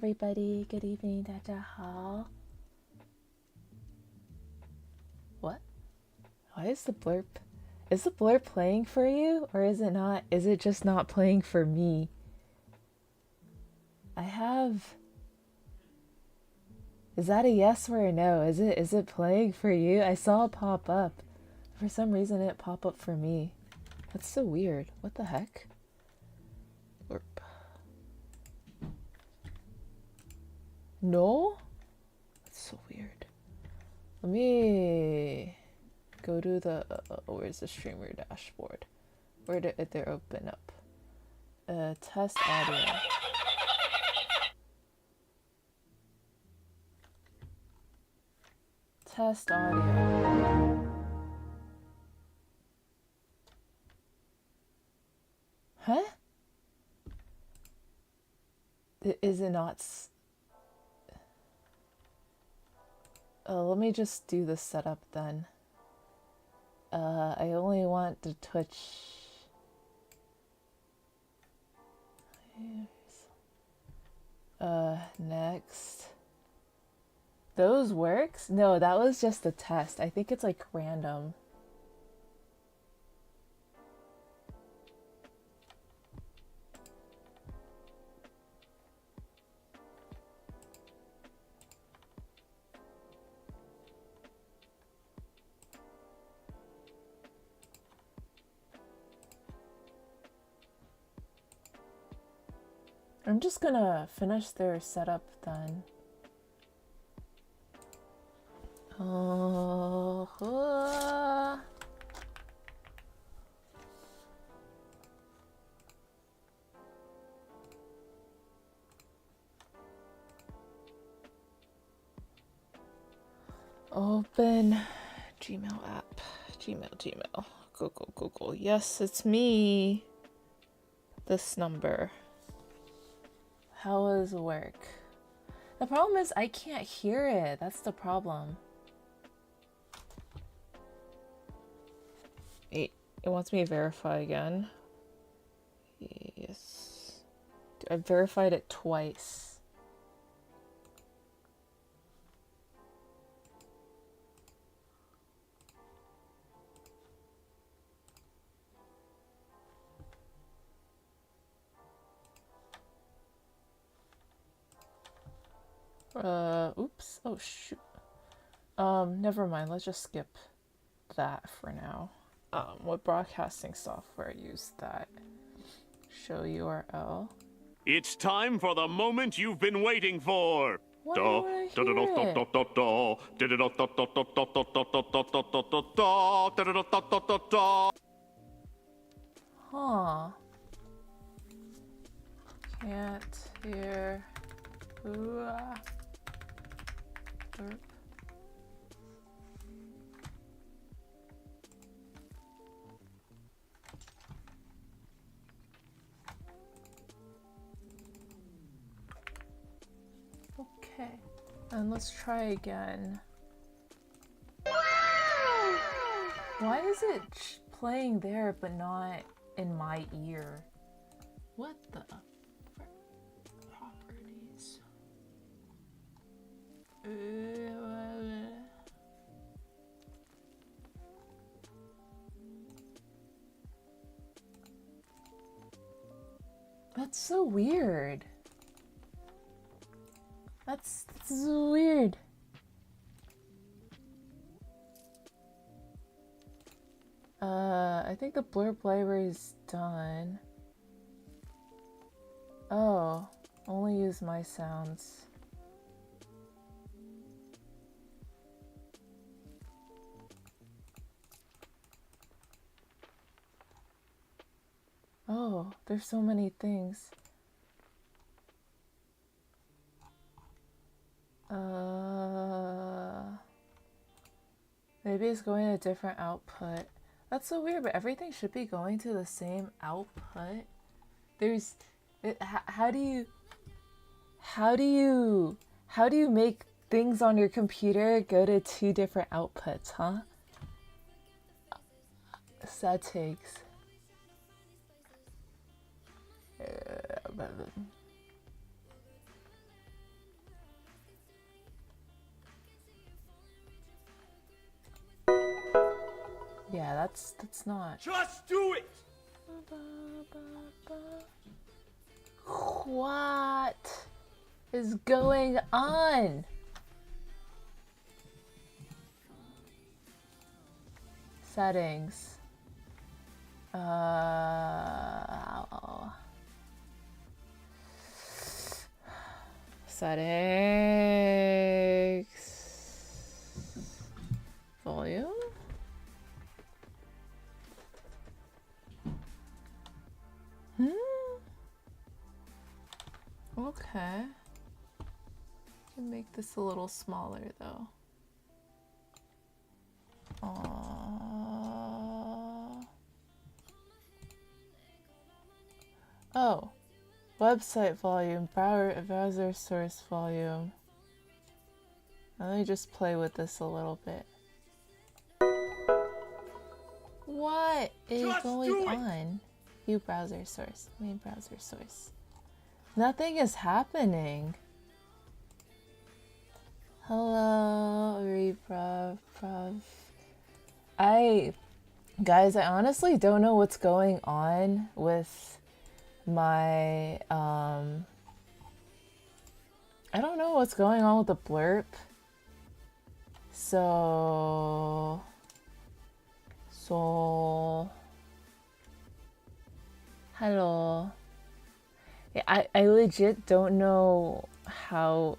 everybody. Good evening, 大家好. What? Why is the blurb? Is the blurb playing for you, or is it not? Is it just not playing for me? I have. Is that a yes or a no? Is it playing for you? I saw it pop up. For some reason, it popped up for me. That's so weird. What the heck? Blurb. No? That's so weird. Let me go to the where's the streamer dashboard? Where did it open up? Test audio. Test audio. Huh? Is it not? Let me just do the setup then. I only want the Twitch. Next. Those works? No, that was just a test. I think it's like random. I'm just gonna finish their setup then. Open Gmail app. Gmail. Google. Yes, it's me. This number. How does it work? The problem is I can't hear it. That's the problem. Wait, it wants me to verify again. Yes. I verified it twice. Oops. Oh, shoot. Never mind. Let's just skip that for now. What broadcasting software used that? Show URL. It's time for the moment you've been waiting for. Why don't I hear it? Huh. Can't hear. Burp. Okay, and let's try again. Why is it playing there but not in my ear? What the properties? That's so weird. That's so weird. I think the blurb library is done. Oh, only use my sounds. Oh, there's so many things. Maybe it's going to a different output. That's so weird, but everything should be going to the same output. There's, how do you make things on your computer go to two different outputs, huh? Settings. Yeah, that's not. Just do it! What is going on? Settings. Settings. Volume. Okay. Can make this a little smaller though. Oh, website volume, browser source volume. Let me just play with this a little bit. What is going on? View browser source, main browser source. Nothing is happening. Hello, reprof. Guys, I honestly don't know what's going on with my, I don't know what's going on with the blurb. So, hello. Yeah, I legit don't know how,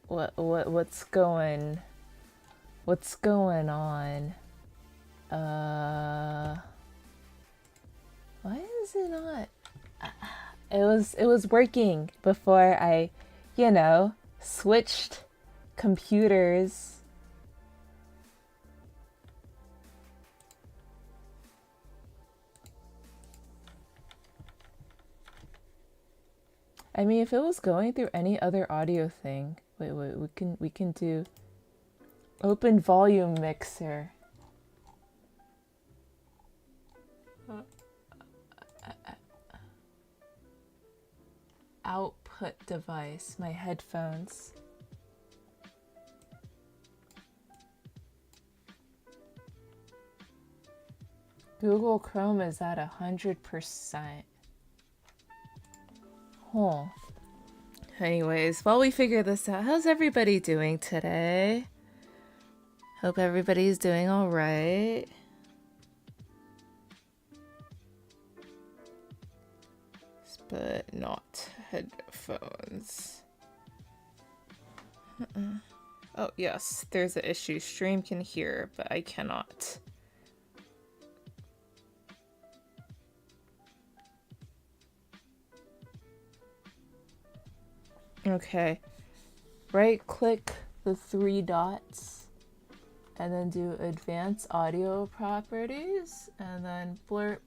what's going on. Why is it not? It was working before I, you know, switched computers. I mean, if it was going through any other audio thing, wait, we can do open volume mixer. Output device, my headphones. Google Chrome is at 100%. Huh. Anyways, while we figure this out, how's everybody doing today? Hope everybody's doing all right. But not headphones. Oh, yes, there's an issue. Stream can hear, but I cannot. Okay. Right click the 3 dots and then do advanced audio properties and then blurb.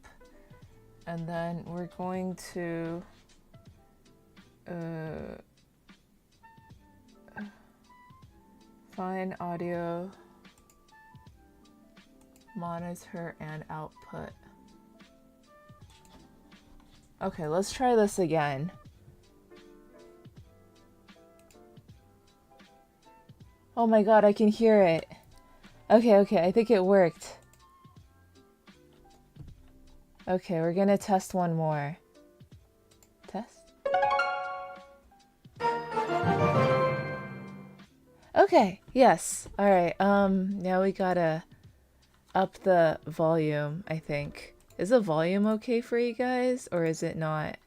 And then we're going to find audio, monitor, and output. Okay, let's try this again. Oh my god, I can hear it. Okay, I think it worked. Okay, we're gonna test one more. Test? Okay, yes. Alright, now we gotta up the volume, I think. Is the volume okay for you guys, or is it not?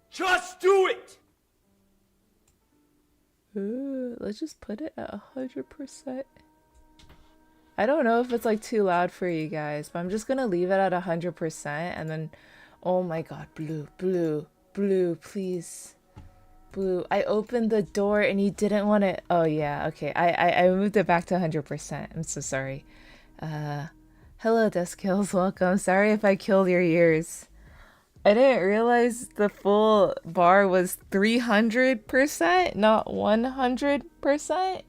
Just do it! Ooh, let's just put it at 100%. I don't know if it's like too loud for you guys, but I'm just gonna leave it at 100% and then, oh my god, blue, please. Blue, I opened the door and he didn't want it. Oh yeah, okay, I moved it back to 100%. I'm so sorry. Hello Desk Kills, welcome. Sorry if I killed your ears. I didn't realize the full bar was 300%, not 100%.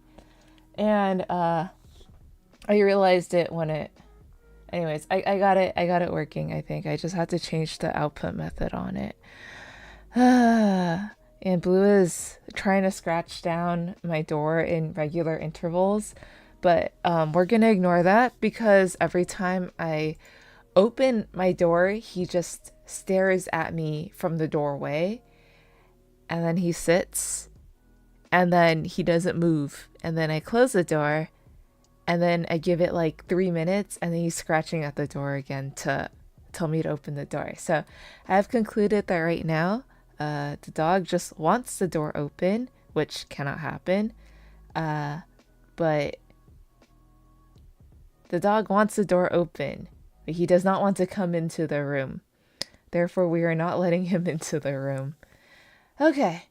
And I realized it when it, anyways, I got it working, I think. I just had to change the output method on it. And Blue is trying to scratch down my door in regular intervals. But we're going to ignore that because every time I open my door, he just stares at me from the doorway. And then he sits. And then he doesn't move. And then I close the door. And then I give it like 3 minutes. And then he's scratching at the door again to tell me to open the door. So I have concluded that right now, the dog just wants the door open, which cannot happen. But the dog wants the door open, but he does not want to come into the room. Therefore, we are not letting him into the room. Okay.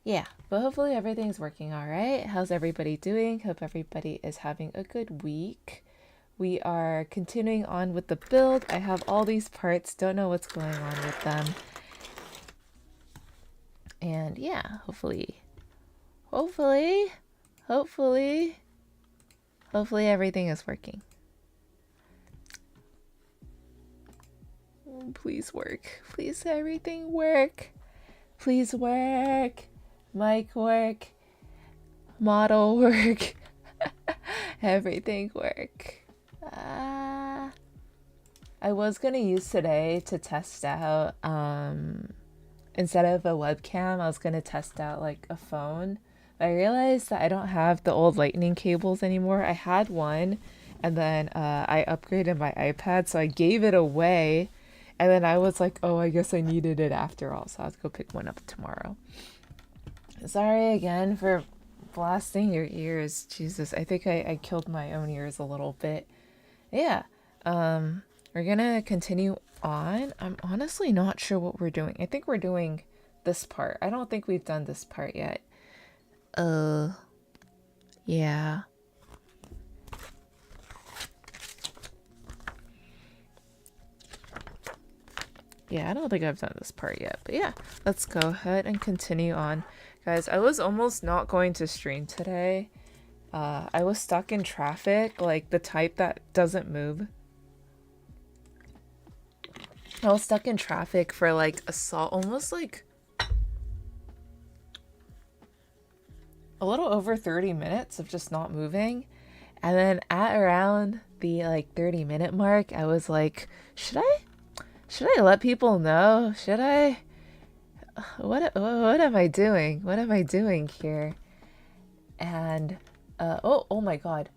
Yeah, but hopefully everything's working all right. How's everybody doing? Hope everybody is having a good week. We are continuing on with the build. I have all these parts. Don't know what's going on with them. And yeah, hopefully everything is working. Please work. Please everything work. Please work. Mic work. Model work. Everything work. I was gonna use today to test out instead of a webcam, I was gonna test out like a phone. But I realized that I don't have the old lightning cables anymore. I had one and then I upgraded my iPad, so I gave it away. And then I was like, oh, I guess I needed it after all, so I'll have to go pick one up tomorrow. Sorry again for blasting your ears. Jesus, I think I killed my own ears a little bit. Yeah, we're gonna continue on. I'm honestly not sure what we're doing. I think we're doing this part. I don't think we've done this part yet. Yeah. Yeah, I don't think I've done this part yet. But yeah, let's go ahead and continue on. Guys, I was almost not going to stream today. I was stuck in traffic, like the type that doesn't move. I was stuck in traffic for like almost like a little over 30 minutes of just not moving. And then at around the like 30-minute mark, I was like, should I let people know? Should I? What am I doing? What am I doing here? And oh my god.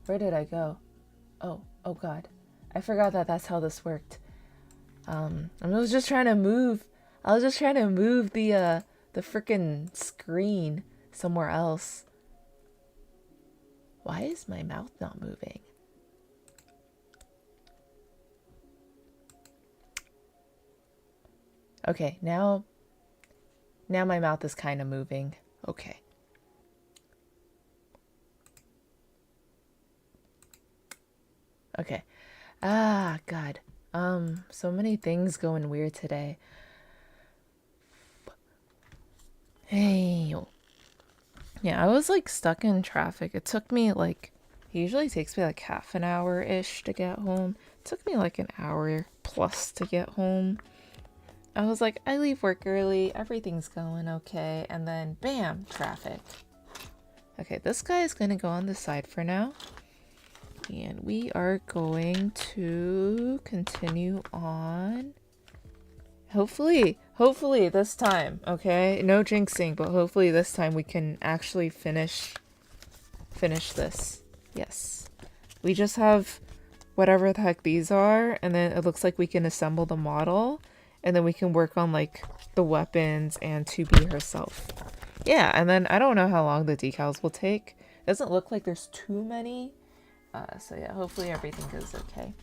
Where did I go? Oh god. I forgot that that's how this worked. I was just trying to move. I was just trying to move the freaking screen somewhere else. Why is my mouth not moving? Okay, now my mouth is kind of moving. Okay. Okay. Ah, God. So many things going weird today. Hey. Yeah, I was like stuck in traffic. It took me like, it usually takes me like half an hour-ish to get home. It took me like an hour plus to get home. I was like, I leave work early, everything's going okay, and then bam, traffic. Okay, this guy is gonna go on the side for now. And we are going to continue on. Hopefully this time, okay? No jinxing, but hopefully this time we can actually finish this. Yes. We just have whatever the heck these are, and then it looks like we can assemble the model. And then we can work on like the weapons and 2B herself. Yeah, and then I don't know how long the decals will take. It doesn't look like there's too many. So yeah, hopefully everything goes okay.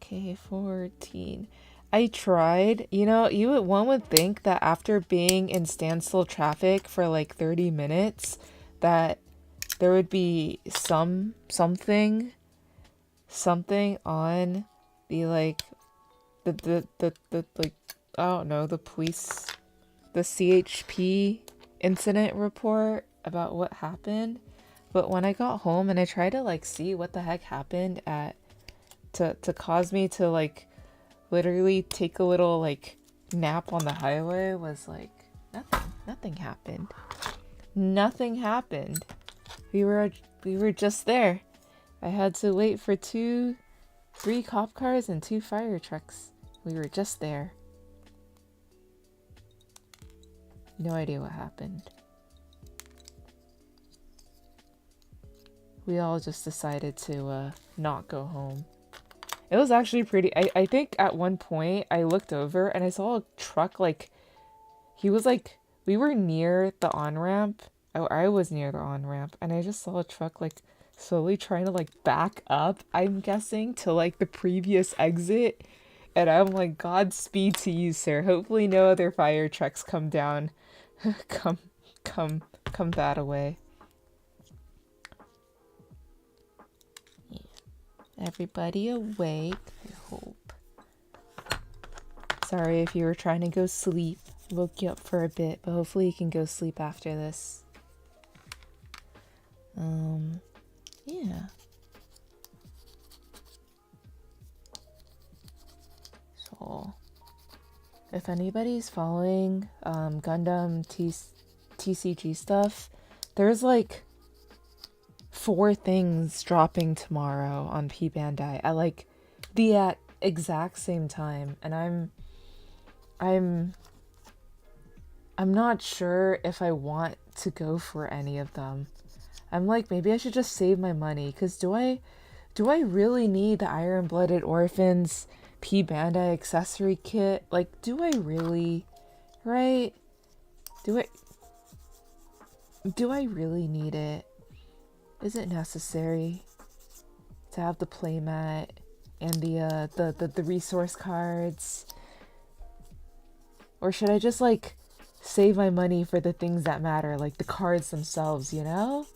K14. I tried. You know, one would think that after being in standstill traffic for like 30 minutes, that there would be something on the like the like, I don't know, the police, the CHP incident report about what happened. But when I got home and I tried to like see what the heck happened at to cause me to like literally take a little like nap on the highway was like nothing happened. Nothing happened. We were just there. I had to wait for 3 cop cars and 2 fire trucks. We were just there. No idea what happened. We all just decided to not go home. It was actually pretty. I think at one point I looked over and I saw a truck like he was like we were near the on-ramp. I was near the on-ramp and I just saw a truck like slowly trying to like back up, I'm guessing, to like the previous exit. And I'm like, Godspeed to you, sir. Hopefully no other fire trucks come down. come that away. Yeah. Everybody awake, I hope. Sorry if you were trying to go sleep. Woke you up for a bit, but hopefully you can go sleep after this. Yeah. So, if anybody's following Gundam TCG stuff, there's like 4 things dropping tomorrow on P Bandai at like the exact same time, and I'm not sure if I want to go for any of them. I'm like, maybe I should just save my money, because do I really need the Iron-Blooded Orphans P Bandai accessory kit? Like, do I really? Right? Do I really need it? Is it necessary to have the playmat and the resource cards? Or should I just like save my money for the things that matter, like the cards themselves, you know?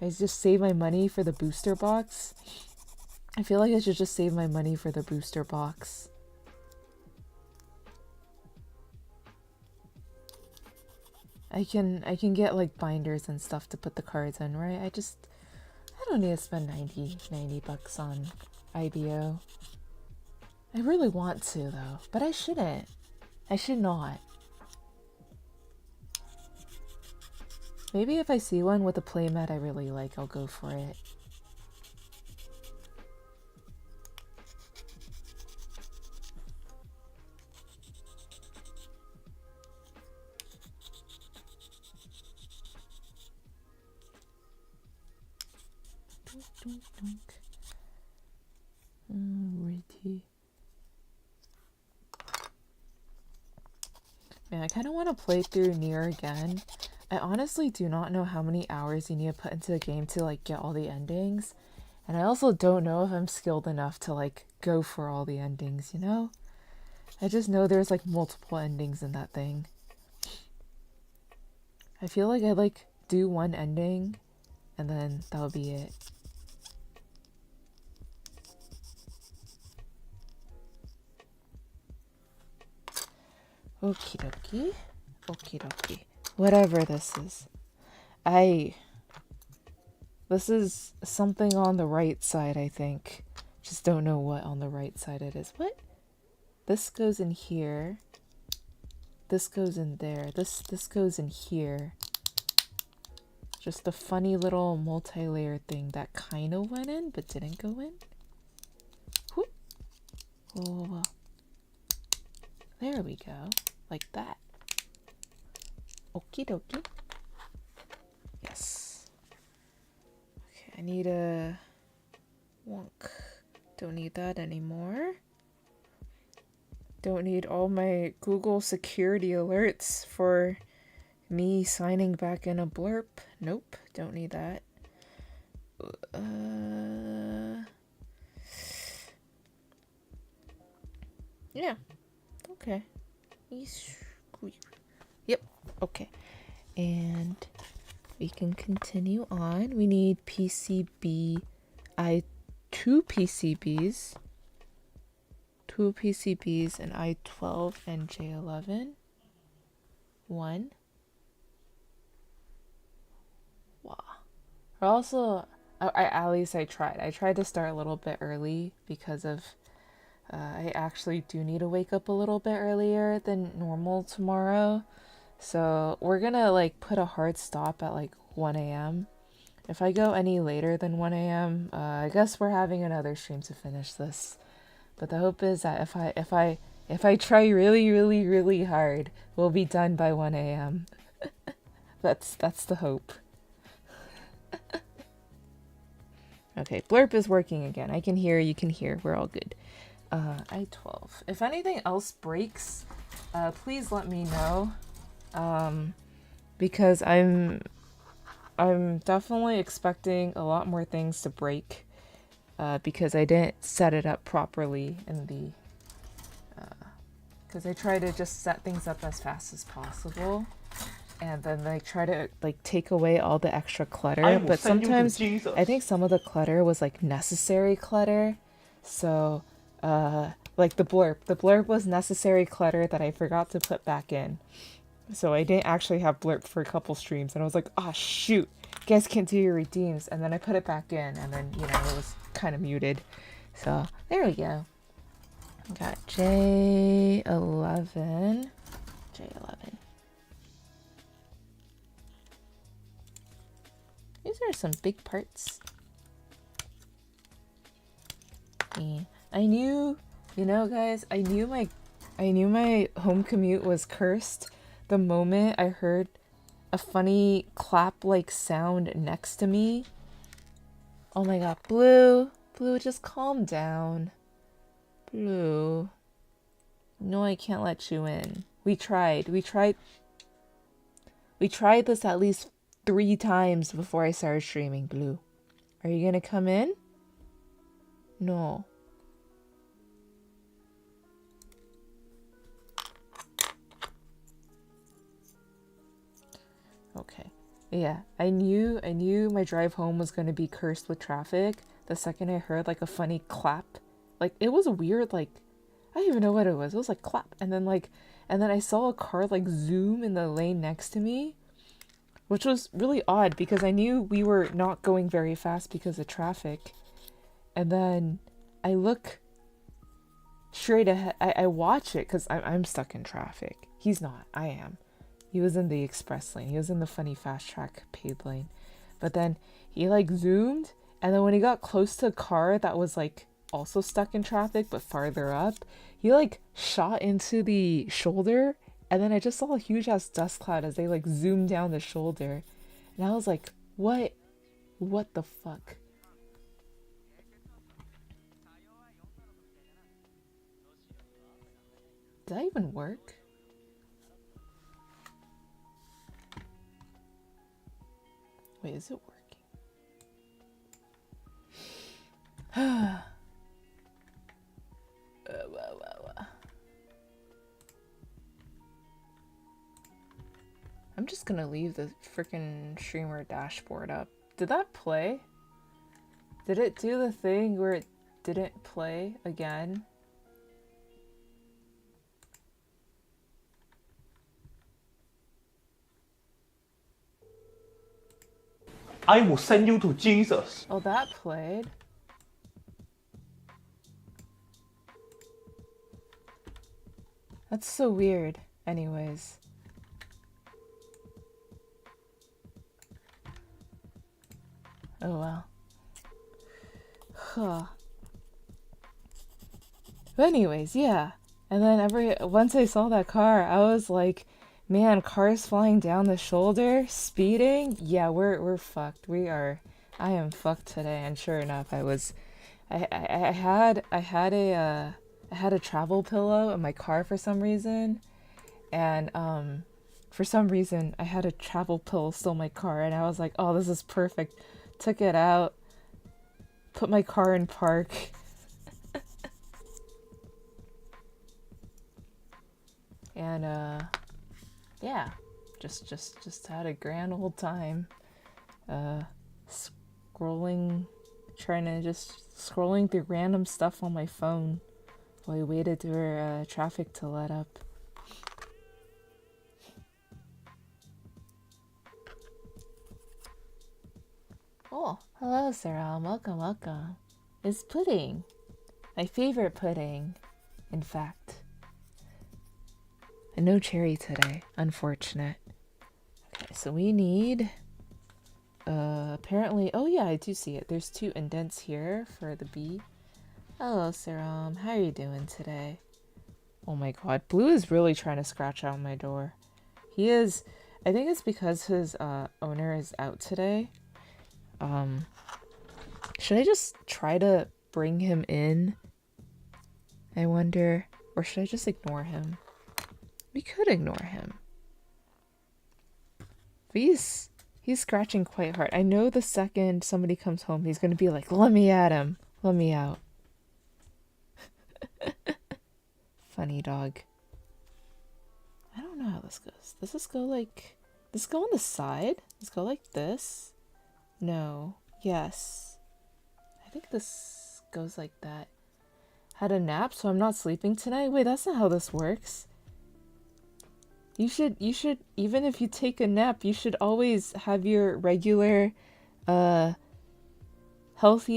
I just save my money for the booster box. I feel like I should just save my money for the booster box. I can get like binders and stuff to put the cards in, right? I don't need to spend 90 bucks on IBO. I really want to though, but I shouldn't. I should not. Maybe if I see one with a playmat I really like, I'll go for it. Alrighty. Man, I kind of want to play through NieR again. I honestly do not know how many hours you need to put into the game to like get all the endings. And I also don't know if I'm skilled enough to like go for all the endings, you know? I just know there's like multiple endings in that thing. I feel like I like do one ending and then that'll be it. Okie dokie. Okie dokie. Whatever this is. This is something on the right side, I think. Just don't know what on the right side it is. What? This goes in here. This goes in there. This goes in here. Just a funny little multi-layer thing that kind of went in, but didn't go in. Whoop. Whoa, whoa, whoa. There we go. Like that. Okie dokie. Yes. Okay, I need a wonk. Don't need that anymore. Don't need all my Google security alerts for me signing back in a blurb. Nope, don't need that. Yeah. Okay. Yep. Okay. And we can continue on. We need PCB. Two PCBs. 2 PCBs and I-12 and J11. 1. Wow. Also, At least I tried. I tried to start a little bit early because of I actually do need to wake up a little bit earlier than normal tomorrow. So we're gonna like put a hard stop at like 1 a.m. If I go any later than 1 a.m., I guess we're having another stream to finish this. But the hope is that if I try really, really, really hard, we'll be done by 1 a.m. That's the hope. Okay, blurp is working again. I can hear, you can hear. We're all good. I-12. If anything else breaks, please let me know. Because I'm definitely expecting a lot more things to break. Because I didn't set it up properly in the... Because I try to just set things up as fast as possible. And then like try to like take away all the extra clutter. But sometimes I think some of the clutter was like necessary clutter. So like the blurb was necessary clutter that I forgot to put back in. So I didn't actually have blurb for a couple streams, and I was like, oh shoot, you guys can't do your redeems. And then I put it back in, and then you know it was kind of muted. So there we go. Got J11. These are some big parts. Yeah. I knew, you know, guys, I knew my home commute was cursed the moment I heard a funny clap-like sound next to me. Oh my god, Blue, just calm down. Blue. No, I can't let you in. We tried this at least 3 times before I started streaming, Blue. Are you gonna come in? No. Okay. Yeah, I knew my drive home was gonna be cursed with traffic the second I heard like a funny clap. Like it was weird, like I don't even know what it was. It was like clap, and then I saw a car like zoom in the lane next to me, which was really odd because I knew we were not going very fast because of traffic. And then I look straight ahead. I watch it because I'm stuck in traffic. He's not. I am. He was in the express lane. He was in the funny fast track paid lane. But then he like zoomed, and then when he got close to a car that was like also stuck in traffic but farther up, he like shot into the shoulder, and then I just saw a huge ass dust cloud as they like zoomed down the shoulder. And I was like, what the fuck? Did that even work? Wait, is it working? I'm just gonna leave the freaking streamer dashboard up. Did that play? Did it do the thing where it didn't play again? I will send you to Jesus. Oh, that played. That's so weird. Anyways. Oh well. Huh. But anyways, yeah. And then once I saw that car, I was like, man, cars flying down the shoulder, speeding. Yeah, we're fucked. I am fucked today. And sure enough, I had a travel pillow in my car for some reason, and for some reason I had a travel pillow still in my car, and I was like, oh, this is perfect. Took it out, put my car in park. And yeah, just had a grand old time scrolling through random stuff on my phone while I waited for traffic to let up. Oh, Hello, Sarah. Welcome, welcome. It's pudding. My favorite pudding, in fact. And no cherry today. Unfortunate. Okay, so we need... apparently... Oh yeah, I do see it. There's 2 indents here for the B. Hello, Saram. How are you doing today? Oh my god. Blue is really trying to scratch out my door. He is... I think it's because his owner is out today. Should I just try to bring him in? I wonder. Or should I just ignore him? We could ignore him. But he's scratching quite hard. I know the second somebody comes home, he's gonna be like, let me at him. Let me out. Funny dog. I don't know how this goes. Does this go like... Does this go on the side? Does this go like this? No. Yes. I think this goes like that. Had a nap, so I'm not sleeping tonight? Wait, that's not how this works. You should, even if you take a nap, you should always have your regular, healthy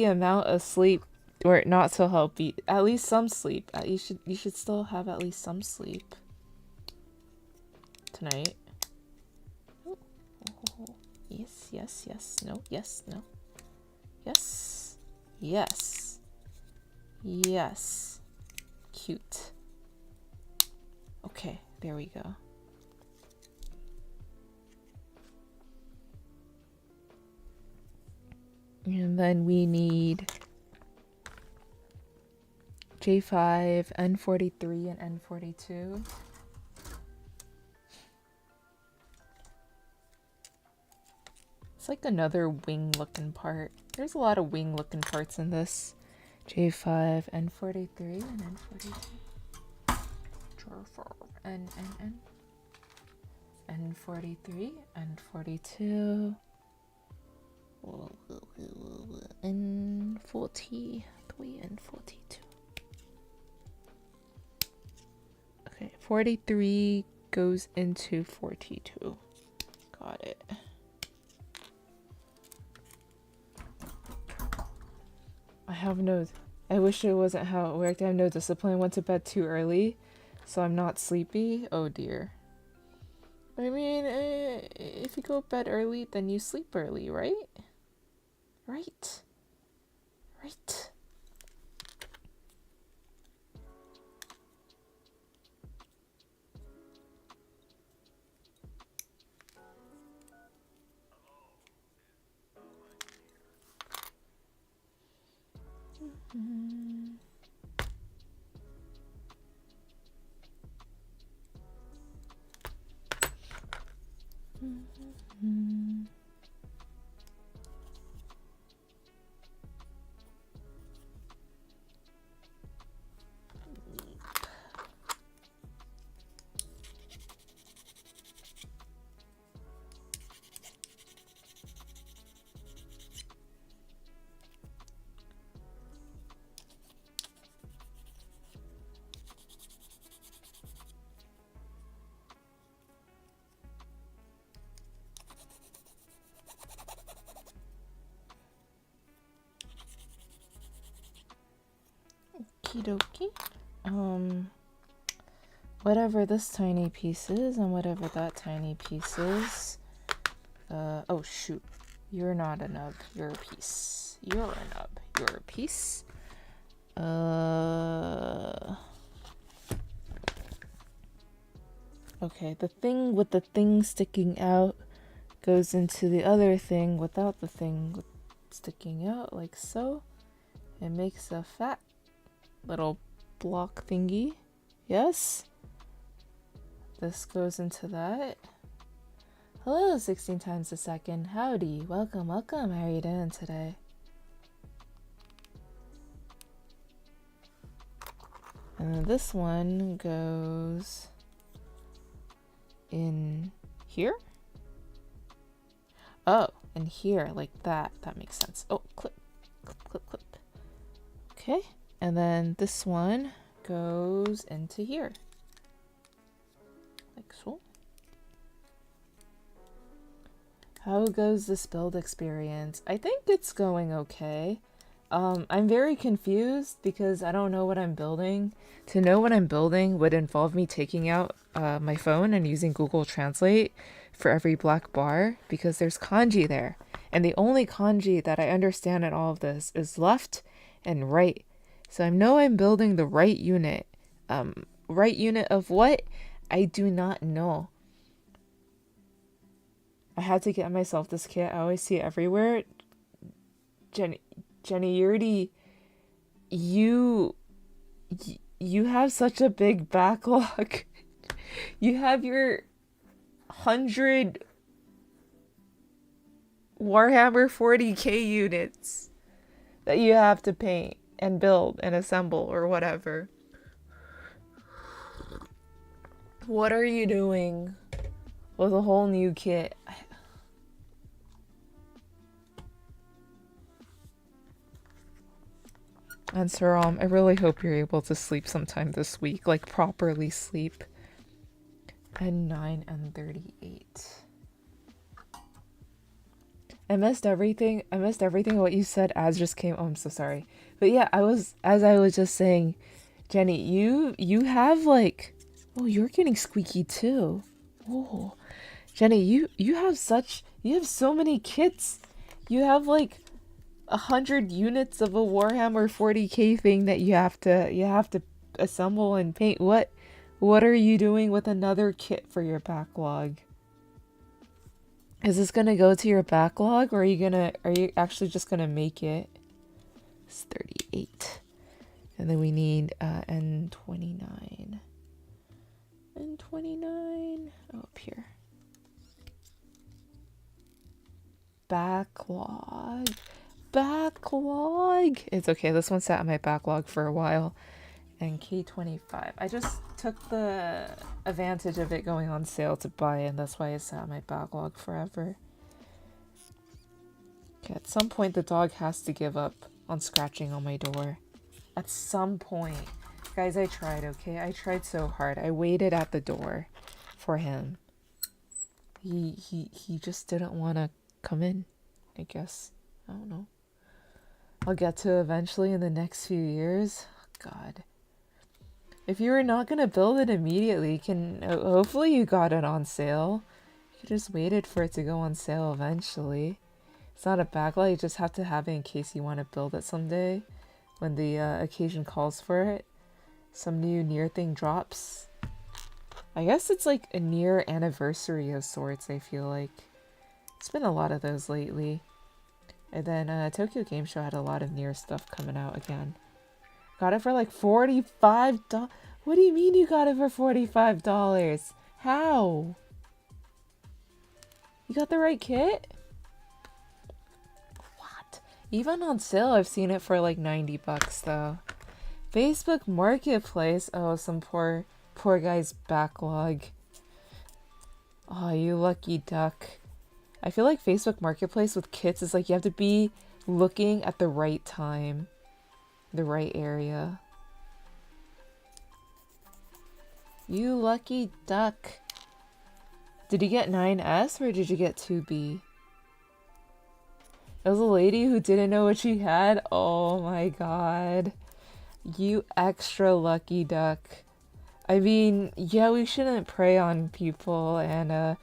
amount of sleep, or not so healthy, at least some sleep. You should still have at least some sleep. Tonight. Oh. Yes, yes, yes, no, yes, no. Yes. Yes. Yes. Cute. Okay, there we go. And then we need J5, N43, and N42. It's like another wing looking part. There's a lot of wing looking parts in this. J5, N43, and N42. N43, N42. N43 and 42. Okay, 43 goes into 42. Got it. I have no... I wish it wasn't how it worked. I have no discipline. I went to bed too early, so I'm not sleepy. Oh dear. I mean, if you go to bed early, then you sleep early, right? Right. Right. Okie dokie. Whatever this tiny piece is and whatever that tiny piece is. Oh shoot. You're not a nub. You're a piece. You're a nub. You're a piece. Okay, the thing with the thing sticking out goes into the other thing without the thing sticking out, like so. It makes a fat little block thingy. Yes? This goes into that. Hello, 16 times a second. Howdy. Welcome, welcome. How are you doing today? And then this one goes in here? Oh, in here, like that. That makes sense. Oh, clip, clip, clip, clip. Okay, and then this one goes into here. Like so. How goes this build experience? I think it's going okay. I'm very confused because I don't know what I'm building. To know what I'm building would involve me taking out my phone and using Google Translate for every black bar because there's kanji there. And the only kanji that I understand in all of this is left and right. So I know I'm building the right unit. Right unit of what? I do not know. I had to get myself this kit. I always see it everywhere. Jenny Yurdi, you have such a big backlog. You have your 100 Warhammer 40k units that you have to paint and build and assemble or whatever. What are you doing with a whole new kit? And Saram, I really hope you're able to sleep sometime this week, like properly sleep. And 9 and 38. I missed everything what you said as just came. Oh, I'm so sorry. But yeah, I was just saying, Jenny, you have like, oh, you're getting squeaky too. Oh, Jenny, you have so many kits. You have like 100 units of a Warhammer 40k thing that you have to assemble and paint. What are you doing with another kit for your backlog? Is this gonna go to your backlog, or are you actually just gonna make it? It's 38. And then we need N29. N29. Oh, up here. Backlog. It's okay. This one sat on my backlog for a while. And K25. I just took the advantage of it going on sale to buy it, and that's why it sat on my backlog forever. Okay, at some point the dog has to give up on scratching on my door. At some point. Guys, I tried, okay? I tried so hard. I waited at the door for him. He just didn't want to come in, I guess. I don't know. I'll get to eventually in the next few years. God. If you were not going to build it immediately, hopefully you got it on sale. You just waited for it to go on sale eventually. It's not a backlog, you just have to have it in case you want to build it someday. When the occasion calls for it. Some new NieR thing drops. I guess it's like a NieR anniversary of sorts, I feel like. It's been a lot of those lately. And then Tokyo Game Show had a lot of NieR stuff coming out again. Got it for like $45. What do you mean you got it for $45? How? You got the right kit? What? Even on sale, I've seen it for like $90 though. Facebook Marketplace. Oh, some poor guy's backlog. Oh, you lucky duck. I feel like Facebook Marketplace with kits is like you have to be looking at the right time. The right area. You lucky duck. Did you get 9S or did you get 2B? It was a lady who didn't know what she had. Oh my god. You extra lucky duck. I mean, yeah, we shouldn't prey on people and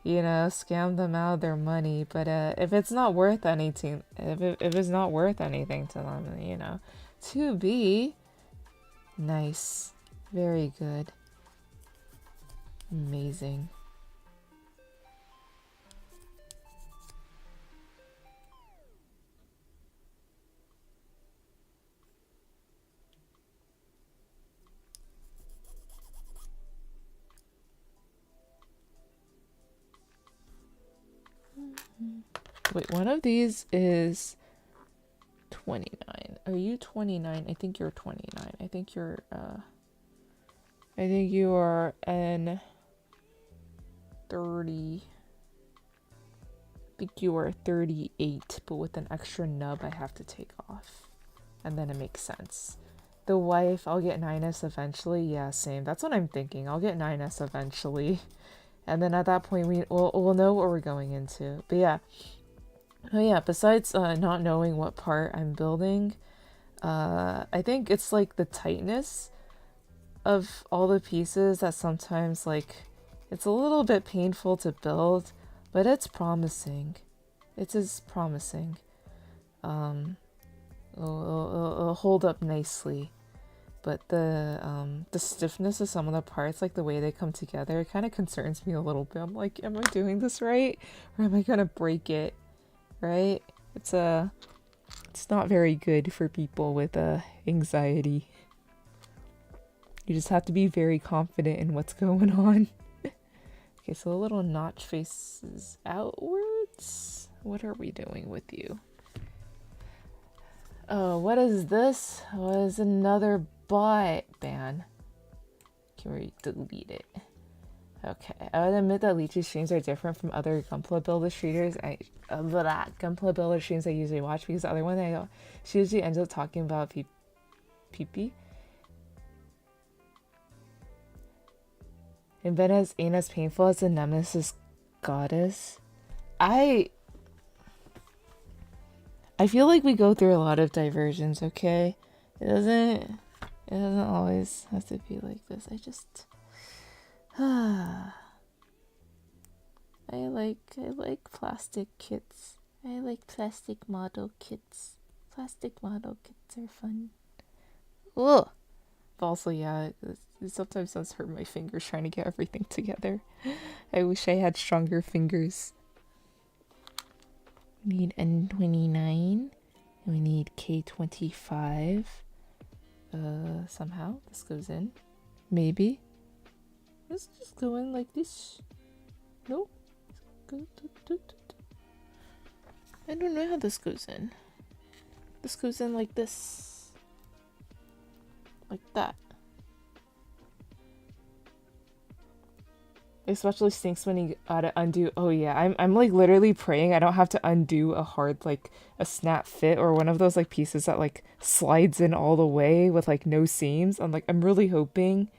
scam them out of their money, but if it's not worth anything, if it's not worth anything to them, 2B. Nice. Very good. Amazing. Wait, one of these is 29. Are you 29? I think you're 29. I think you are N 30. I think you are 38, but with an extra nub I have to take off. And then it makes sense. The wife, I'll get 9S eventually. Yeah, same. That's what I'm thinking. I'll get 9S eventually. And then at that point, we'll know what we're going into. But yeah. Oh yeah, besides not knowing what part I'm building, I think it's like the tightness of all the pieces that sometimes like it's a little bit painful to build, but it's promising. It is promising. It'll hold up nicely. But the stiffness of some of the parts, like the way they come together, it kind of concerns me a little bit. I'm like, am I doing this right? Or am I gonna break it? Right? It's not very good for people with anxiety. You just have to be very confident in what's going on. Okay, so the little notch faces outwards. What are we doing with you? Oh, what is this? Oh, it's another bot ban. Can we delete it? Okay, I would admit that Leech's streams are different from other Gunpla builder streamers. Gunpla builder streams I usually watch, because the other one she usually ends up talking about PP. And Ben ain't as painful as the Nemesis goddess. I feel like we go through a lot of diversions, okay? It doesn't always have to be like this. I just I like plastic kits. I like plastic model kits. Plastic model kits are fun. Ugh. But also, yeah, it sometimes does hurt my fingers trying to get everything together. I wish I had stronger fingers. We need N29. We need K25. Somehow this goes in. Maybe. Let's just go in like this. No? I don't know how this goes in. This goes in like this. Like that. It especially stinks when you gotta undo. Oh yeah, I'm like literally praying I don't have to undo a hard, like a snap fit or one of those like pieces that like slides in all the way with like no seams. I'm really hoping.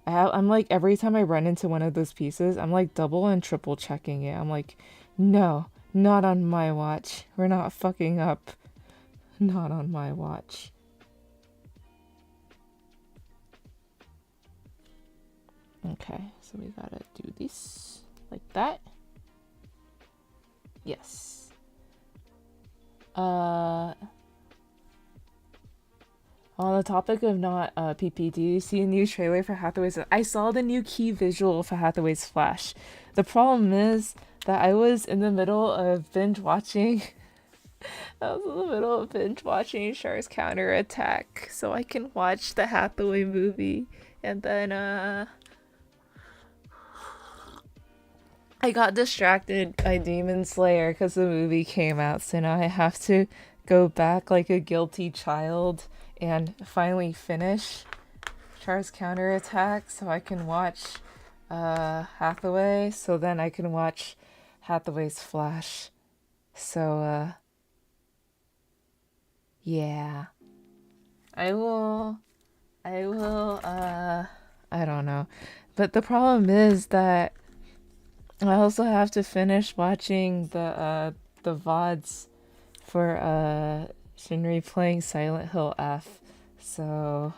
I'm like, every time I run into one of those pieces, I'm like double and triple checking it. I'm like, no, not on my watch. We're not fucking up. Not on my watch. Okay, so we gotta do this like that. Yes. On the topic of not PP, do you see a new trailer for Hathaway's? I saw the new key visual for Hathaway's Flash. The problem is that I was in the middle of binge watching. I was in the middle of binge watching Char's Counterattack, so I can watch the Hathaway movie, and then I got distracted by Demon Slayer because the movie came out, so now I have to go back like a guilty child and finally finish Char's Counterattack so I can watch Hathaway, so then I can watch Hathaway's Flash. So yeah. I don't know. But the problem is that I also have to finish watching the VODs for Shinri playing Silent Hill F. So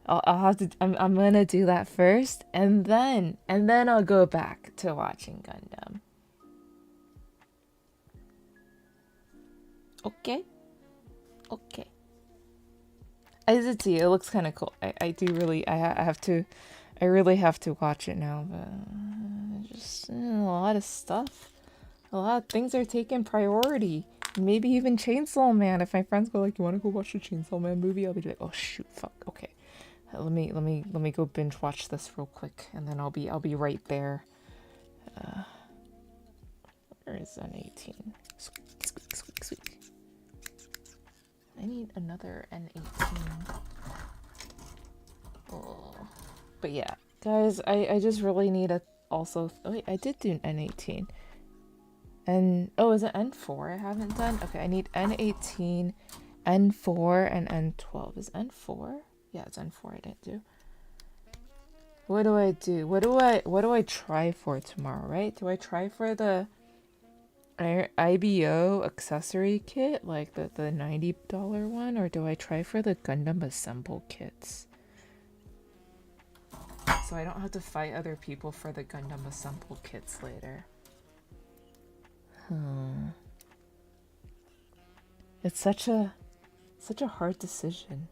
I'll have to I'm gonna do that first, and then I'll go back to watching Gundam. Okay. I did see it. It looks kind of cool. I really have to watch it now, but just a lot of stuff. A lot of things are taking priority. Maybe even Chainsaw Man. If my friends go like, "You want to go watch the Chainsaw Man movie?" I'll be like, "Oh shoot, fuck. Okay, let me go binge watch this real quick, and then I'll be right there." Where is N18? Squeak. I need another N18. Oh. But yeah, guys, I just really need a also. Oh wait, I did do an N18. And oh, is it N4 I haven't done? Okay, I need N18, N4, and N12. Is N4? Yeah, it's N4 I didn't do. What do I do? What do I try for tomorrow, right? Do I try for the IBO accessory kit, like the $90 one, or do I try for the Gundam assemble kits? So I don't have to fight other people for the Gundam assemble kits later. It's such a hard decision.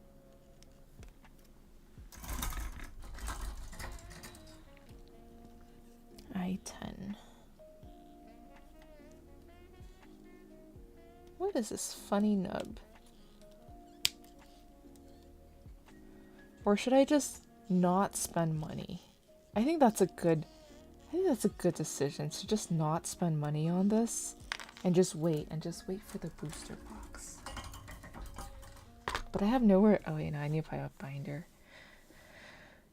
I-10. What is this funny nub? Or should I just not spend money? I think that's a good decision, to just not spend money on this and just wait for the booster box. But I have nowhere. Oh wait, no, I need to buy a binder.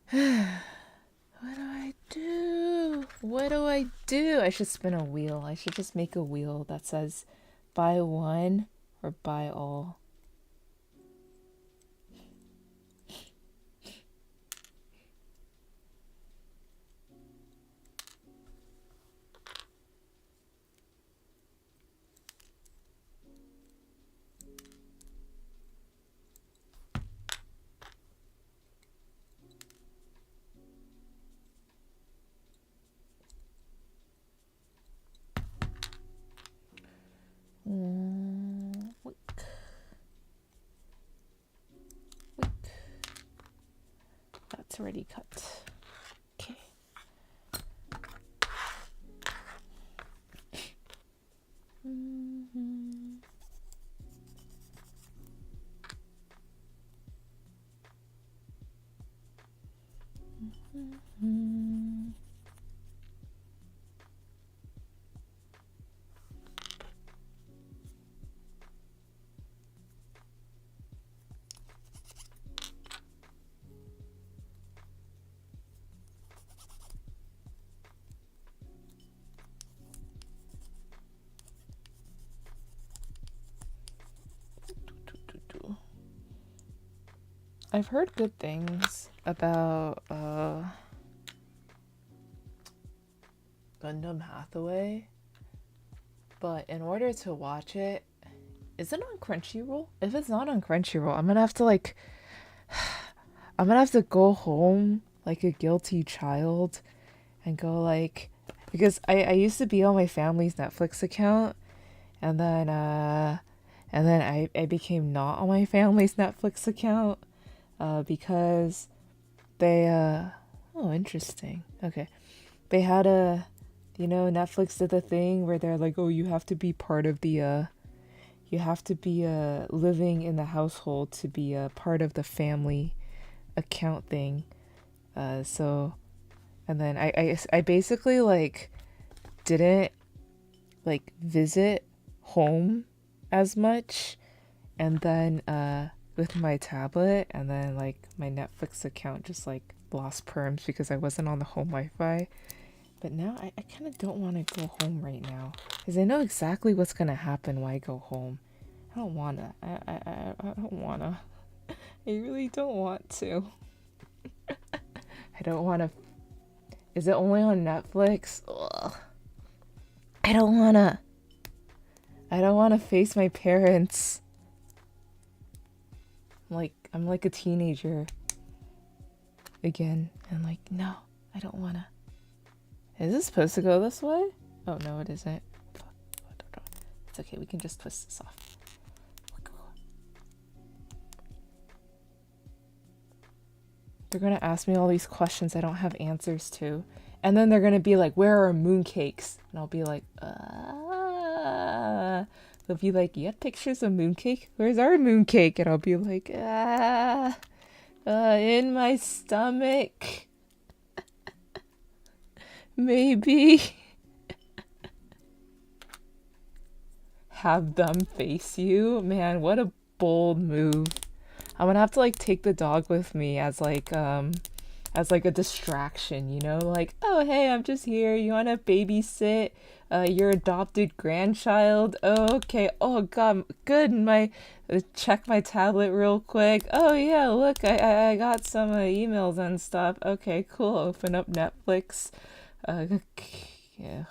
What do I do? What do I do? I should spin a wheel. I should just make a wheel that says buy one or buy all. Wick. Wick. That's already cut. Okay. I've heard good things about Gundam Hathaway, but in order to watch it, is it on Crunchyroll? If it's not on Crunchyroll, I'm gonna have to go home like a guilty child and go because I used to be on my family's Netflix account, and then I became not on my family's Netflix account because they oh, interesting. Okay. They had Netflix did the thing where they're like, oh, you have to be part of the you have to be living in the household to be a part of the family account thing. So and then I basically didn't visit home as much, and then with my tablet, and then my Netflix account just lost perms because I wasn't on the home Wi-Fi. But now I kind of don't want to go home right now because I know exactly what's gonna happen when I go home. I don't wanna. I don't wanna. I really don't want to. I don't want to. Is it only on Netflix? Ugh. I don't wanna face my parents. I'm like a teenager again, and no, I don't wanna. Is this supposed to go this way? Oh no, it isn't. It's okay, we can just twist this off. They're gonna ask me all these questions I don't have answers to. And then they're gonna be like, where are mooncakes? And I'll be like, They'll be like, you have pictures of mooncake? Where's our mooncake? And I'll be like, in my stomach. Maybe. Have them face you? Man, what a bold move. I'm gonna have to take the dog with me as as like a distraction, you know, like, oh hey, I'm just here, you want to babysit your adopted grandchild? Oh, okay. Oh god, good. My check my tablet real quick. Oh yeah, look, I got some emails and stuff. Okay, cool. Open up Netflix. Yeah.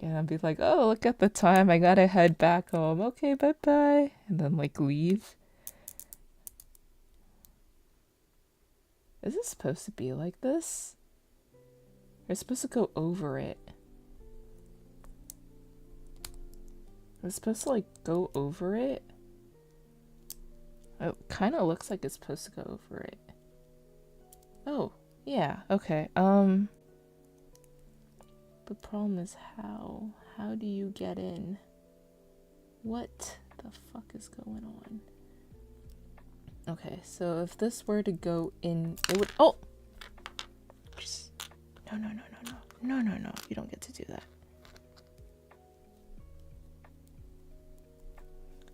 And I'd be like, oh, look at the time, I gotta head back home. Okay, bye bye. And then like leave. Is it supposed to be like this? We're supposed to go over it. It's supposed to like go over it. It kind of looks like it's supposed to go over it. Oh, yeah, okay. The problem is how? How do you get in? What the fuck is going on? Okay, so if this were to go in, it would. Oh! Just. No, no, no, no, no. No, no, no. You don't get to do that.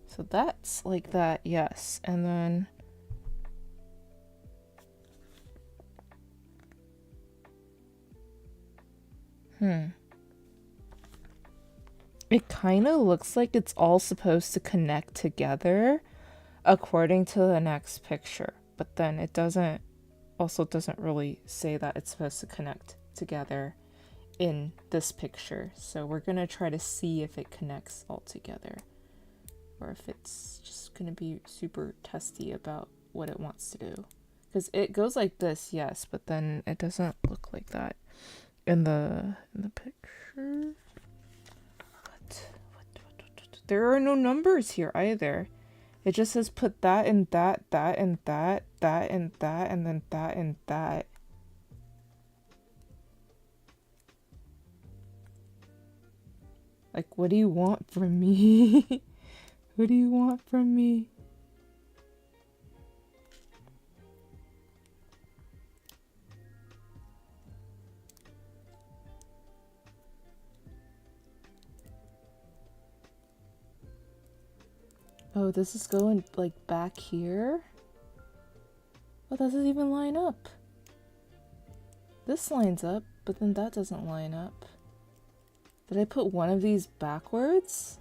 So that's like that, yes. And then. It kind of looks like it's all supposed to connect together according to the next picture. But then it doesn't really say that it's supposed to connect together in this picture. So we're going to try to see if it connects all together. Or if it's just going to be super testy about what it wants to do. Because it goes like this, yes, but then it doesn't look like that in the picture. There are no numbers here either. It just says put that and that, that and that, that and that, and then that and that. Like, what do you want from me? What do you want from me? Oh, this is going like back here? Oh, that doesn't even line up. This lines up, but then that doesn't line up. Did I put one of these backwards?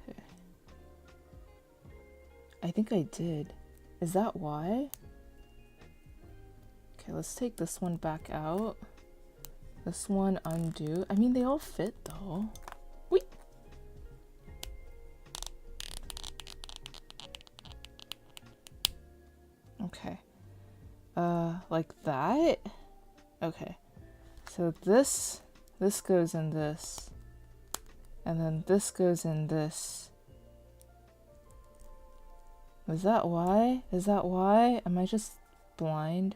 Okay. I think I did. Is that why? Okay, let's take this one back out. This one undo. I mean, they all fit though. Wait. Okay. Like that? Okay. So this goes in this. And then this goes in this. Is that why? Is that why? Am I just blind?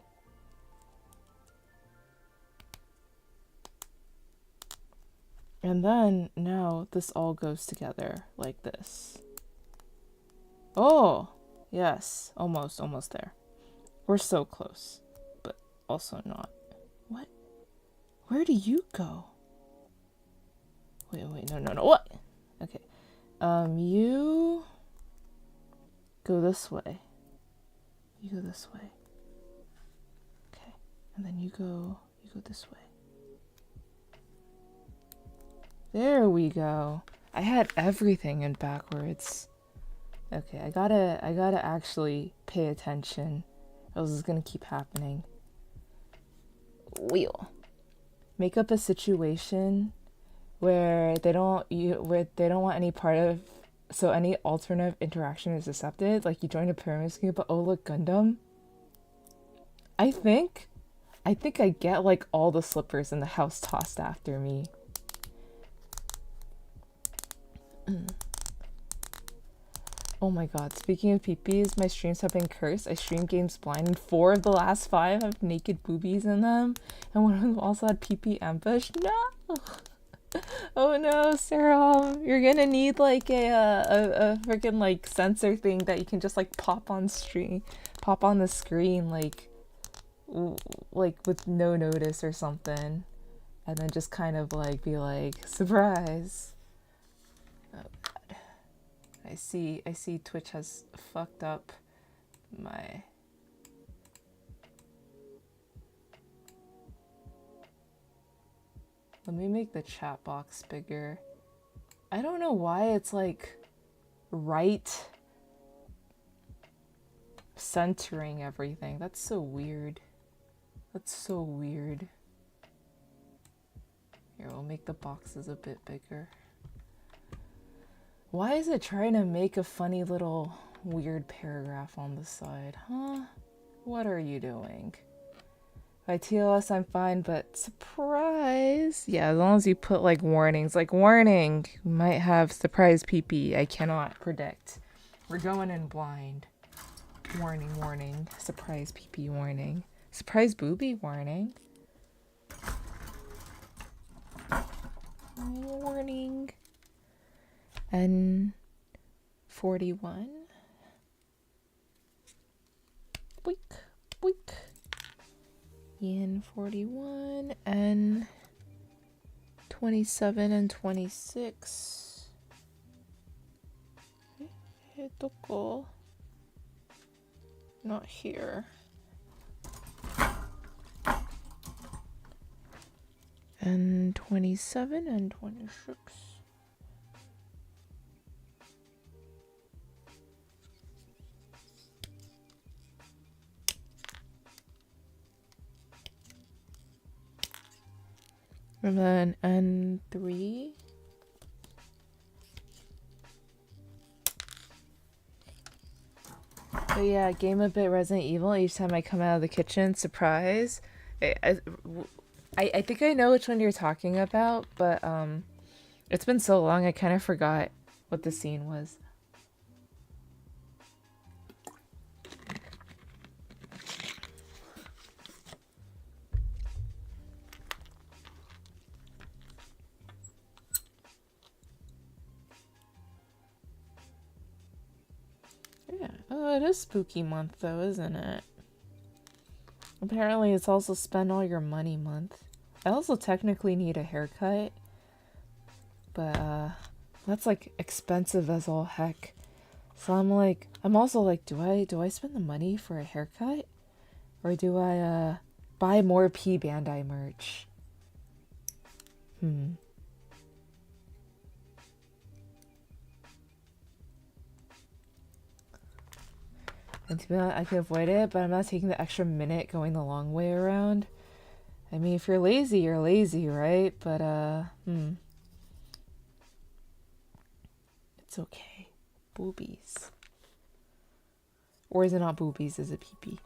And then now this all goes together like this. Oh, yes, almost there. We're so close, but also not. What? Where do you go? Wait, no, what? Okay. You go this way. You go this way. Okay. And then you go this way. There we go. I had everything in backwards. Okay, I gotta actually pay attention. Else it's gonna keep happening. Wheel. Make up a situation where they don't want any part of, so any alternative interaction is accepted. Like you join a pyramid scheme, but oh look, Gundam. I think I get like all the slippers in the house tossed after me. Oh my god, speaking of peepees, my streams have been cursed. I stream games blind and 4 of the last 5 have naked boobies in them. And one of them also had peepee ambush. No! Oh no, Sarah, you're gonna need like a freaking like sensor thing that you can just like pop on the screen like with no notice or something. And then just kind of like be like, surprise. Oh god. I see Twitch has fucked up my... Let me make the chat box bigger. I don't know why it's like right centering everything. That's so weird. That's so weird. Here, we'll make the boxes a bit bigger. Why is it trying to make a funny little weird paragraph on the side, huh? What are you doing? By TLS, I'm fine, but surprise. Yeah, as long as you put like warnings, like warning, we might have surprise PP. I cannot predict. We're going in blind. Warning, warning. Surprise PP warning. Surprise booby warning. Warning. N41. Boink, boink. N41 and 27 and 26. Doko. Not here. And 27 and 26. And then N3. But yeah, game a bit Resident Evil each time I come out of the kitchen. Surprise. I think I know which one you're talking about, but it's been so long I kind of forgot what the scene was. Yeah. Oh, it is spooky month though, isn't it? Apparently it's also spend all your money month. I also technically need a haircut. But that's like expensive as all heck. So I'm also like, do I spend the money for a haircut? Or do I buy more P Bandai merch? And to be honest, I could avoid it, but I'm not taking the extra minute going the long way around. I mean, if you're lazy, right? But it's okay. Boobies. Or is it not boobies, is it pee-pee?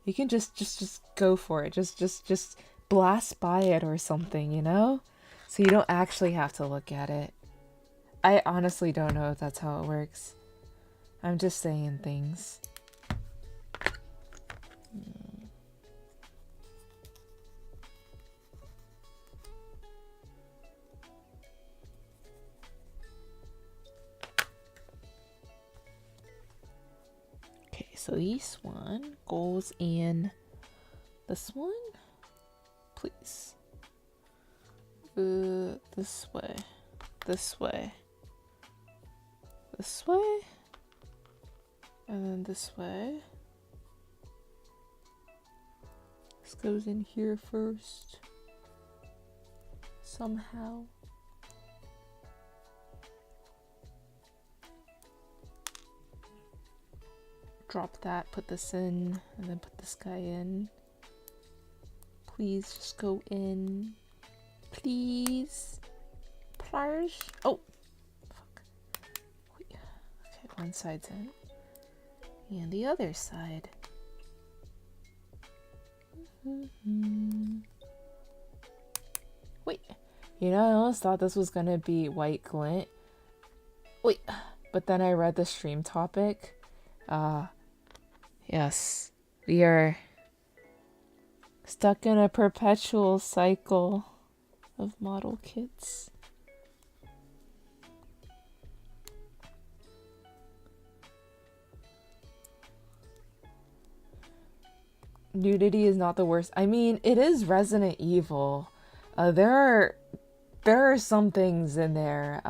You can just go for it. Just blast by it or something, you know? So you don't actually have to look at it. I honestly don't know if that's how it works. I'm just saying things. Okay, so this one goes in this one, please. This way, this way, this way, and then this way. This goes in here first, somehow. Drop that, put this in, and then put this guy in. Please just go in. Please. Please. Oh, fuck. Wait. Okay, one side's in. And the other side. Wait. You know, I almost thought this was gonna be white glint. Wait. But then I read the stream topic. Yes. We are stuck in a perpetual cycle of model kits. Nudity is not the worst. I mean, it is Resident Evil. There are some things in there.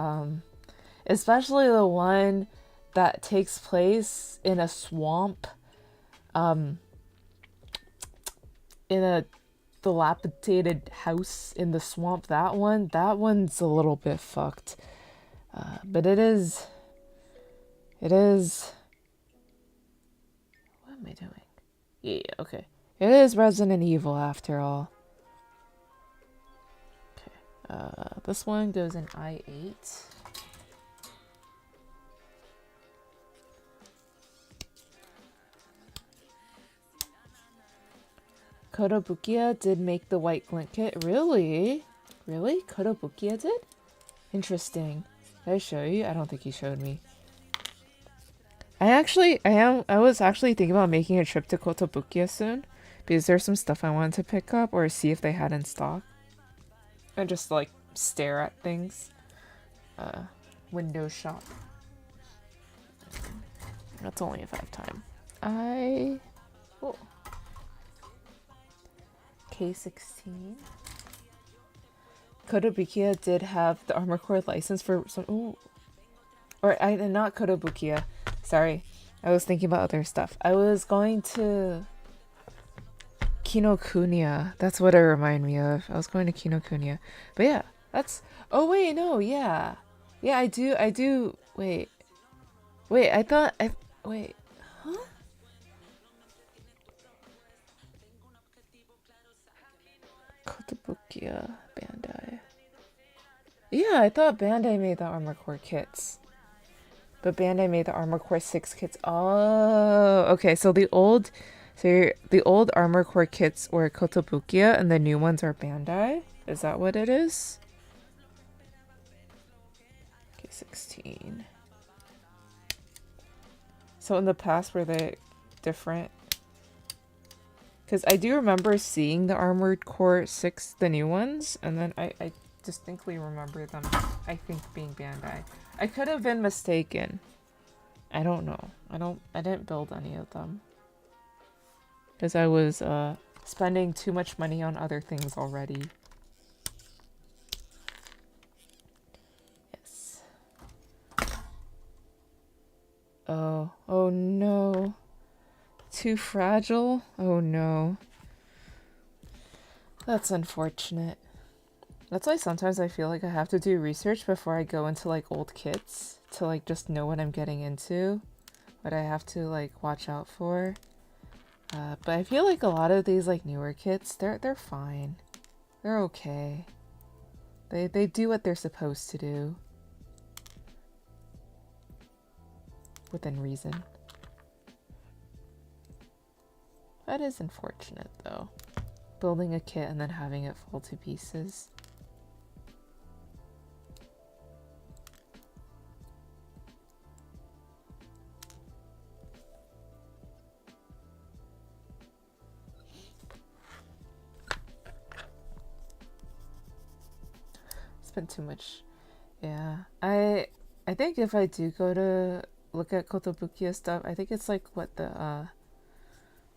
especially the one that takes place in a swamp, in a dilapidated house in the swamp. That one's a little bit fucked. But it is. What am I doing? Yeah, okay. It is Resident Evil after all. Okay. This one goes in I8. Kotobukiya did make the white glint kit. Really? Really? Kotobukiya did? Interesting. Did I show you? I don't think he showed me. I was actually thinking about making a trip to Kotobukiya soon, because there's some stuff I wanted to pick up or see if they had in stock. And just like stare at things. Window shop. That's only if I have time. Oh. K16. Kotobukiya did have the Armor Core license for some. Ooh. Or not Kotobukiya. Sorry, I was thinking about other stuff. I was going to Kinokuniya. That's what it reminded me of. I was going to Kinokuniya. But yeah, that's. Oh wait, no, yeah, yeah. I do. Wait. I thought Wait. Huh? Kotobukiya Bandai. Yeah, I thought Bandai made the Armor Core kits. But Bandai made the Armor Core 6 kits. Oh, okay. So the old Armor Core kits were Kotobukiya and the new ones are Bandai? Is that what it is? Okay, 16. So in the past, were they different? Because I do remember seeing the Armored Core 6, the new ones, and then I distinctly remember them, I think, being Bandai. I could have been mistaken. I don't know. I didn't build any of them. Because I was spending too much money on other things already. Yes. Oh no. Too fragile? Oh no. That's unfortunate. That's why sometimes I feel like I have to do research before I go into like old kits to like just know what I'm getting into, what I have to like watch out for. But I feel like a lot of these like newer kits, they're fine. They're okay. They do what they're supposed to do. Within reason. That is unfortunate though. Building a kit and then having it fall to pieces. Spent too much. Yeah. I think if I do go to look at Kotobukiya stuff, I think it's like what the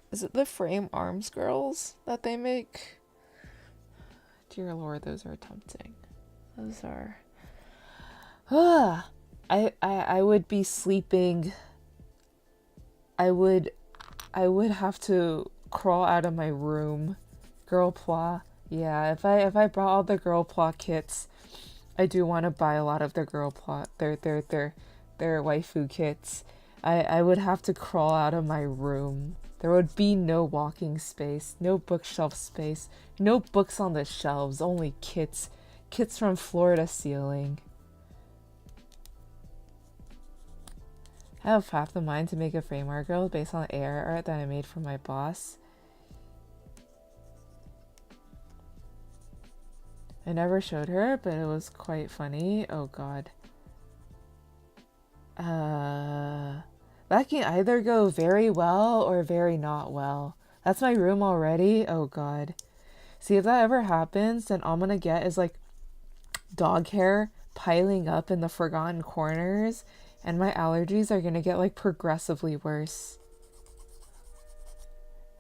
is it the frame arms girls that they make? Dear Lord, those are tempting. Those are I would be sleeping. I would have to crawl out of my room. Gunpla. Yeah, if I brought all the Gunpla kits, I do want to buy a lot of their Gunpla, their waifu kits. I would have to crawl out of my room. There would be no walking space, no bookshelf space, no books on the shelves, only kits. Kits from floor to ceiling. I have half the mind to make a frame art girl based on the AR art that I made for my boss. I never showed her, but it was quite funny. Oh god. That can either go very well or very not well. That's my room already. Oh god. See, if that ever happens, then all I'm gonna get is like dog hair piling up in the forgotten corners, and my allergies are gonna get like progressively worse.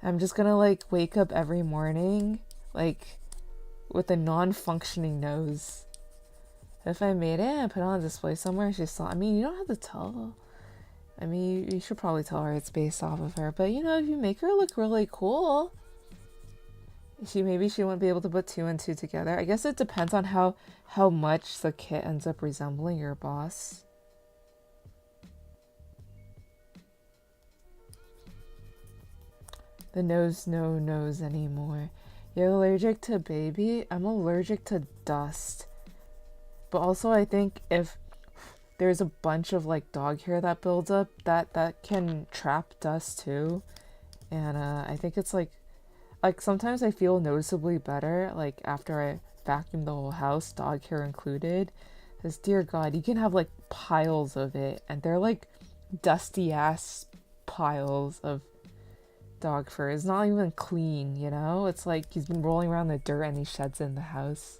I'm just gonna like wake up every morning like with a non-functioning nose. If I made it and put it on display somewhere, she saw. I mean, you don't have to tell. I mean, you should probably tell her it's based off of her. But you know, if you make her look really cool, maybe she wouldn't be able to put two and two together. I guess it depends on how much the kit ends up resembling your boss. The nose no knows anymore. You're allergic to baby? I'm allergic to dust. But also I think if there's a bunch of like dog hair that builds up, that can trap dust too. And I think it's like sometimes I feel noticeably better like after I vacuum the whole house, dog hair included. Because dear God, you can have like piles of it and they're like dusty ass piles of dog fur. It's not even clean, you know? It's like he's been rolling around the dirt and he sheds in the house.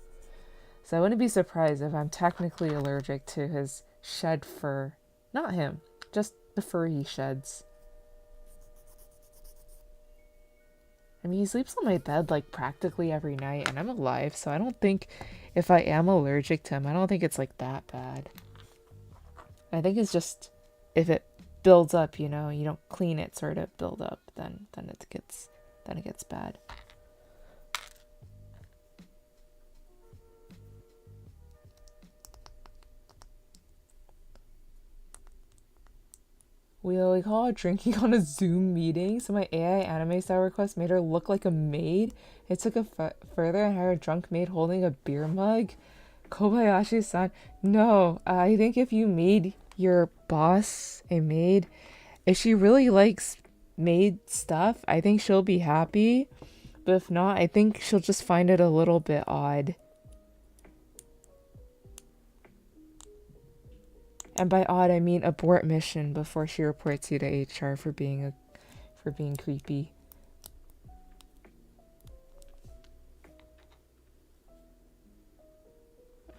So I wouldn't be surprised if I'm technically allergic to his shed fur. Not him, just the fur he sheds. I mean, he sleeps on my bed like practically every night and I'm alive, so I don't think if I am allergic to him, I don't think it's like that bad. I think it's just if it builds up, you know, you don't clean it, sort of build up, then it gets bad. We call it drinking on a Zoom meeting. So my AI anime style request made her look like a maid. It took it further and had a drunk maid holding a beer mug. Kobayashi-san, no, I think if you made your boss a maid, if she really likes maid stuff, I think she'll be happy. But if not, I think she'll just find it a little bit odd. And by odd, I mean abort mission before she reports you to HR for being creepy.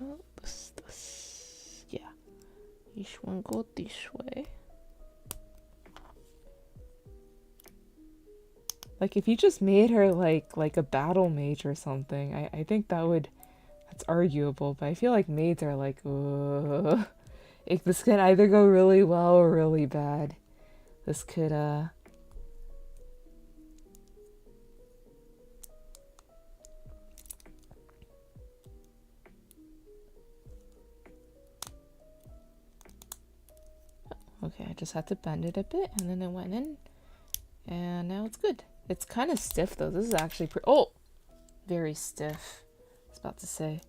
Oh, this. Yeah. You should go this way. Like if you just made her like a battle mage or something, I think that's arguable. But I feel like maids are like, ugh. This could either go really well or really bad. This could, okay, I just had to bend it a bit and then it went in. And now it's good. It's kind of stiff though. This is actually oh! Very stiff. I was about to say.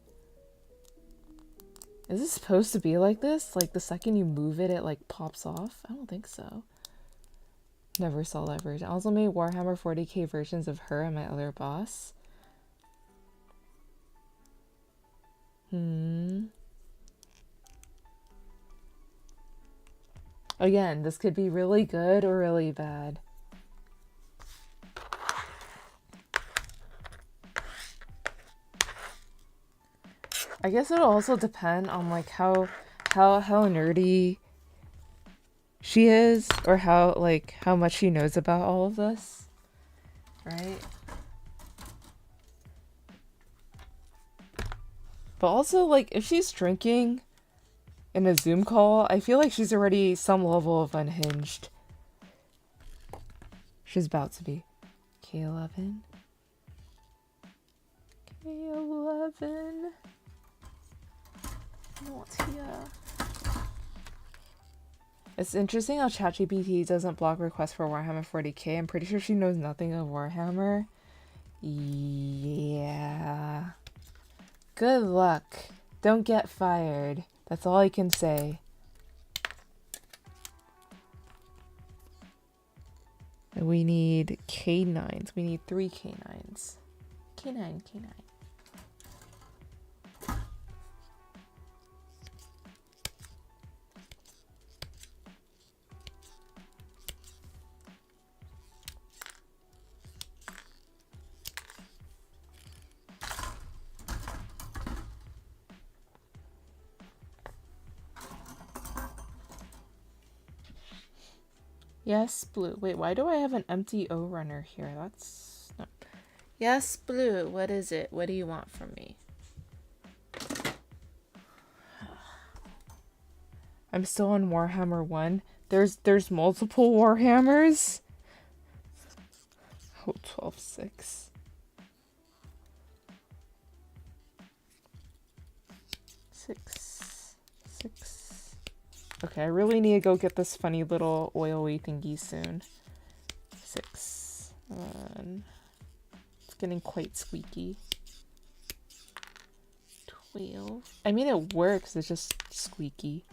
Is it supposed to be like this? Like the second you move it, it like pops off? I don't think so. Never saw that version. I also made Warhammer 40k versions of her and my other boss. Again, this could be really good or really bad. I guess it'll also depend on like how nerdy she is or how much she knows about all of this, right? But also like if she's drinking in a Zoom call, I feel like she's already some level of unhinged. She's about to be. K11. K11. Not here. It's interesting how ChatGPT doesn't block requests for Warhammer 40k. I'm pretty sure she knows nothing of Warhammer. Yeah. Good luck. Don't get fired. That's all I can say. And we need K9s. We need 3 K9s. K9, K9. Yes, Blue. Wait, why do I have an empty O runner here? That's no. Yes, Blue. What is it? What do you want from me? I'm still on Warhammer 1. There's multiple Warhammers. Oh, 12.6. Six. Okay, I really need to go get this funny little oily thingy soon. 6. It's getting quite squeaky. 12. I mean, it works, it's just squeaky.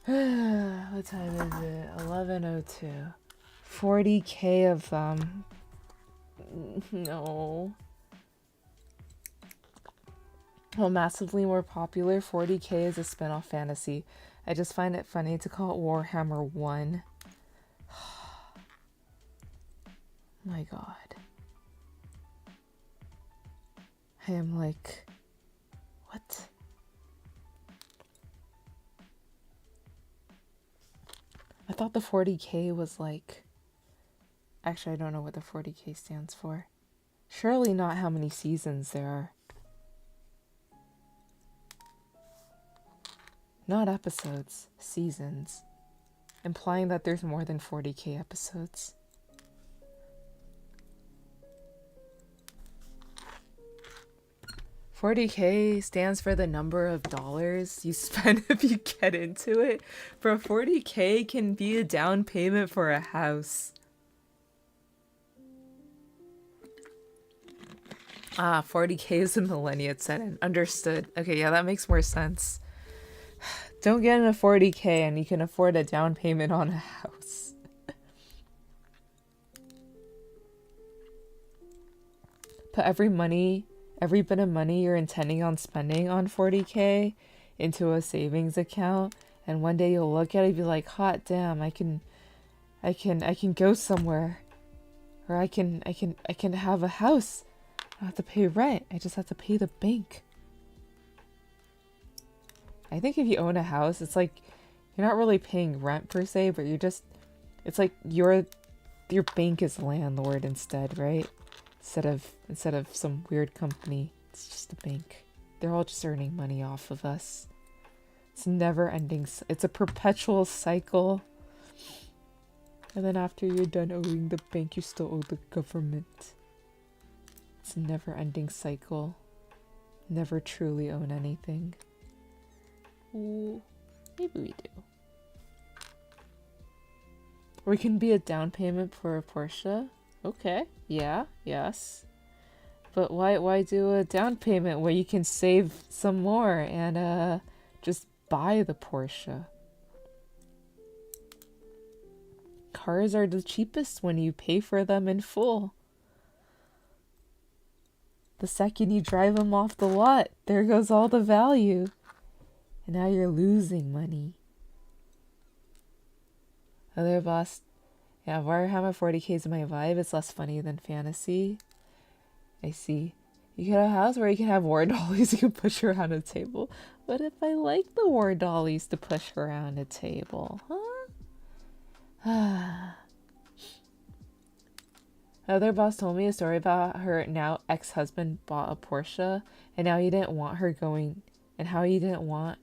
What time is it? 11:02. 40k of them. No. Well, massively more popular, 40k is a spin-off fantasy. I just find it funny to call it Warhammer 1. My god. I am like, what? I thought the 40k was like, actually I don't know what the 40k stands for. Surely not how many seasons there are. Not episodes, seasons. Implying that there's more than 40k episodes. $40k stands for the number of dollars you spend if you get into it. Bro, 40k can be a down payment for a house. Ah, 40k is a millennial setting. Understood. Okay, yeah, that makes more sense. Don't get into 40k and you can afford a down payment on a house. Put every bit of money you're intending on spending on 40k into a savings account, and one day you'll look at it and be like, hot damn, I can go somewhere. Or I can have a house. I don't have to pay rent. I just have to pay the bank. I think if you own a house, it's like you're not really paying rent per se, but it's like your bank is landlord instead, right? Instead of some weird company, it's just a bank. They're all just earning money off of us. It's never ending. It's a perpetual cycle. And then after you're done owing the bank, you still owe the government. It's a never ending cycle. Never truly own anything. Ooh, maybe we do. Or it can be a down payment for a Porsche. Okay, yeah, yes. But why do a down payment where you can save some more and just buy the Porsche? Cars are the cheapest when you pay for them in full. The second you drive them off the lot, there goes all the value. And now you're losing money. Other boss. Yeah, Warhammer 40k is my vibe. It's less funny than fantasy. I see. You can have a house where you can have war dollies you can push around a table. What if I like the war dollies to push around a table? Huh? Another boss told me a story about her now ex-husband bought a Porsche and now he didn't want her going, and how he didn't want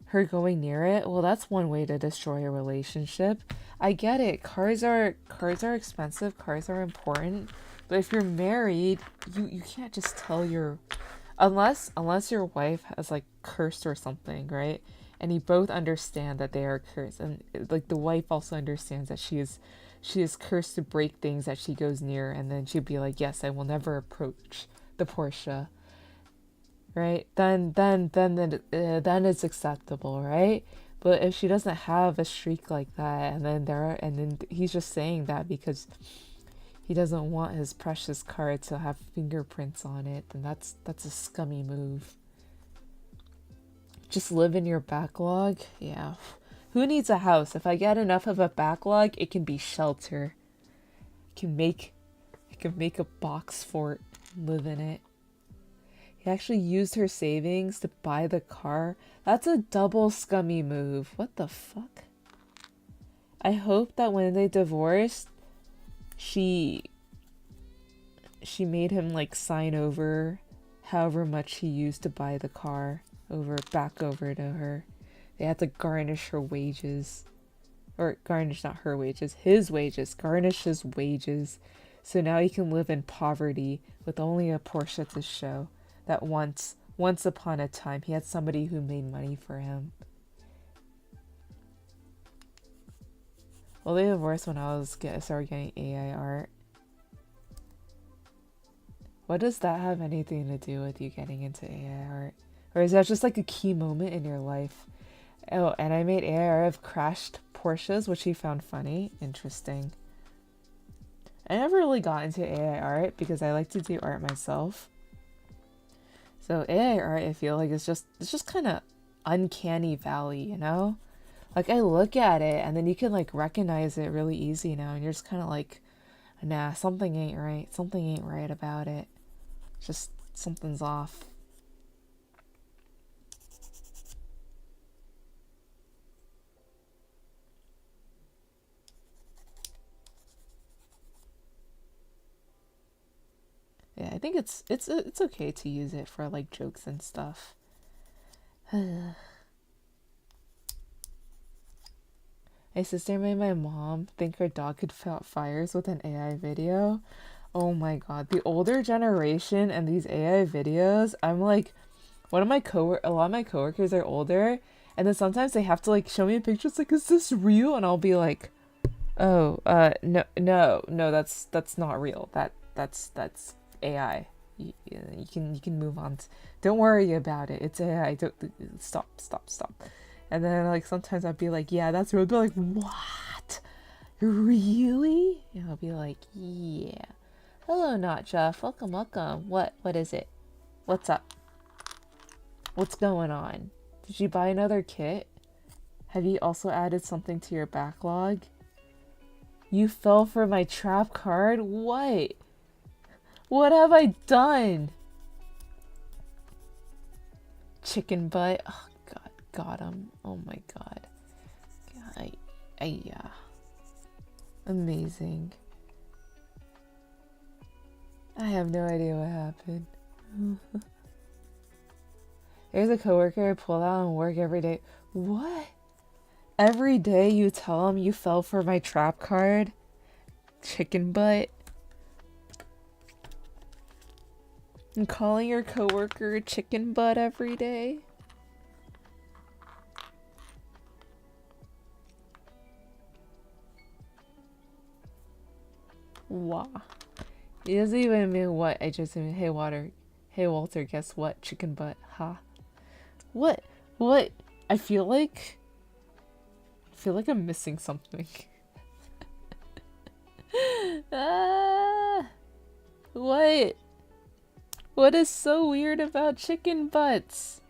her going near it. Well, that's one way to destroy a relationship. I get it. Cars are expensive. Cars are important. But if you're married, you can't just tell your, unless your wife has like cursed or something, right? And you both understand that they are cursed, and like the wife also understands that she is cursed to break things that she goes near, and then she'd be like, yes, I will never approach the Porsche. Right? Then it's acceptable, right? But if she doesn't have a streak like that, and then he's just saying that because he doesn't want his precious car to have fingerprints on it, then that's a scummy move. Just live in your backlog? Yeah. Who needs a house? If I get enough of a backlog, it can be shelter. I can make a box fort, live in it. He actually used her savings to buy the car. That's a double scummy move. What the fuck? I hope that when they divorced, she made him like sign over however much he used to buy the car back over to her. They had to garnish her wages. Or garnish not her wages, his wages. Garnish his wages. So now he can live in poverty with only a Porsche to show that once upon a time he had somebody who made money for him. Well, they divorced when I started getting AI art. What does that have anything to do with you getting into AI art? Or is that just like a key moment in your life? Oh, and I made AI art of crashed Porsches, which he found funny. Interesting. I never really got into AI art because I like to do art myself. So AI art, I feel like it's just kind of uncanny valley, you know? Like I look at it and then you can like recognize it really easy now, and you're just kind of like, nah, something ain't right. Something ain't right about it. Just something's off. Yeah, I think it's okay to use it for like jokes and stuff. My sister made my mom think her dog could fight fires with an AI video. Oh my god, the older generation and these AI videos, I'm like, a lot of my coworkers are older, and then sometimes they have to like show me a picture. It's like, is this real? And I'll be like, oh, no, that's not real. That's AI. You can move on. Don't worry about it. It's AI. Don't stop. And then like sometimes I'd be like, yeah, that's real. I'd be like, what? Really? And I'll be like, yeah. Hello, Not Jeff. Welcome. What is it? What's up? What's going on? Did you buy another kit? Have you also added something to your backlog? You fell for my trap card? What? What have I done? Chicken butt. Oh god, got him. Oh my god. Yeah. Amazing. I have no idea what happened. There's a coworker I pull out on work every day. What? Every day you tell him you fell for my trap card? Chicken butt. And calling your coworker chicken butt every day? Wow. It doesn't even mean what I just mean. Hey Walter, guess what? Chicken butt. Ha. Huh? What? I feel like I'm missing something. What? What is so weird about chicken butts?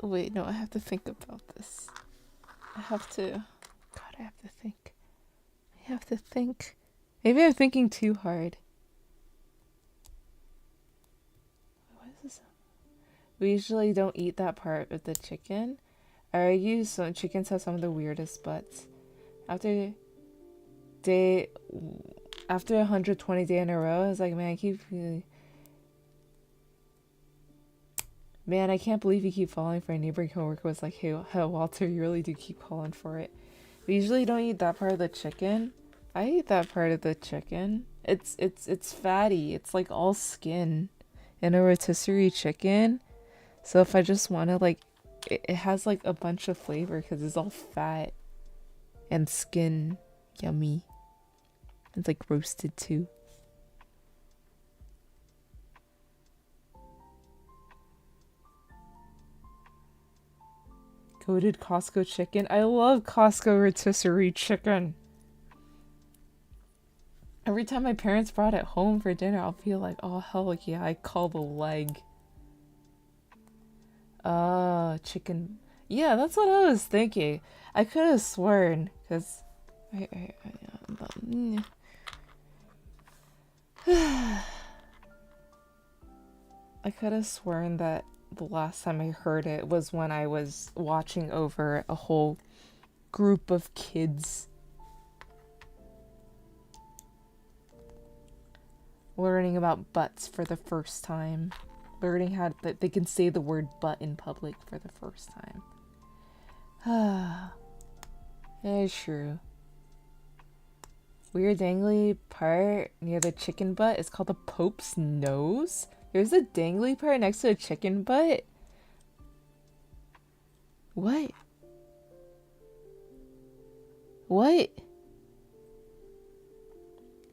Wait, no, I have to think about this. I have to think. Maybe I'm thinking too hard. What is this? We usually don't eat that part of the chicken. I argue some chickens have some of the weirdest butts. After 120 days in a row, I was like, man, I can't believe you keep falling for a neighboring coworker. Was like, hey, Walter, you really do keep calling for it. We usually don't eat that part of the chicken. I eat that part of the chicken. It's fatty. It's like all skin in a rotisserie chicken. So if I just want to like, it has like a bunch of flavor because it's all fat and skin. Yummy. It's like roasted too. Coated Costco chicken. I love Costco rotisserie chicken. Every time my parents brought it home for dinner, I'll feel like, oh hell yeah, I call the leg. Chicken. Yeah, that's what I was thinking. I could have sworn, because I could have sworn that the last time I heard it was when I was watching over a whole group of kids learning about butts for the first time. Learning how that they can say the word butt in public for the first time. Ah, it's true. Weird dangly part near the chicken butt is called the Pope's nose. There's a dangly part next to a chicken butt. What? What?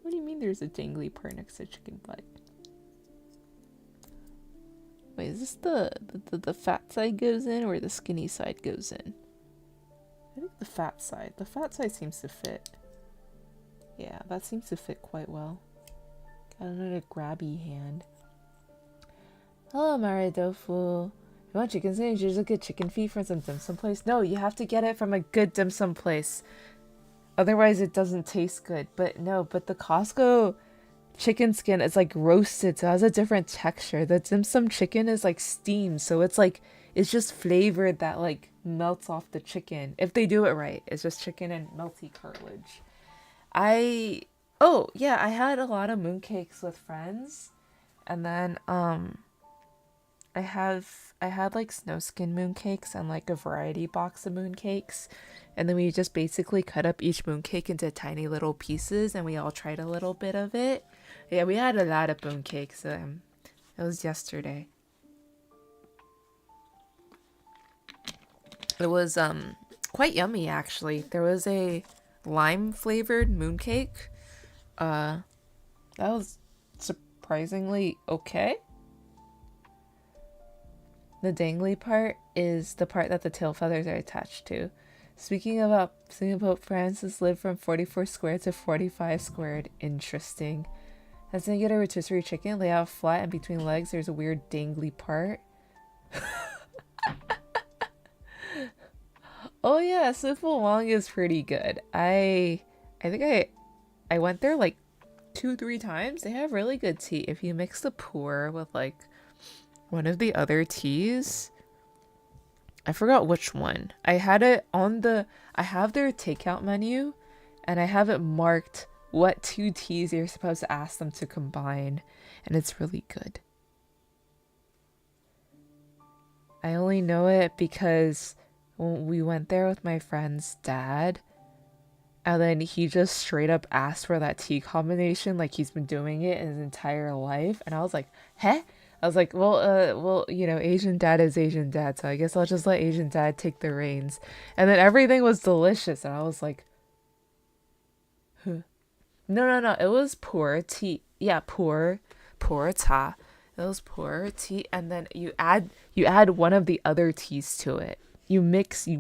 What do you mean there's a dangly part next to a chicken butt? Wait, is this the fat side goes in or the skinny side goes in? I think the fat side. The fat side seems to fit. Yeah, that seems to fit quite well. Got another grabby hand. Hello, Maridofu. If you want chicken sandwich, there's a good chicken feet from some dim sum place. No, you have to get it from a good dim sum place. Otherwise, it doesn't taste good. But no, but the Costco chicken skin is like roasted, so it has a different texture. The dim sum chicken is like steamed, so it's like, it's just flavored that like melts off the chicken. If they do it right, it's just chicken and melty cartilage. Oh yeah, I had a lot of mooncakes with friends, and then I had like snowskin mooncakes and like a variety box of mooncakes, and then we just basically cut up each mooncake into tiny little pieces, and we all tried a little bit of it. Yeah, we had a lot of mooncakes. It was yesterday. It was quite yummy actually. There was a lime flavored mooncake. That was surprisingly okay. The dangly part is the part that the tail feathers are attached to. Speaking about Francis lived from 44 squared to 45 squared. Interesting. As I get a rotisserie chicken, lay out flat, and between legs there's a weird dangly part. Oh yeah, Sifu Wong is pretty good. I think I went there like 2-3 times. They have really good tea. If you mix the pour with like one of the other teas, I forgot which one. I had it on I have their takeout menu, and I have it marked what 2 teas you're supposed to ask them to combine, and it's really good. I only know it because when we went there with my friend's dad, and then he just straight up asked for that tea combination like he's been doing it his entire life, and I was like, "Huh?" I was like, well, you know, Asian dad is Asian dad, so I guess I'll just let Asian dad take the reins. And then everything was delicious, and I was like, huh. No, it was pour tea. Yeah, pour ta. It was pour tea, and then you add one of the other teas to it. You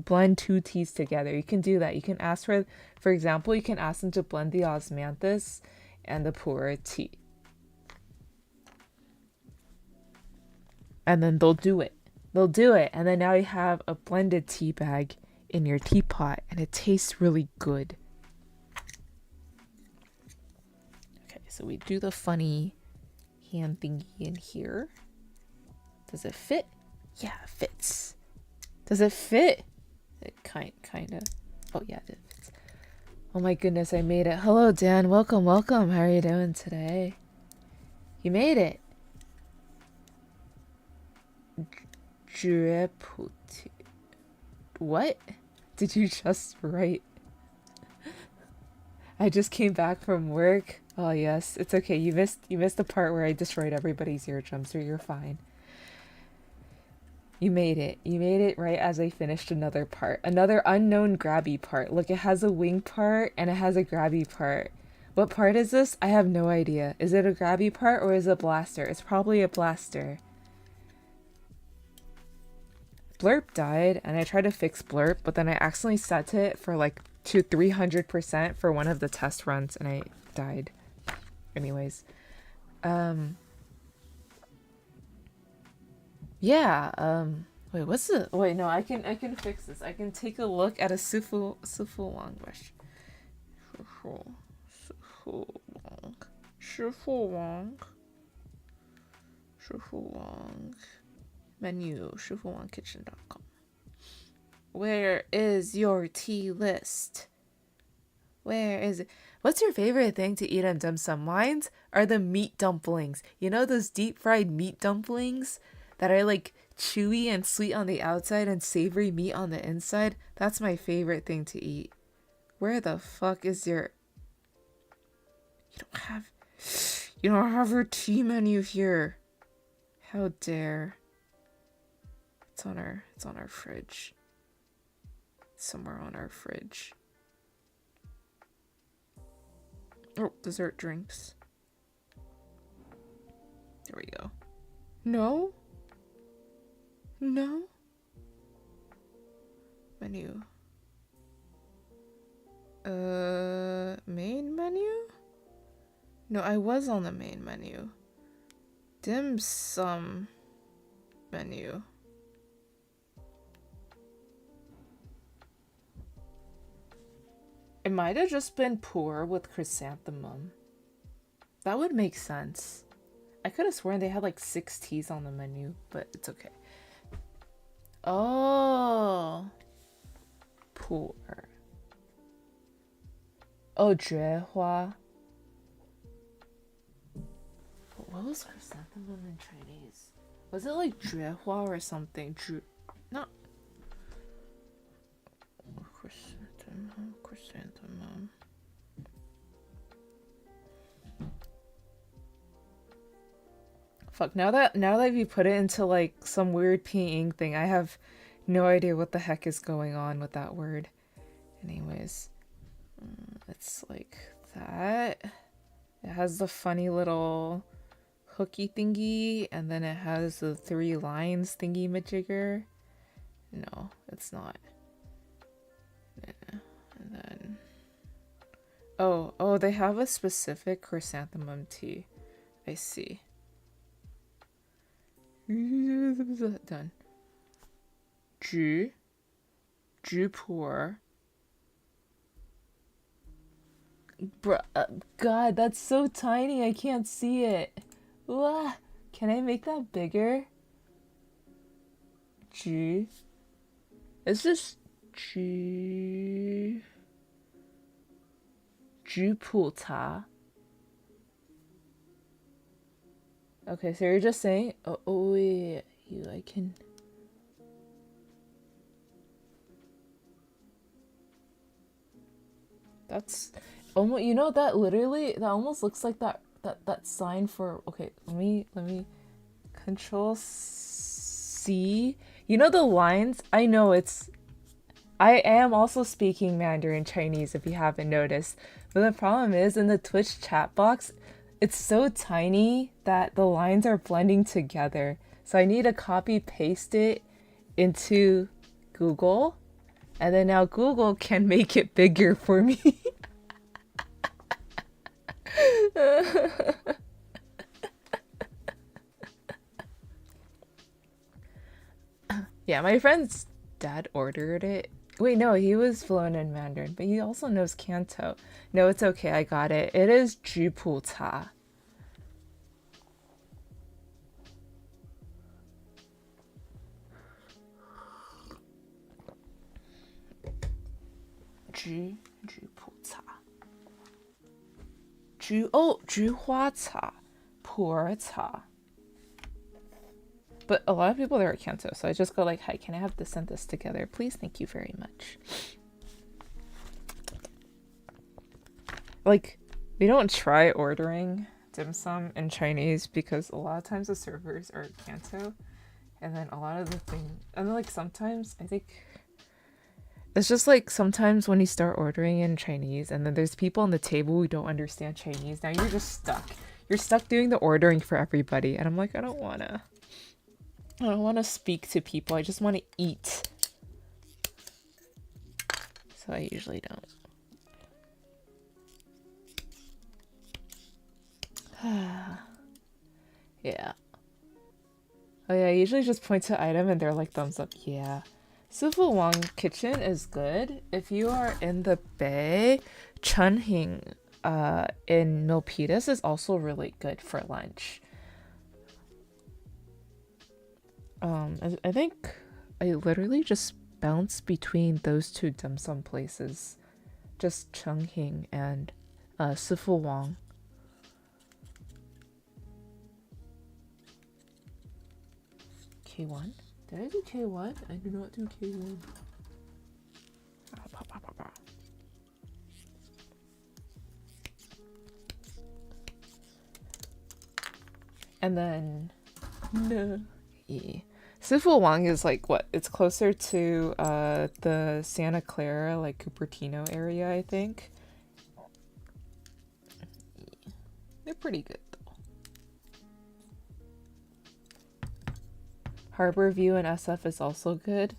blend 2 teas together. You can do that. You can ask for example, you can ask them to blend the osmanthus and the pour tea. And then they'll do it. And then now you have a blended tea bag in your teapot, and it tastes really good. Okay, so we do the funny hand thingy in here. Does it fit? Yeah, it fits. Does it fit? It kind of. Oh yeah, it fits. Oh my goodness, I made it. Hello, Dan. Welcome. How are you doing today? You made it. What did you just write? I just came back from work. Oh yes, it's okay. You missed the part where I destroyed everybody's eardrums, so you're fine. You made it right as I finished another part. Another unknown grabby part. Look, it has a wing part and it has a grabby part. What part is this? I have no idea. Is it a grabby part or is it a blaster? It's probably a blaster. Blurp died, and I tried to fix Blurp, but then I accidentally set it for like 300% for one of the test runs, and I died. Anyways, yeah. Wait, no, I can fix this. I can take a look at a Sifu Wong brush. Sifu Wong. Menu, ShifuWongKitchen.com. Where is your tea list? Where is it? What's your favorite thing to eat in dim sum? Mine's are the meat dumplings. You know those deep fried meat dumplings that are like chewy and sweet on the outside and savory meat on the inside? That's my favorite thing to eat. Where the fuck is your... You don't have your tea menu here. How dare. It's on our fridge. Somewhere on our fridge. Oh, dessert drinks. There we go. No? No? Menu. Main menu? No, I was on the main menu. Dim sum menu. It might have just been poor with chrysanthemum. That would make sense. I could have sworn they had like 6 teas on the menu, but it's okay. Oh. Poor. Oh, 菊花. What was chrysanthemum in Chinese? Was it like 菊花 or something? Not chrysanthemum. Fuck, now that you put it into like some weird peeing thing, I have no idea what the heck is going on with that word. Anyways, it's like that. It has the funny little hooky thingy, and then it has the 3 lines thingy majigger. No, it's not. Yeah. And then oh, they have a specific chrysanthemum tea. I see. Done. 菊婆. Bruh, God, that's so tiny. I can't see it. Wah. Can I make that bigger? 菊. It's just 菊普茶. Okay, so you're just saying, oh wait, I can. That's almost, you know, that almost looks like that sign for, okay, let me Control C. You know the lines? I know I am also speaking Mandarin Chinese if you haven't noticed. But the problem is in the Twitch chat box, it's so tiny that the lines are blending together. So I need to copy paste it into Google. And then now Google can make it bigger for me. Yeah, my friend's dad ordered it. Wait, no, he was fluent in Mandarin, but he also knows Canto. No, it's okay, I got it. It is 菊普茶.菊普茶. 菊花茶. 普洱茶. But a lot of people there are Canto, so I just go like, hi, can I have this and this together? Please, thank you very much. Like, we don't try ordering dim sum in Chinese because a lot of times the servers are Canto. And then a lot of the thing, and like sometimes, I think, it's just like sometimes when you start ordering in Chinese and then there's people on the table who don't understand Chinese, now you're just stuck. You're stuck doing the ordering for everybody. And I'm like, I don't want to speak to people. I just want to eat. So I usually don't. Yeah. Oh yeah, I usually just point to item and they're like thumbs up. Yeah. Sifu Wang Kitchen is good. If you are in the Bay, Chunhing in Milpitas is also really good for lunch. I think I literally just bounce between those two dim sum places. Just Chengqing and Sifu Wang. K1? Did I do K1? I did not do K1. And then no. Yeah. Sifu Wang is like what? It's closer to the Santa Clara, like Cupertino area, I think. They're pretty good though. Harbor View in SF is also good.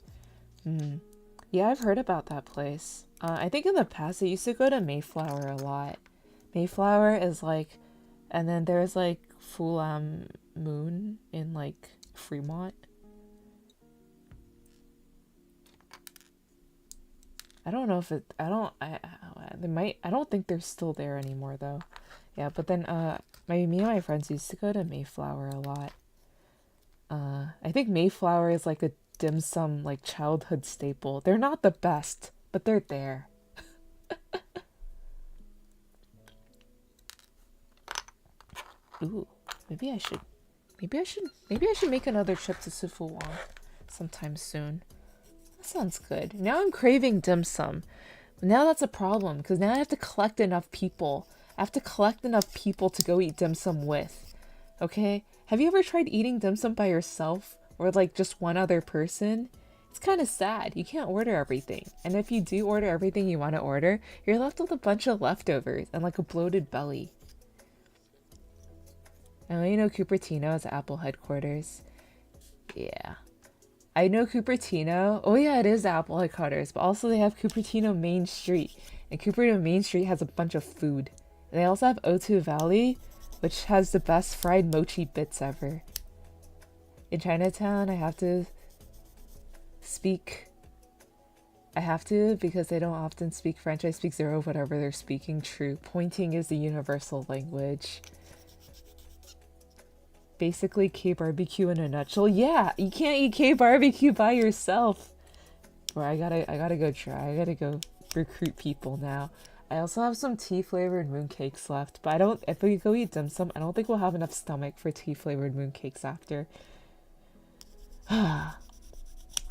Yeah, I've heard about that place. I think in the past I used to go to Mayflower a lot. Mayflower is like, and then there's like Fulam Moon in like Fremont. I don't know if it, they might, I don't think they're still there anymore though. Yeah, but then me and my friends used to go to Mayflower a lot. I think Mayflower is like a dim sum like childhood staple. They're not the best, but they're there. Ooh, maybe I should make another trip to Sifu Wang sometime soon. That sounds good. Now I'm craving dim sum. But now that's a problem because now I have to collect enough people. I have to collect enough people to go eat dim sum with. Okay? Have you ever tried eating dim sum by yourself or like just one other person? It's kind of sad. You can't order everything. And if you do order everything you want to order, you're left with a bunch of leftovers and like a bloated belly. I know you know Cupertino is Apple headquarters. Yeah. I know Cupertino. Oh yeah, it is Apple headquarters, but also they have Cupertino Main Street. And Cupertino Main Street has a bunch of food. And they also have O2 Valley, which has the best fried mochi bits ever. In Chinatown, I have to because they don't often speak French. I speak zero whatever they're speaking. True. Pointing is the universal language. Basically K-barbecue in a nutshell. Yeah, you can't eat K-barbecue by yourself. Or I gotta go try. I gotta go recruit people now. I also have some tea-flavored mooncakes left, but if we go eat dim sum, I don't think we'll have enough stomach for tea-flavored mooncakes after. I'm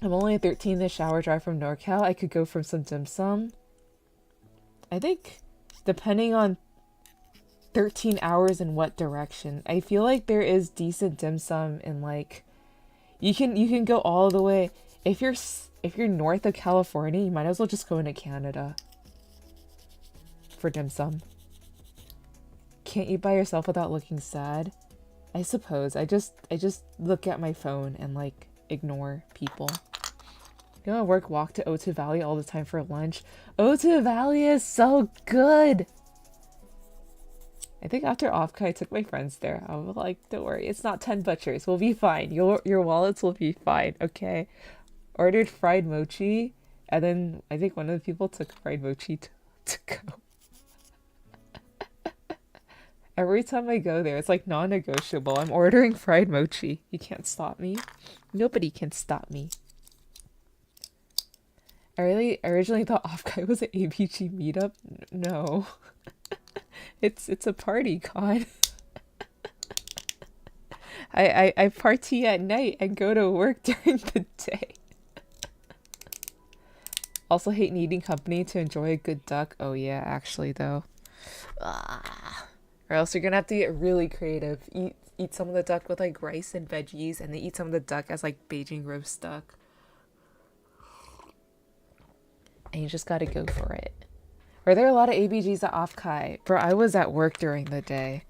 only 13 the shower drive from NorCal. I could go from some dim sum. I think, depending on 13 hours in what direction. I feel like there is decent dim sum in like you can go all the way. If you're north of California, you might as well just go into Canada for dim sum. Can't eat by yourself without looking sad. I suppose. I just look at my phone and like ignore people. You know, walk to O2 Valley all the time for lunch. O2 Valley is so good. I think after Offka, I took my friends there. I was like, don't worry, it's not 10 butchers. We'll be fine. Your wallets will be fine, okay? Ordered fried mochi, and then I think one of the people took fried mochi to go. Every time I go there, it's like non-negotiable. I'm ordering fried mochi. You can't stop me. Nobody can stop me. I originally thought Offka was an ABG meetup. No. It's a party, God. I party at night and go to work during the day. Also hate needing company to enjoy a good duck. Oh yeah, actually though. Or else you're gonna have to get really creative. Eat some of the duck with like rice and veggies, and then eat some of the duck as like Beijing roast duck. And you just gotta go for it. Are there a lot of ABGs at Offkai? Bro, I was at work during the day.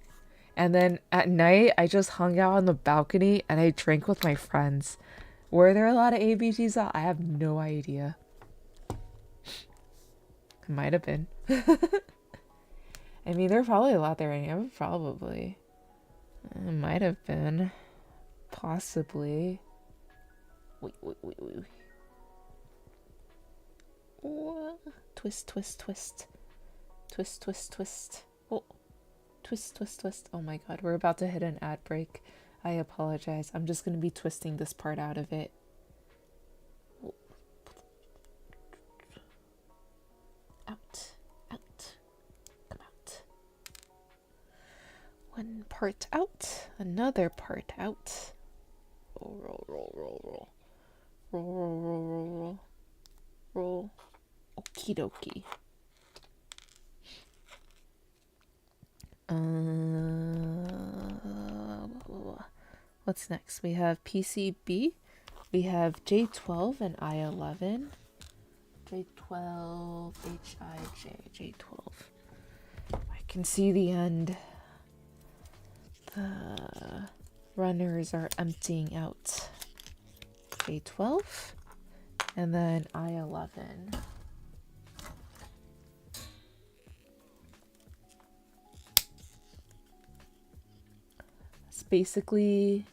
And then at night, I just hung out on the balcony and I drank with my friends. Were there a lot of ABGs out? I have no idea. Might have been. I mean, there are probably a lot there right now. Probably. It might have been. Possibly. Wait. Twist. Oh, twist. Oh my god, we're about to hit an ad break. I apologize. I'm just gonna be twisting this part out of it. One part out, another part out. Roll, roll, roll, roll, roll. Roll, roll, roll, roll, roll. Roll. Okie dokie. What's next? We have PCB. We have J12 and I11. J12, HIJ, J12. I can see the end. The runners are emptying out. J12 and then I11. That's basically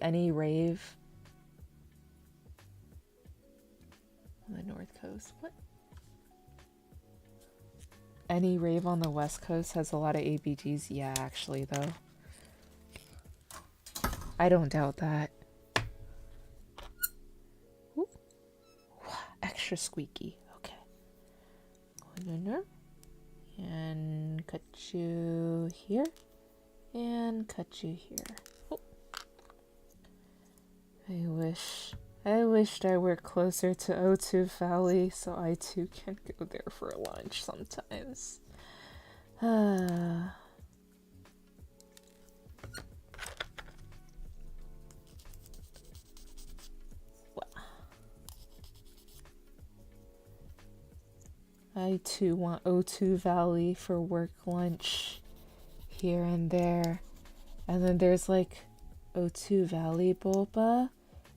any rave on the North Coast. What? Any rave on the West Coast has a lot of ABGs. Yeah, actually, though. I don't doubt that. Ooh. Extra squeaky. Okay. And cut you here. And cut you here. Oh. I wished I were closer to O2 Valley so I too can go there for lunch sometimes. I too want O2 Valley for work lunch here and there. And then there's like O2 Valley boba.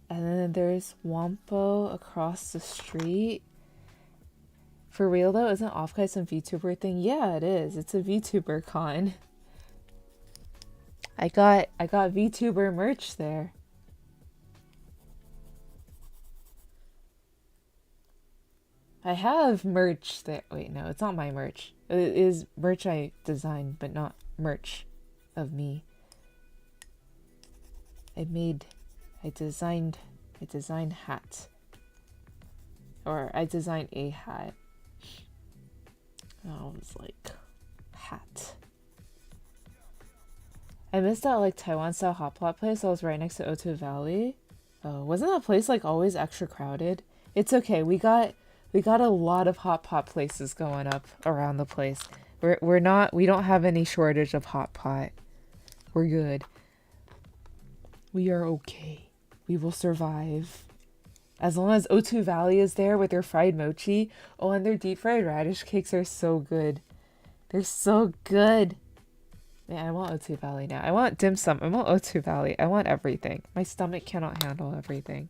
And then there's Wampo across the street. For real though, isn't Offkite some VTuber thing? Yeah, it is. It's a VTuber con. I got VTuber merch there. I have merch there. Wait, no, it's not my merch. It is merch I designed, but not merch of me. I designed hat. Or I designed a hat. I was like, hat. I missed that like Taiwan style hotpot place. I was right next to O2 Valley. Oh, wasn't that place like always extra crowded? It's okay. We got a lot of hot pot places going up around the place. We don't have any shortage of hot pot. We're good. We are okay. We will survive. As long as O2 Valley is there with their fried mochi. Oh, and their deep fried radish cakes are so good. They're so good. Man, I want O2 Valley now. I want dim sum. I want O2 Valley. I want everything. My stomach cannot handle everything.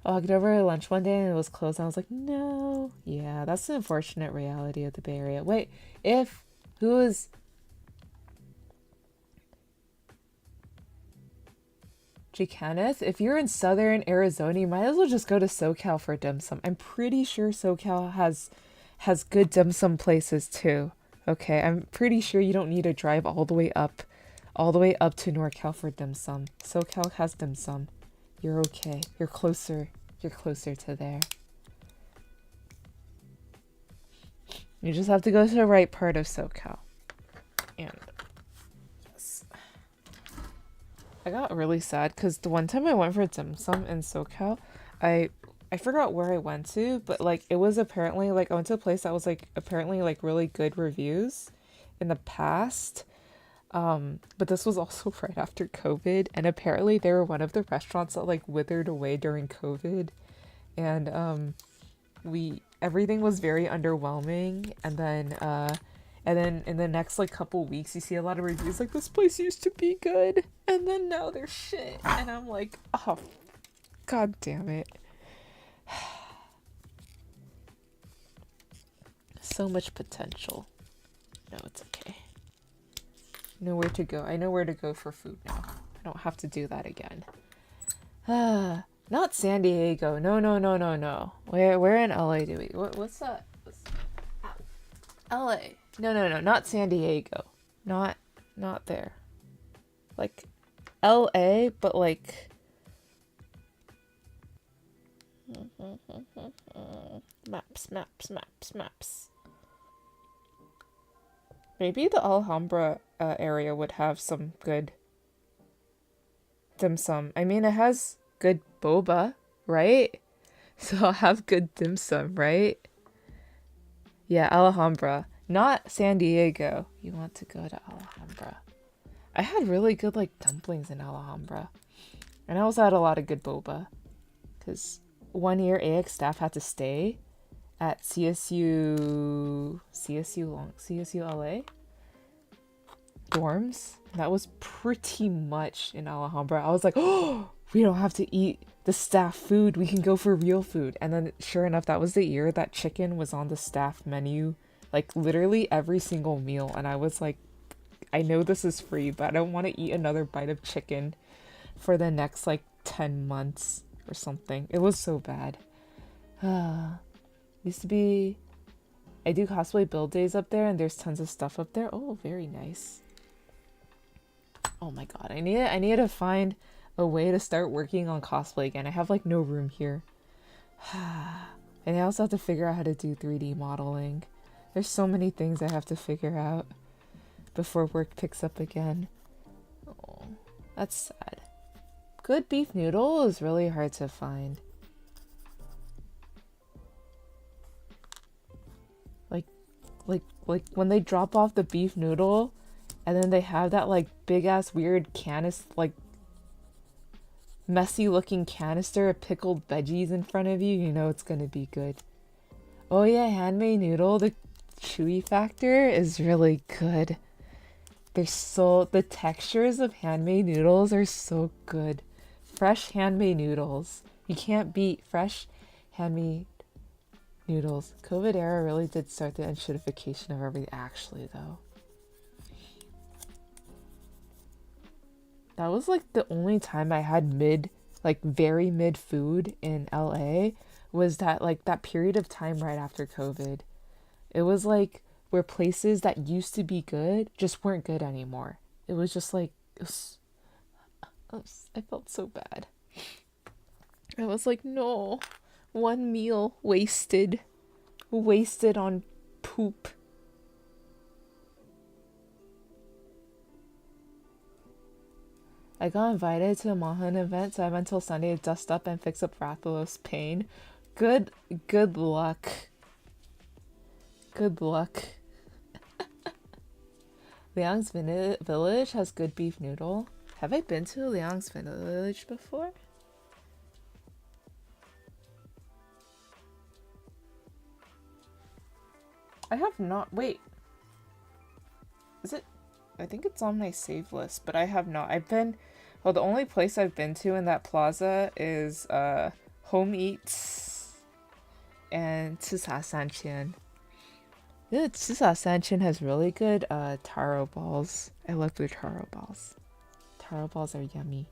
Oh, I got over at lunch one day and it was closed. And I was like, no. Yeah, that's the unfortunate reality of the Bay Area. Wait, who is... Kenneth, if you're in southern Arizona, you might as well just go to SoCal for dim sum. I'm pretty sure SoCal has good dim sum places too. Okay, I'm pretty sure you don't need to drive all the way up to NorCal for dim sum. SoCal has dim sum. You're okay. You're closer to there. You just have to go to the right part of SoCal. And yes. I got really sad because the one time I went for dim sum in SoCal, I forgot where I went to, but like it was apparently like I went to a place that was like apparently like really good reviews in the past. But this was also right after COVID, and apparently they were one of the restaurants that like withered away during COVID, and everything was very underwhelming. And then in the next like couple weeks, you see a lot of reviews like this place used to be good, and then now they're shit, and I'm like, oh, god damn it. So much potential. No, it's okay. Know where to go. I know where to go for food now. I don't have to do that again. Not San Diego. No. Where in LA do we? What's that? LA. No. Not San Diego. Not there. Like LA, but like maps. Maybe the Alhambra area would have some good dim sum. I mean, it has good boba, right? So I'll have good dim sum, right? Yeah, Alhambra, not San Diego. You want to go to Alhambra. I had really good like dumplings in Alhambra. And I also had a lot of good boba. Because 1 year AX staff had to stay at CSU LA dorms. That was pretty much in Alhambra. I was like, oh, we don't have to eat the staff food. We can go for real food. And then sure enough, that was the year that chicken was on the staff menu, like literally every single meal. And I was like, I know this is free, but I don't want to eat another bite of chicken for the next like 10 months or something. It was so bad. Used to be, I do cosplay build days up there and there's tons of stuff up there. Oh, very nice. Oh my god, I need to find a way to start working on cosplay again. I have like no room here. And I also have to figure out how to do 3D modeling. There's so many things I have to figure out before work picks up again. Oh, that's sad. Good beef noodle is really hard to find. Like when they drop off the beef noodle and then they have that like big ass weird canister, like messy looking canister of pickled veggies in front of you, you know it's gonna be good. Oh yeah, handmade noodle, the chewy factor is really good. The textures of handmade noodles are so good. Fresh handmade noodles. You can't beat fresh handmade noodles. COVID era really did start the enshittification of everything, actually, though. That was like the only time I had very mid food in LA, was that like that period of time right after COVID. It was like where places that used to be good just weren't good anymore. It was just like, I felt so bad. I was like, no, one meal wasted on poop. I got invited to a Mahan event, so I went till Sunday to dust up and fix up Rathalos' pain. Good luck. Good luck. Liang's Village has good beef noodle. Have I been to Liang's Village before? I have not. Wait. Is it? I think it's on my save list, but I have not. Well, the only place I've been to in that plaza is Home Eats and Chisha Sanchen. Yeah, Chisha Sanchen has really good taro balls. I love their taro balls. Taro balls are yummy.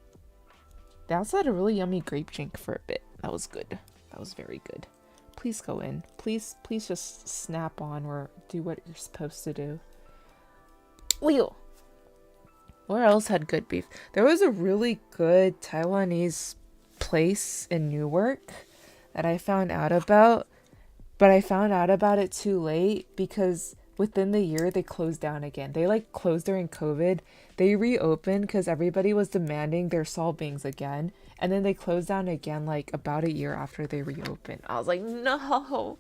They also had a really yummy grape drink for a bit. That was good. That was very good. Please go in. Please just snap on or do what you're supposed to do. Wheel. Where else had good beef? There was a really good Taiwanese place in Newark that I found out about, but I found out about it too late because within the year they closed down again. They like closed during COVID. They reopened because everybody was demanding their salbings again, and then they closed down again like about a year after they reopened. I was like, no,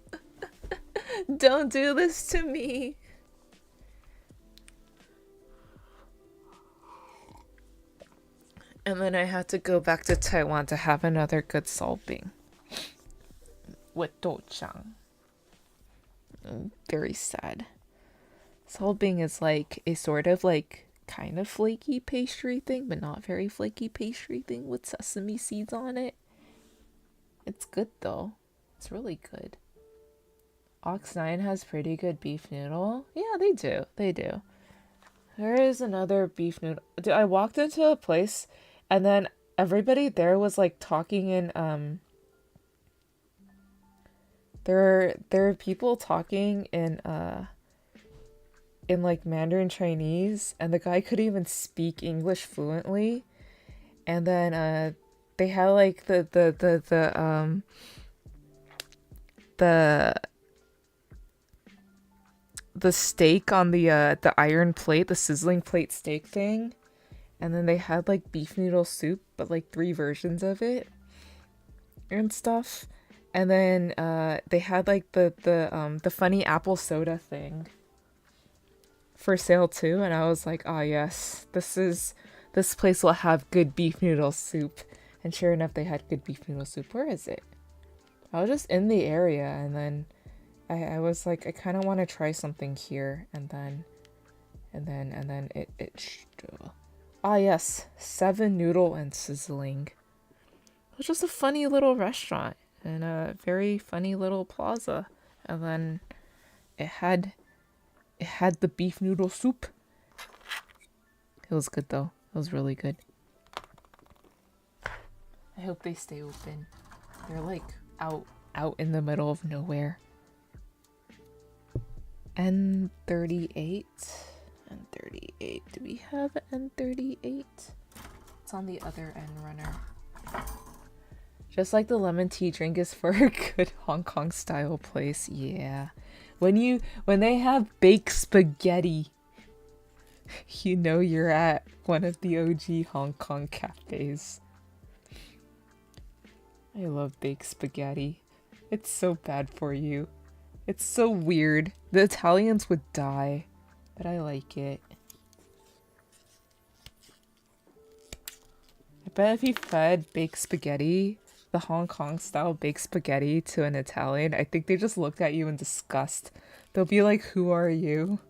don't do this to me. And then I had to go back to Taiwan to have another good salbing with douchang. Very sad. Salbing is like a sort of like kind of flaky pastry thing, but not very flaky pastry thing with sesame seeds on it. It's good though. It's really good. Ox9 has pretty good beef noodle. Yeah, they do. They do. There is another beef noodle. I walked into a place and then everybody there was like talking in there are people talking in like Mandarin Chinese, and the guy couldn't even speak English fluently. And then they had like the steak on the iron plate, the sizzling plate steak thing, and then they had like beef noodle soup, but like 3 versions of it and stuff. And then they had like the funny apple soda thing for sale too, and I was like, "Ah, yes, this place will have good beef noodle soup." And sure enough, they had good beef noodle soup. Where is it? I was just in the area, and then I was like, I kind of want to try something here, and then ah, yes, 7 Noodle and Sizzling. It was just a funny little restaurant and a very funny little plaza, and then it had the beef noodle soup. It was good though. It was really good. I hope they stay open. They're like out in the middle of nowhere. N38. N38. Do we have N38? It's on the other N runner. Just like the lemon tea drink is for a good Hong Kong style place. Yeah. When they have baked spaghetti, you know you're at one of the OG Hong Kong cafes. I love baked spaghetti. It's so bad for you. It's so weird. The Italians would die, but I like it. I bet if you fed baked spaghetti, the Hong Kong style baked spaghetti to an Italian, I think they just looked at you in disgust. They'll be like, "Who are you?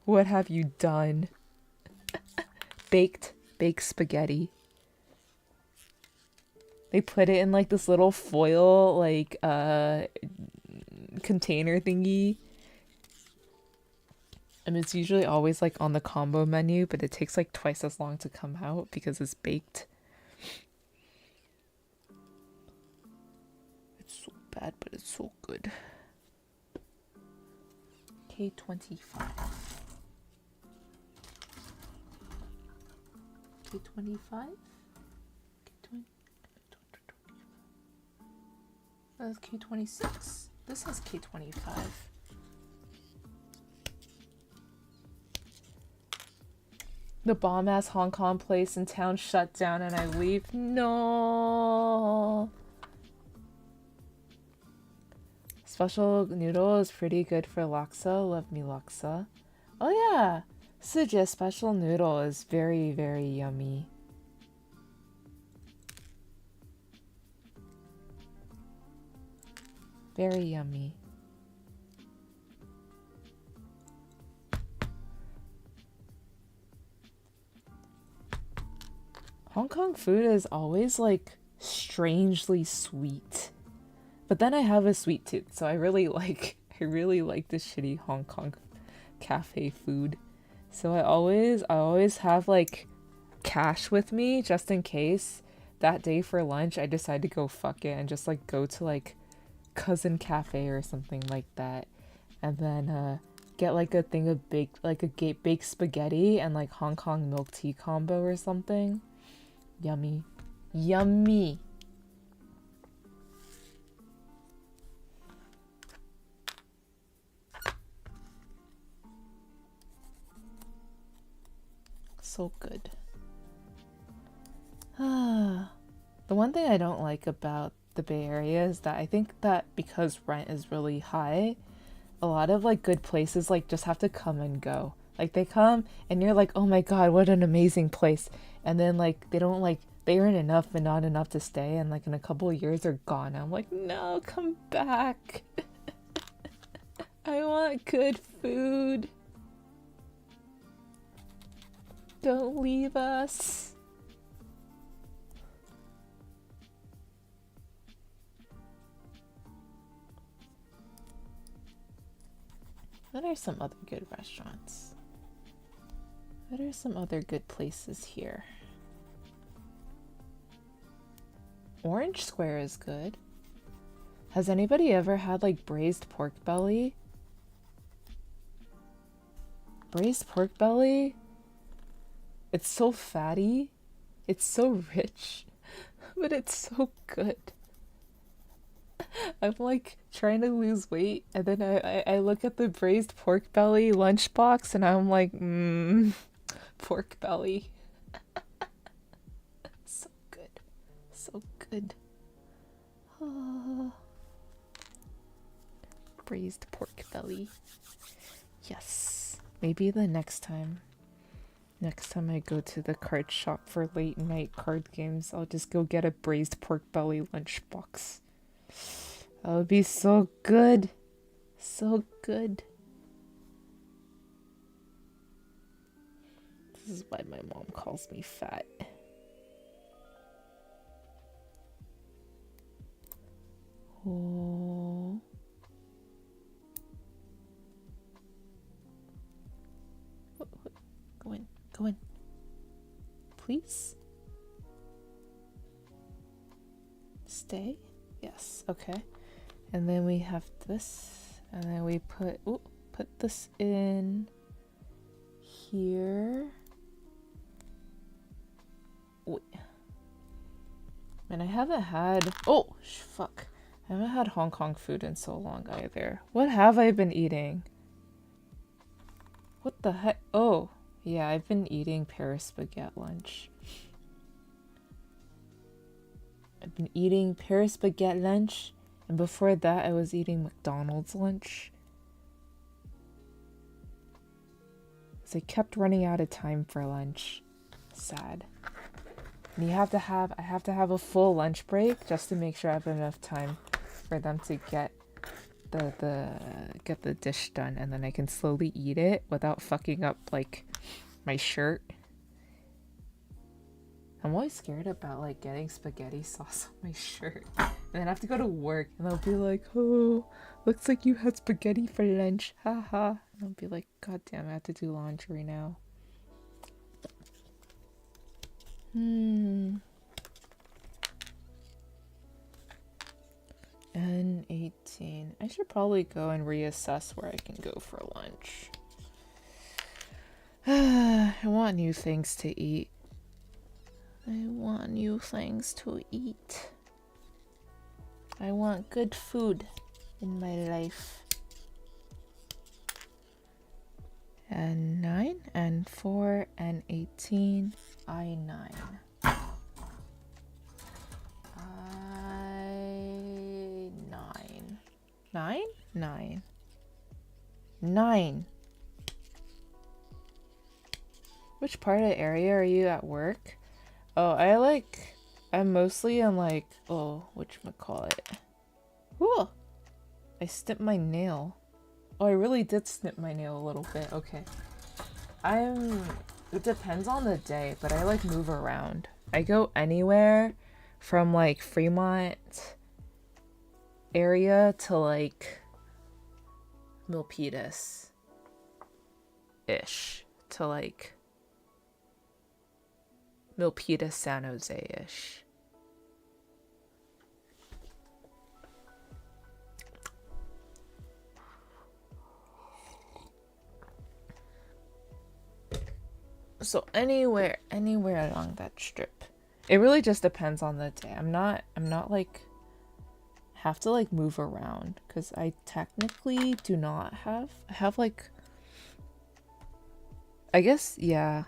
What have you done?" baked spaghetti. They put it in like this little foil like container thingy. And it's usually always like on the combo menu, but it takes like twice as long to come out because it's baked. It's so bad, but it's so good. K25. K25? That's K26. This has K25. The bomb-ass Hong Kong place in town shut down and I leave. No. Special noodle is pretty good for laksa. Love me laksa. Oh yeah. Suje special noodle is very, very yummy. Very yummy. Hong Kong food is always like strangely sweet. But then I have a sweet tooth, so I really like the shitty Hong Kong cafe food. So I always have like cash with me just in case that day for lunch I decide to go fuck it and just like go to like Cousin Cafe or something like that, and then get like a thing of baked spaghetti and like Hong Kong milk tea combo or something. Yummy. Yummy. So good. The one thing I don't like about the Bay Area is that I think that because rent is really high, a lot of like good places like just have to come and go. Like they come and you're like, "Oh my god, what an amazing place." And then like they earn enough but not enough to stay, and like in a couple of years they're gone. I'm like, "No, come back." I want good food. Don't leave us. What are some other good restaurants? What are some other good places here? Orange Square is good. Has anybody ever had like braised pork belly? Braised pork belly? It's so fatty. It's so rich. But it's so good. I'm like trying to lose weight, and then I look at the braised pork belly lunchbox, and I'm like, pork belly. So good. So good. Braised pork belly. Yes. Maybe the next time. Next time I go to the card shop for late night card games, I'll just go get a braised pork belly lunchbox. That would be so good. So good. This is why my mom calls me fat. Oh. Go in. Go in. Please? Stay? Yes. Okay. And then we have this. And then we put this in here. Wait. And I haven't had... Oh, fuck. I haven't had Hong Kong food in so long either. What have I been eating? What the heck? Oh, yeah, I've been eating Paris spaghetti lunch. I've been eating Paris spaghetti lunch, and before that I was eating McDonald's lunch. So I kept running out of time for lunch. Sad. And I have to have a full lunch break just to make sure I have enough time for them to get the dish done, and then I can slowly eat it without fucking up like my shirt. I'm always scared about like getting spaghetti sauce on my shirt, and then I have to go to work and they'll be like, oh, looks like you had spaghetti for lunch, haha. And I'll be like, god damn, I have to do laundry now. N18. I should probably go and reassess where I can go for lunch. I want new things to eat. I want new things to eat. I want good food in my life. And 9 and 4 and 18. I9. I9. 9? 9. Which part of the area are you at work? Oh, I'm mostly in like, whatchamacallit. Ooh! I snipped my nail. Oh, I really did snip my nail a little bit. Okay. It depends on the day, but I like move around. I go anywhere from like Fremont area to like Milpitas ish to like Milpitas, San Jose ish. So anywhere along that strip. It really just depends on the day. I'm not like have to like move around because I technically do not have. I have like, I guess, yeah,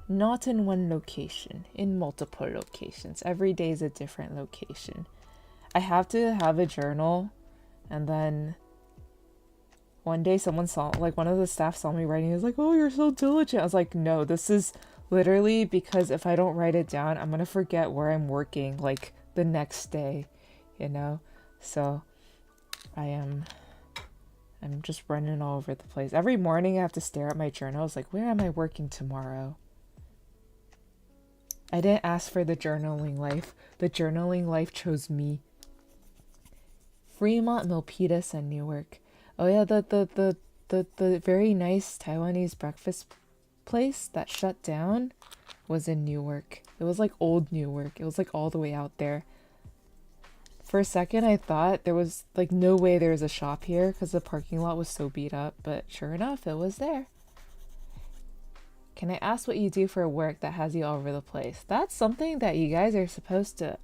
not in one location, in multiple locations. Every day is a different location. I have to have a journal, and then one day someone saw, like one of the staff saw me writing. He was like, oh, you're so diligent. I was like, no, this is literally because if I don't write it down, I'm gonna forget where I'm working like the next day, you know? So I'm just running all over the place. Every morning I have to stare at my journal. I was like, where am I working tomorrow? I didn't ask for the journaling life. The journaling life chose me. Fremont, Milpitas, and Newark. Oh yeah, the very nice Taiwanese breakfast place that shut down was in Newark. It was like old Newark. It was like all the way out there. For a second I thought there was like no way there was a shop here because the parking lot was so beat up, but sure enough it was there. Can I ask what you do for work that has you all over the place? That's something that you guys are supposed to...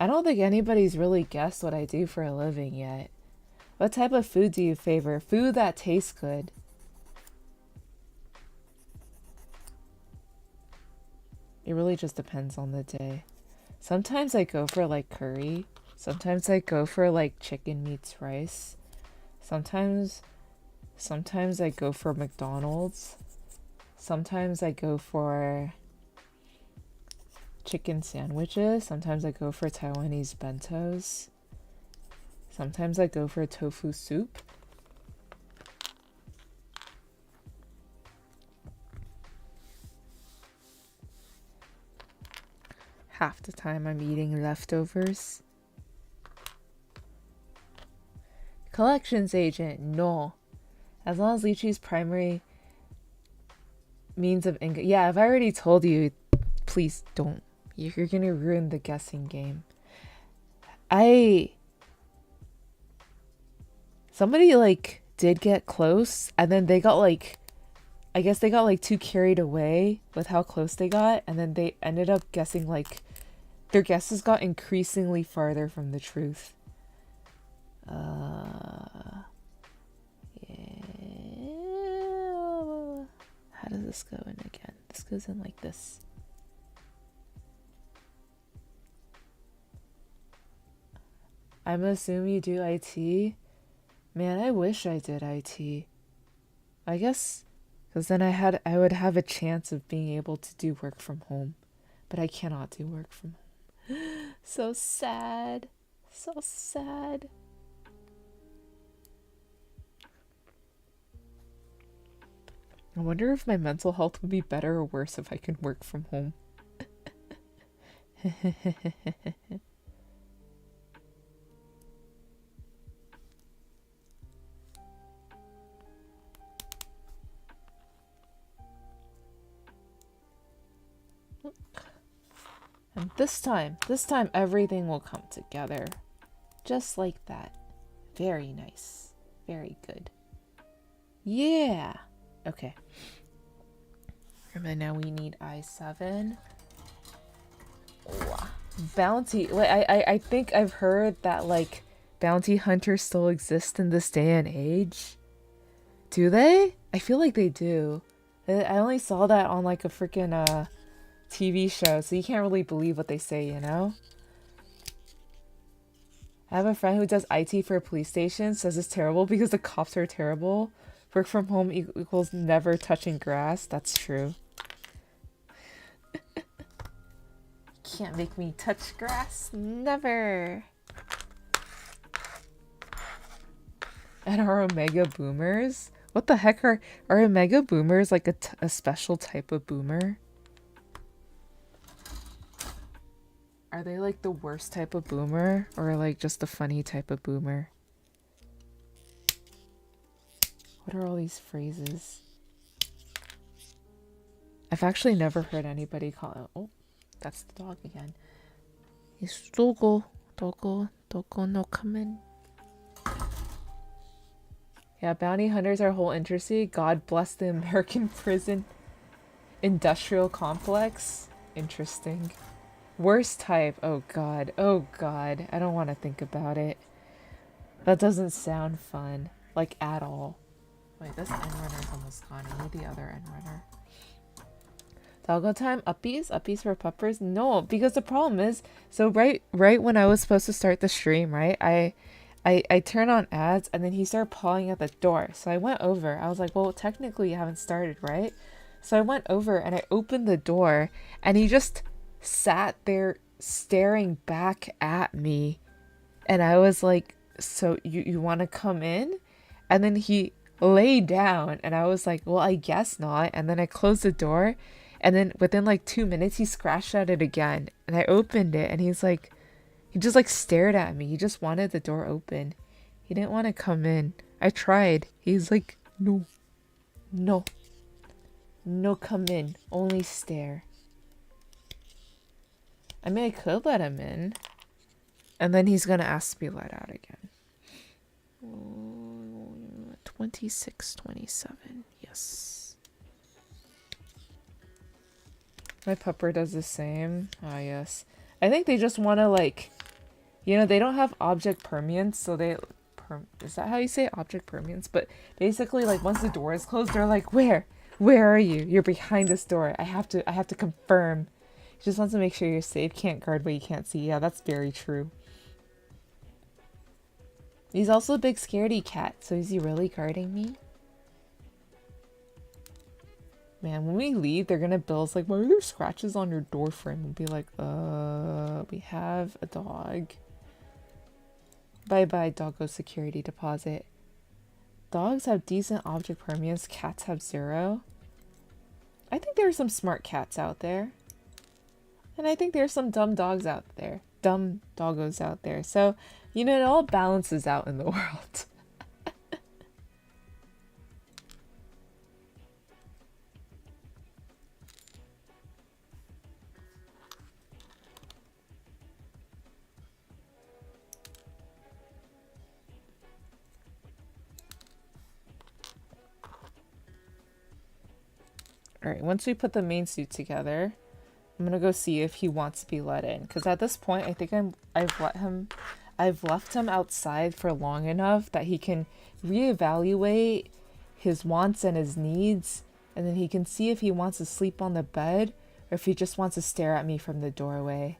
I don't think anybody's really guessed what I do for a living yet. What type of food do you favor? Food that tastes good. It really just depends on the day. Sometimes I go for like curry. Sometimes I go for like chicken meets rice. Sometimes I go for McDonald's. Sometimes I go for chicken sandwiches. Sometimes I go for Taiwanese bentos. Sometimes I go for tofu soup. Half the time I'm eating leftovers. Collections agent, no. As long as lychee's primary means of income. Yeah, I've already told you, please don't. You're gonna ruin the guessing game. Somebody like did get close and then they got like, I guess they got like too carried away with how close they got, and then they ended up guessing like their guesses got increasingly farther from the truth. Yeah. How does this go in again? This goes in like this. I'm assuming you do IT. Man, I wish I did IT. I guess because then I would have a chance of being able to do work from home. But I cannot do work from home. So sad. So sad. I wonder if my mental health would be better or worse if I could work from home. And this time everything will come together. Just like that. Very nice. Very good. Yeah. Okay. And now we need I7. Ooh. Bounty. Wait, I think I've heard that like bounty hunters still exist in this day and age. Do they? I feel like they do. I only saw that on like a freaking TV show, so you can't really believe what they say, you know? I have a friend who does IT for a police station, says it's terrible because the cops are terrible. Work from home equals never touching grass. That's true. Can't make me touch grass. Never. And are Omega boomers? What the heck are Omega boomers like a special type of boomer? Are they like the worst type of boomer or like just the funny type of boomer? What are all these phrases? I've actually never heard anybody call it. Oh, that's the dog again. It's Dogo no kamen. Yeah, bounty hunters are whole industry. God bless the American prison industrial complex. Interesting. Worst type. Oh god. Oh god. I don't want to think about it. That doesn't sound fun. Like at all. Wait, this end runner's almost gone. I need the other end runner. Doggo time? Uppies? Uppies for puppers? No, because the problem is, so right when I was supposed to start the stream, right? I turn on ads and then he started pawing at the door. So I went over. I was like, well, technically you haven't started, right? So I went over and I opened the door and he just sat there staring back at me. And I was like, so you want to come in? And then he lay down and I was like, well, I guess not. And then I closed the door and then within like 2 minutes he scratched at it again and I opened it and he's like, he just like stared at me. He just wanted the door open. He didn't want to come in. I tried. He's like, no come in, only stare. I mean, I could let him in and then he's gonna ask to be let out again. 26-27. Yes. My pupper does the same. Ah, yes. I think they just want to like You know, they don't have object permanence, so they... is that how you say object permanence? But basically, like, once the door is closed, they're like, where? Where are you? You're behind this door. I have to confirm. He just wants to make sure you're safe. Can't guard what you can't see. Yeah, that's very true. He's also a big scaredy cat, so is he really guarding me? Man, when we leave, they're gonna bill us like, why are there scratches on your door frame? We'll be like, we have a dog. Bye-bye, doggo security deposit. Dogs have decent object permanence, cats have 0. I think there are some smart cats out there. And I think there's some dumb dogs out there. Dumb doggos out there. So, you know, it all balances out in the world. Alright, once we put the main suit together, I'm gonna go see if he wants to be let in. Because at this point, I think I've left him outside for long enough that he can reevaluate his wants and his needs, and then he can see if he wants to sleep on the bed or if he just wants to stare at me from the doorway.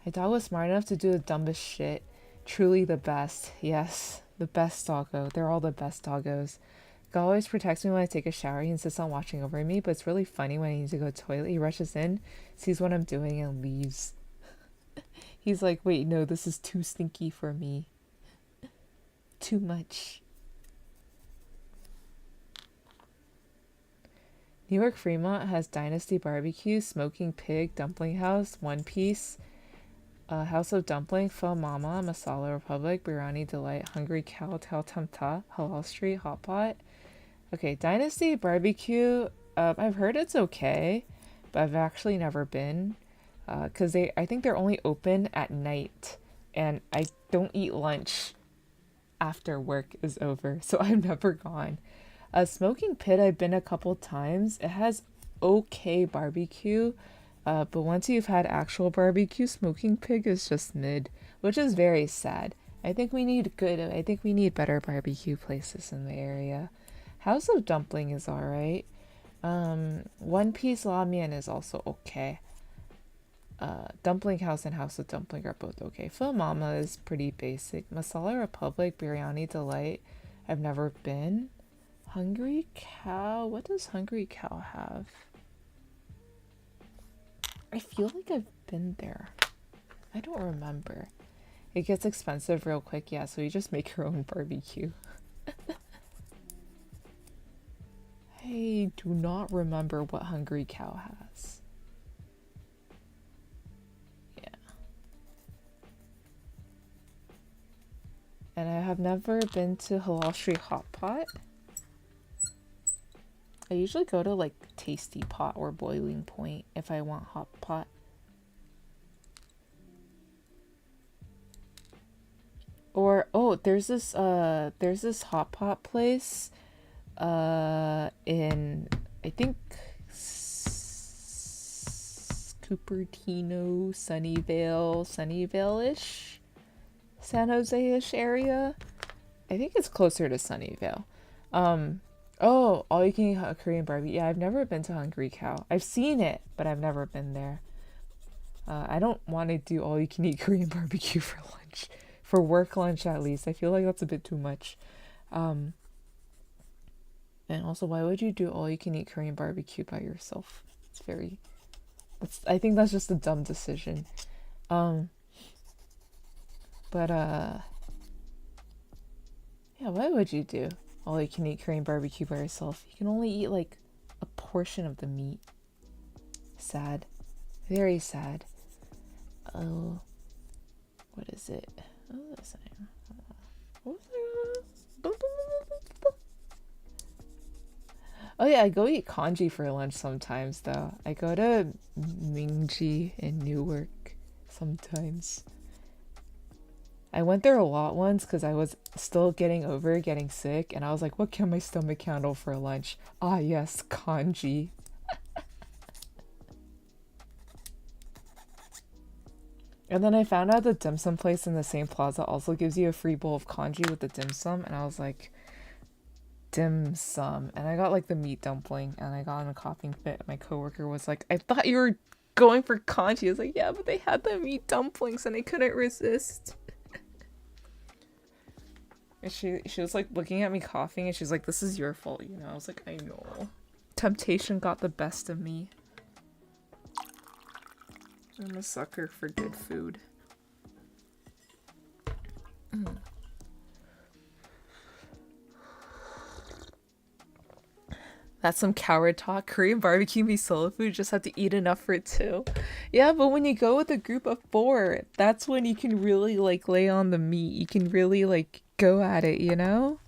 My dog was smart enough to do the dumbest shit. Truly the best. Yes, the best doggo. They're all the best doggos. God always protects me when I take a shower. He insists on watching over me, but it's really funny when I need to go to the toilet. He rushes in, sees what I'm doing, and leaves. He's like, wait, no, this is too stinky for me. Too much. New York Fremont has Dynasty Barbecue, Smoking Pig, Dumpling House, One Piece, House of Dumpling, Pho Mama, Masala Republic, Biryani Delight, Hungry Cow, Tao Tam Ta, Halal Street, Hot Pot. Okay, Dynasty Barbecue, I've heard it's okay, but I've actually never been. Because I think they're only open at night, and I don't eat lunch after work is over, so I've never gone. Smoking Pit, I've been a couple times. It has okay barbecue, but once you've had actual barbecue, Smoking Pig is just mid, which is very sad. I think we need better barbecue places in the area. House of Dumpling is alright. One Piece Ramen is also okay. Dumpling House and House of Dumpling are both okay. Pho Mama is pretty basic. Masala Republic, Biryani Delight, I've never been. Hungry Cow, what does Hungry Cow have? I feel like I've been there. I don't remember. It gets expensive real quick, yeah, so you just make your own barbecue. I do not remember what Hungry Cow has. Yeah. And I have never been to Halal Street Hot Pot. I usually go to like Tasty Pot or Boiling Point if I want hot pot. Or there's this hot pot place in I think Cupertino, Sunnyvale-ish, San Jose-ish area. I think it's closer to Sunnyvale. All you can eat Korean barbecue. Yeah, I've never been to Hungry Cow. I've seen it, but I've never been there. I don't want to do all you can eat Korean barbecue for lunch. For work lunch at least. I feel like that's a bit too much. And also, why would you do all you can eat Korean barbecue by yourself? I think that's just a dumb decision. Yeah, why would you do all you can eat Korean barbecue by yourself? You can only eat like a portion of the meat. Sad. Very sad. Oh, what is it? Oh, that's Oh yeah, I go eat congee for lunch sometimes though. I go to Mingji in Newark sometimes. I went there a lot once because I was still getting over getting sick, and I was like, what can my stomach handle for lunch? Ah yes, congee. And then I found out the dim sum place in the same plaza also gives you a free bowl of congee with the dim sum, and I was like, dim sum. And I got like the meat dumpling, and I got in a coughing fit. My coworker was like, I thought you were going for congee. I was like, yeah, but they had the meat dumplings and I couldn't resist. And she was like looking at me coughing, and she's like, this is your fault, you know? I was like, I know. Temptation got the best of me. I'm a sucker for good food. That's some coward talk. Korean barbecue meat solo food, just have to eat enough for two. Yeah, but when you go with a group of 4, that's when you can really like lay on the meat. You can really like go at it, you know?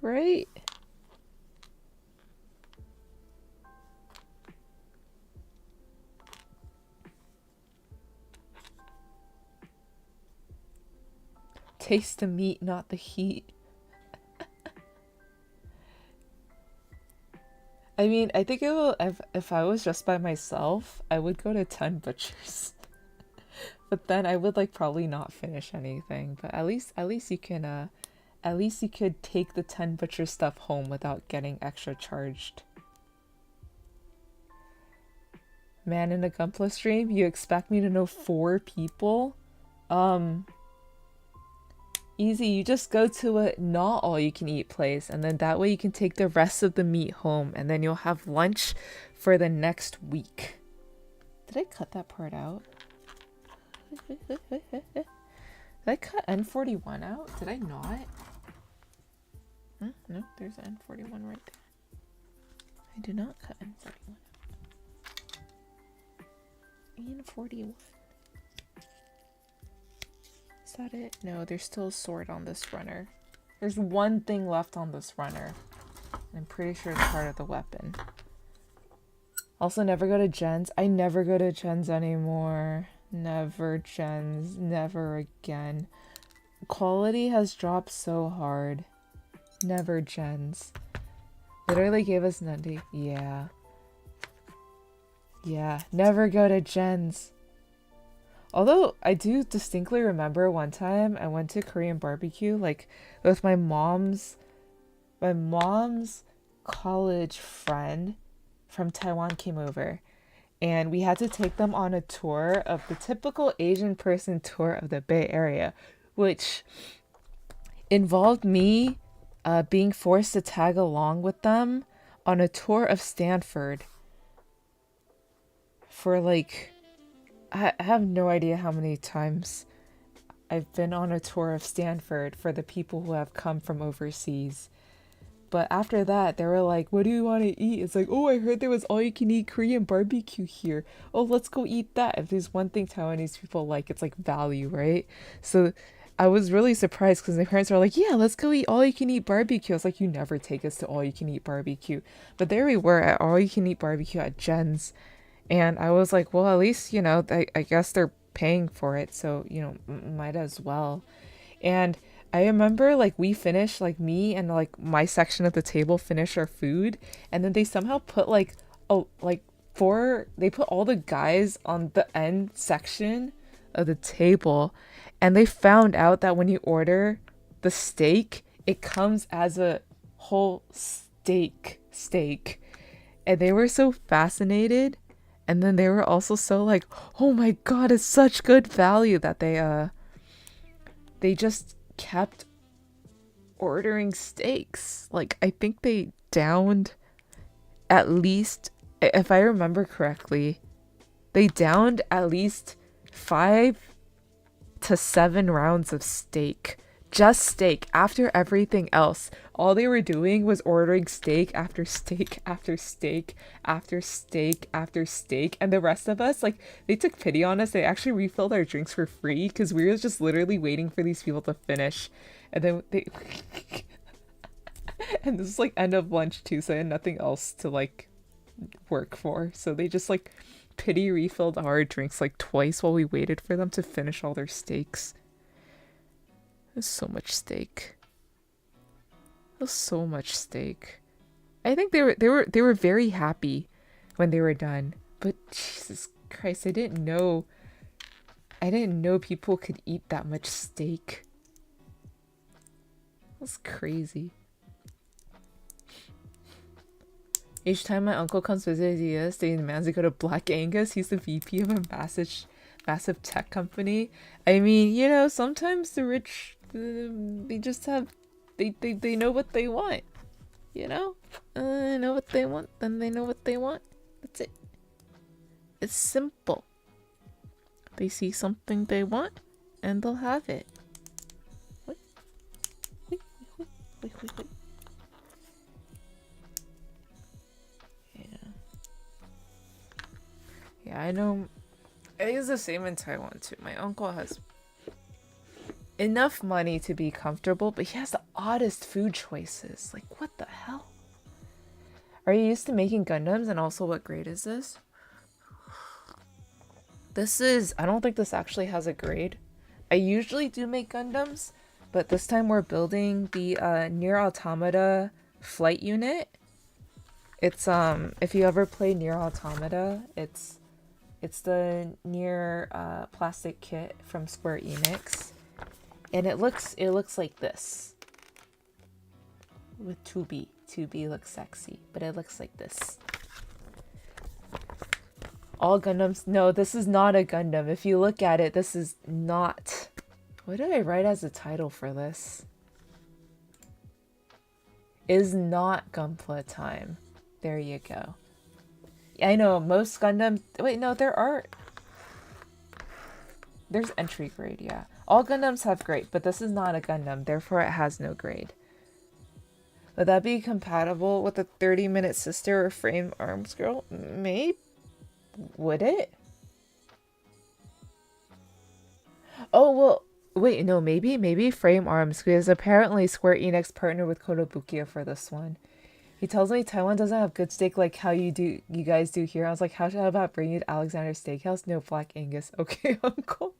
Right? Taste the meat, not the heat. I mean, I think it will, if I was just by myself, I would go to 10 butchers. But then I would like probably not finish anything. But at least you can at least you could take the 10 butcher stuff home without getting extra charged. Man, in a Gunpla stream, you expect me to know 4 people? Easy, you just go to a not all you can eat place, and then that way you can take the rest of the meat home, and then you'll have lunch for the next week. Did I cut that part out? Did I cut N41 out? Did I not? No, there's N41 right there. I did not cut N41 out. N41. Is that it? No, there's still a sword on this runner. There's one thing left on this runner. I'm pretty sure it's part of the weapon. Also, never go to Jen's. I never go to Jen's anymore. Never Jen's. Never again. Quality has dropped so hard. Never Jen's. Literally gave us Nundy. Yeah. Yeah. Never go to Jen's. Although I do distinctly remember one time I went to Korean barbecue like with my mom's college friend from Taiwan came over, and we had to take them on a tour of the typical Asian person tour of the Bay Area, which involved me being forced to tag along with them on a tour of Stanford for like I have no idea how many times I've been on a tour of Stanford for the people who have come from overseas. But after that, they were like, what do you want to eat? It's like, oh, I heard there was all-you-can-eat Korean barbecue here. Oh, let's go eat that. If there's one thing Taiwanese people like, it's like value, right? So I was really surprised because my parents were like, yeah, let's go eat all-you-can-eat barbecue. I was like, you never take us to all-you-can-eat barbecue. But there we were at all-you-can-eat barbecue at Jen's. And I was like, well, at least, you know, I guess they're paying for it. So, you know, might as well. And I remember like we finished, like me and like my section of the table finished our food. And then they somehow put like, they put all the guys on the end section of the table. And they found out that when you order the steak, it comes as a whole steak. And they were so fascinated. And then they were also so like, oh my god, it's such good value that they just kept ordering steaks. Like, I think they downed at least, if I remember correctly, they downed at least 5 to 7 rounds of steak. Just steak after everything else. All they were doing was ordering steak after steak after steak after steak after steak. And the rest of us, like, they took pity on us. They actually refilled our drinks for free because we were just literally waiting for these people to finish. And then they... and this is like end of lunch too, so I had nothing else to like work for. So they just like pity refilled our drinks like twice while we waited for them to finish all their steaks. There's so much steak. There's so much steak. I think they were very happy when they were done. But Jesus Christ, I didn't know people could eat that much steak. That's crazy. Each time my uncle comes visit the US, they demand to go to Black Angus. He's the VP of a massive tech company. I mean, you know, sometimes the rich, they just have, they know what they want. You know? They know what they want, then they know what they want. That's it. It's simple. They see something they want, and they'll have it. Wait. Yeah, I know. It is the same in Taiwan too. My uncle has enough money to be comfortable, but he has the oddest food choices. Like, what the hell? Are you used to making Gundams? And also, what grade is this? This is... I don't think this actually has a grade. I usually do make Gundams, but this time we're building the NieR Automata flight unit. It's, if you ever play NieR Automata, it's the NieR plastic kit from Square Enix. And it looks like this. With 2B. 2B looks sexy, but it looks like this. All Gundams... No, this is not a Gundam. If you look at it, this is not... What did I write as a title for this? Is not Gunpla time. There you go. I know, most Gundam... Wait, no, there are... There's entry grade, yeah. All Gundams have grade, but this is not a Gundam, therefore it has no grade. Would that be compatible with a 30-minute sister or frame arms girl? Maybe? Would it? Oh, well... Wait, no, maybe frame arms, because apparently Square Enix partnered with Kotobukiya for this one. He tells me Taiwan doesn't have good steak like how you guys do here. I was like, how about bringing you to Alexander's Steakhouse? No, Black Angus. Okay, uncle.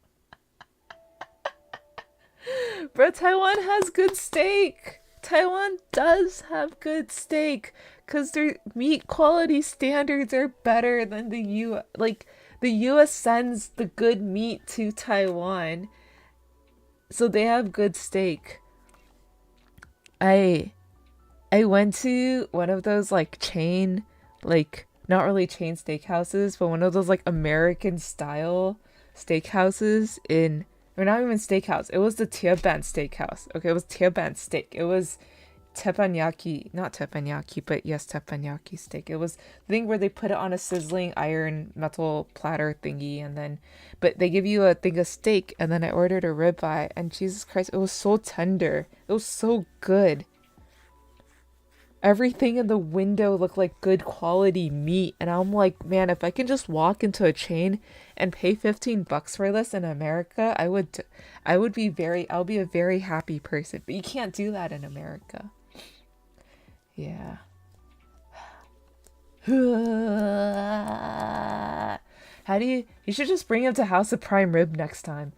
Bro, Taiwan has good steak. Taiwan does have good steak, because their meat quality standards are better than the U. Like, the US sends the good meat to Taiwan, so they have good steak. I went to one of those like chain, like not really chain steakhouses, but one of those like American style steakhouses in, or not even steakhouse. It was the Tieban steakhouse. Okay, it was Tieban steak. It was teppanyaki, not teppanyaki, but yes, teppanyaki steak. It was the thing where they put it on a sizzling iron metal platter thingy, and then, but they give you a thing of steak, and then I ordered a ribeye, and Jesus Christ, it was so tender. It was so good. Everything in the window looked like good quality meat, and I'm like, man, if I can just walk into a chain and pay $15 for this in America, I'll be a very happy person. But you can't do that in America. Yeah. You should just bring him to House of Prime Rib next time.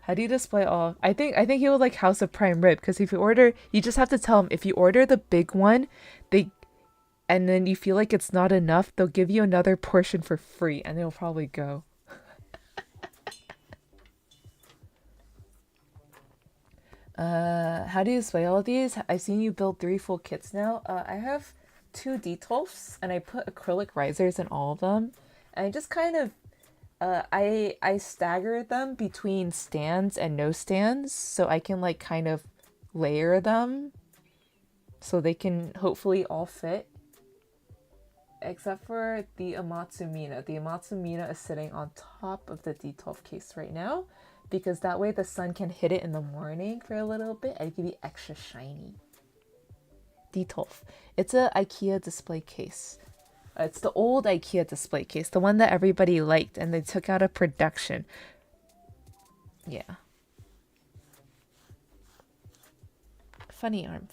How do you display all? I think he would like House of Prime Rib, because if you order, you just have to tell him, if you order the big one, and then you feel like it's not enough, they'll give you another portion for free, and they'll probably go. How do you display all of these? I've seen you build 3 full kits now. I have 2 Detolfs, and I put acrylic risers in all of them, and I just kind of I stagger them between stands and no stands, so I can like kind of layer them so they can hopefully all fit. Except for the Amatsumina. The Amatsumina is sitting on top of the Detolf case right now, because that way the sun can hit it in the morning for a little bit and it can be extra shiny. Detolf. It's a IKEA display case. It's the old IKEA display case, the one that everybody liked and they took out of production. Yeah. Funny arm.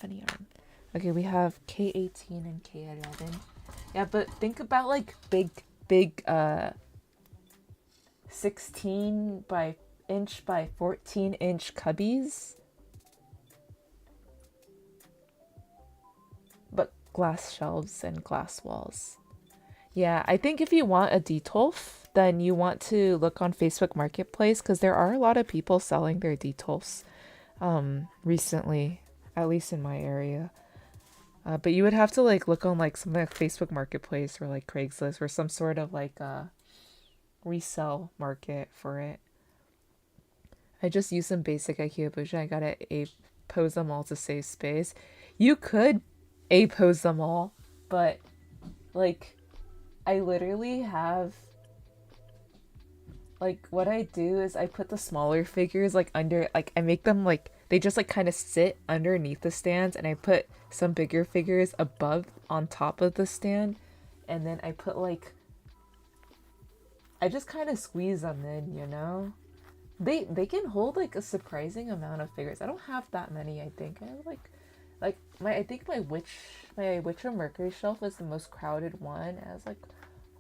Okay, we have K18 and K11. Yeah, but think about like big 16 by 14 inch cubbies. But glass shelves and glass walls. Yeah, I think if you want a Detolf, then you want to look on Facebook Marketplace because there are a lot of people selling their Detolfs recently, at least in my area. But you would have to like look on like something like Facebook Marketplace or like Craigslist or some sort of like resell market for it. I just used some basic IKEA bougie. I gotta pose them all to save space. You could pose them all, but like I literally have like what I do is I put the smaller figures like under like I make them like they just like kind of sit underneath the stands and I put some bigger figures above on top of the stand and then I put like I just kind of squeeze them in, you know? They can hold like a surprising amount of figures. I don't have that many, I think. I have like my I think my Witcher Mercury shelf is the most crowded one. It has like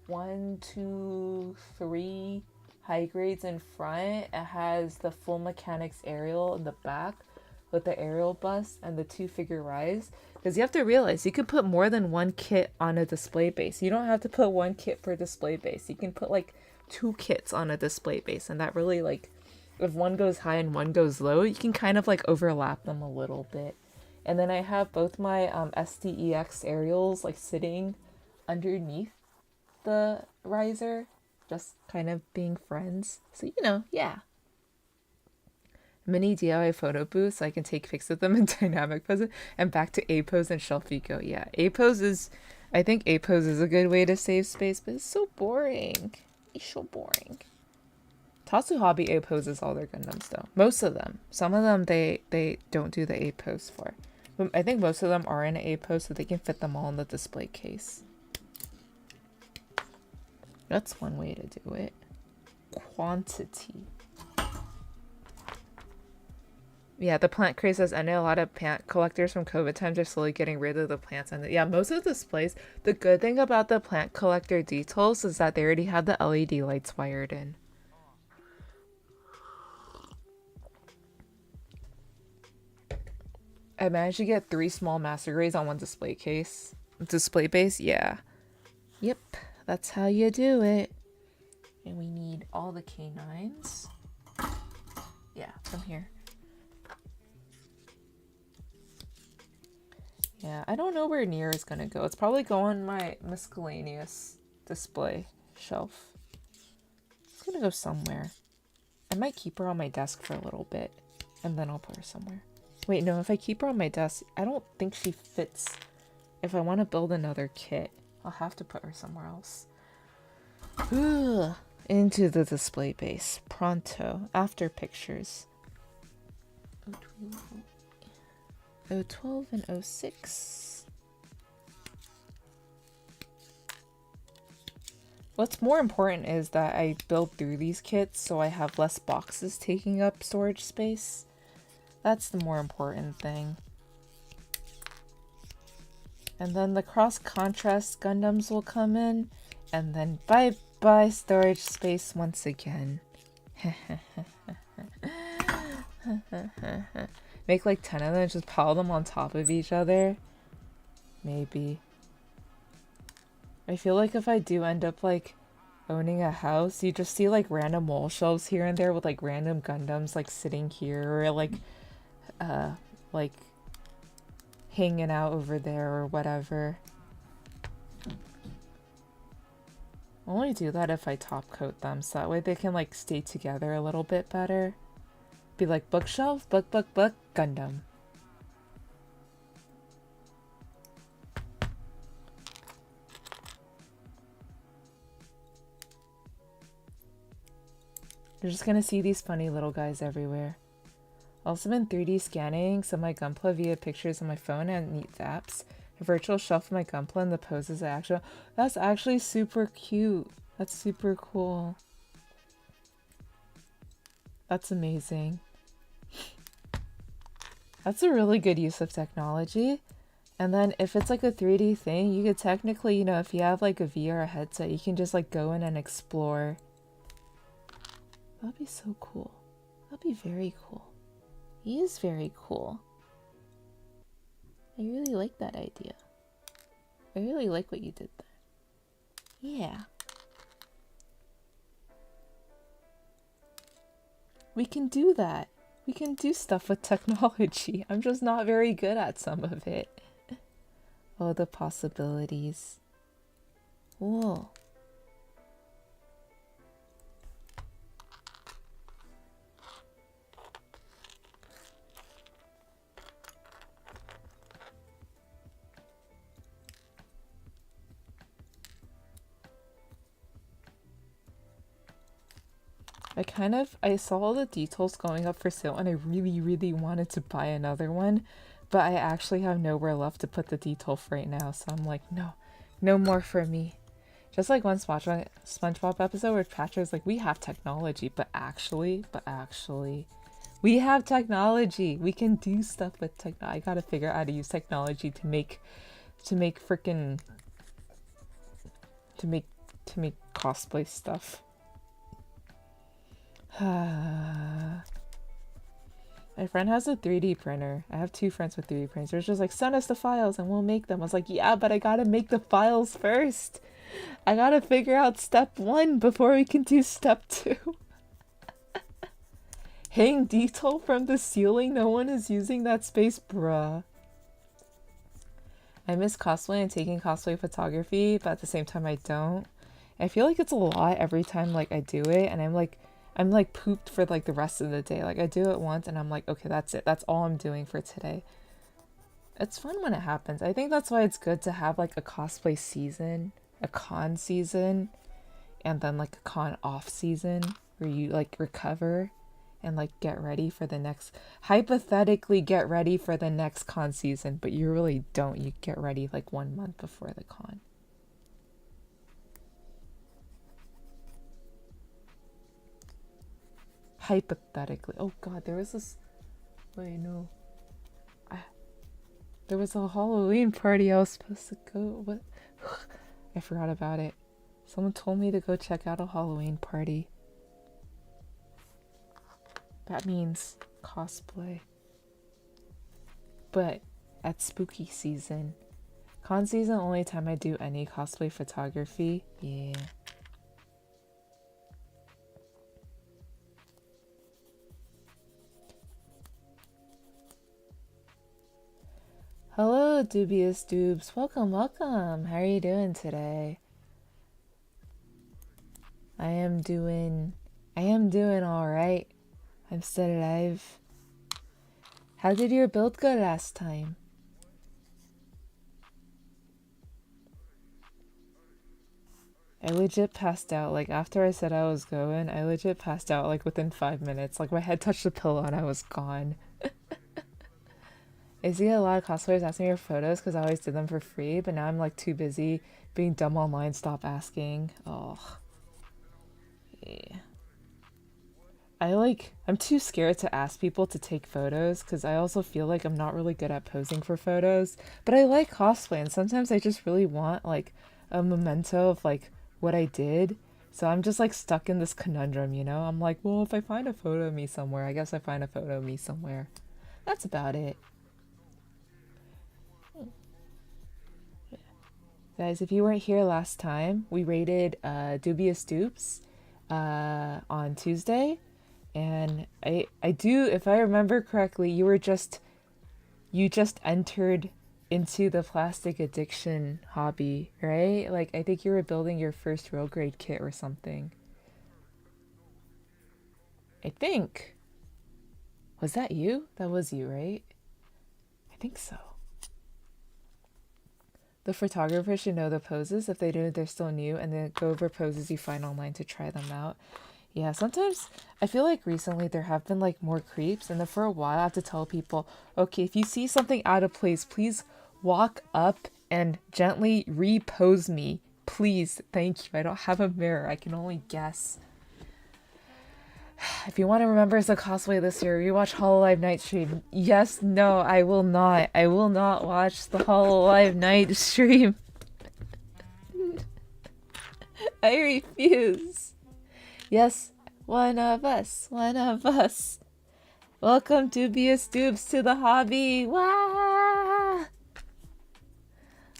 1, 2, 3 high grades in front. It has the full mechanics aerial in the back with the aerial bust and the 2-figure rise. Because you have to realize you can put more than one kit on a display base. You don't have to put one kit per display base. You can put like 2 kits on a display base, and that really like if one goes high and one goes low, you can kind of like overlap them a little bit. And then I have both my SDEX aerials like sitting underneath the riser, just kind of being friends. So, you know, yeah. Mini DIY photo booth so I can take pics of them in dynamic pose and back to A pose and shelf eco. Yeah, A pose is, I think A pose is a good way to save space, but it's so boring. It's so boring. Tatsu Hobby A poses all their Gundams though. Most of them. Some of them they don't do the A pose for. But I think most of them are in A pose so they can fit them all in the display case. That's one way to do it. Quantity. Yeah, the plant craze has ended. A lot of plant collectors from COVID times are slowly getting rid of the plants. And yeah, most of the displays, the good thing about the plant collector details is that they already have the LED lights wired in. I managed to get 3 small master grades on one display case. Display base, yeah. Yep, that's how you do it. And we need all the canines. Yeah, from here. Yeah, I don't know where NieR is gonna go. It's probably going on my miscellaneous display shelf. It's gonna go somewhere. I might keep her on my desk for a little bit, and then I'll put her somewhere. Wait, no, if I keep her on my desk, I don't think she fits. If I want to build another kit, I'll have to put her somewhere else. Into the display base. Pronto. After pictures. 012 and 06. What's more important is that I build through these kits so I have less boxes taking up storage space. That's the more important thing. And then the cross-contrast Gundams will come in, and then bye-bye storage space once again. Make like 10 of them and just pile them on top of each other. Maybe. I feel like if I do end up like owning a house, you just see like random wall shelves here and there with like random Gundams like sitting here or like hanging out over there or whatever. I'll only do that if I top coat them so that way they can like stay together a little bit better. Be like bookshelf, book, Gundam. You're just gonna see these funny little guys everywhere. Also been 3D scanning some of my Gunpla via pictures on my phone and neat apps. A virtual shelf of my Gunpla and the poses are actual. That's actually super cute. That's super cool. That's amazing. That's a really good use of technology. And then if it's like a 3D thing, you could technically, you know, if you have like a VR headset, you can just like go in and explore. That'd be so cool. That'd be very cool. He is very cool. I really like that idea. I really like what you did there. Yeah. We can do that. We can do stuff with technology. I'm just not very good at some of it. Oh, the possibilities. Whoa. I saw all the details going up for sale and I really, really wanted to buy another one, but I actually have nowhere left to put the detail for right now, so I'm like, no, no more for me. Just like one SpongeBob episode where Patrick's like, we have technology, but actually, we have technology. We can do stuff with I gotta figure out how to use technology to make freaking to make cosplay stuff. My friend has a 3D printer. I have 2 friends with 3D printers. They're just like, send us the files and we'll make them. I was like, yeah, but I gotta make the files first. I gotta figure out step 1 before we can do step 2. Hang detail from the ceiling? No one is using that space, bruh. I miss cosplay and taking cosplay photography, but at the same time I don't. I feel like it's a lot every time like I do it, and I'm like pooped for like the rest of the day. Like I do it once and I'm like, okay, that's it. That's all I'm doing for today. It's fun when it happens. I think that's why it's good to have like a cosplay season, a con season, and then like a con off season where you like recover and like get ready for the next, hypothetically get ready for the next con season, but you really don't. You get ready like 1 month before the con. Hypothetically. Oh god, there was this, wait, no, there was a Halloween party I was supposed to go. What? I forgot about it. Someone told me to go check out a Halloween party. That means cosplay. But at spooky season. Con season, only time I do any cosplay photography. Yeah. Hello, Dubious Dubes. Welcome, welcome. How are you doing today? I am doing alright. I'm still alive. How did your build go last time? I legit passed out. Like, after I said I was going, I legit passed out, like, within 5 minutes. Like, my head touched the pillow and I was gone. I see a lot of cosplayers asking me for photos because I always did them for free, but now I'm, like, too busy being dumb online. Stop asking. Oh. Yeah. I'm too scared to ask people to take photos because I also feel like I'm not really good at posing for photos. But I like cosplay, and sometimes I just really want, like, a memento of, like, what I did. So I'm just, like, stuck in this conundrum, you know? I'm like, well, if I find a photo of me somewhere, I guess I find a photo of me somewhere. That's about it. Guys, if you weren't here last time, we rated Dubious Dupes on Tuesday. And I do, if I remember correctly, you just entered into the plastic addiction hobby, right? Like, I think you were building your first real grade kit or something. I think. Was that you? That was you, right? I think so. The photographer should know the poses. If they do, they're still new, and then go over poses you find online to try them out. Yeah, sometimes I feel like recently there have been like more creeps, and then for a while I have to tell people, okay, if you see something out of place, please walk up and gently repose me. Please, thank you. I don't have a mirror. I can only guess. If you want to remember as a cosplay this year, rewatch Hololive Night stream. Yes, no, I will not. I will not watch the Hololive Night stream. I refuse. Yes, one of us, one of us. Welcome, Dubious Dupes, to the hobby. Wah!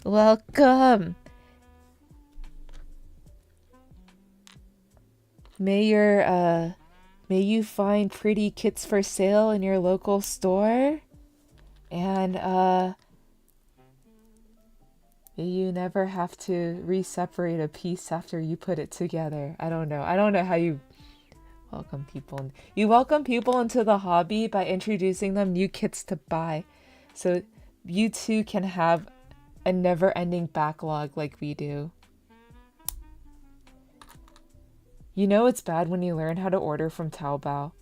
Welcome. May you find pretty kits for sale in your local store. And may you never have to re-separate a piece after you put it together. I don't know. I don't know how you welcome people. You welcome people into the hobby by introducing them new kits to buy. So you too can have a never-ending backlog like we do. You know it's bad when you learn how to order from Taobao.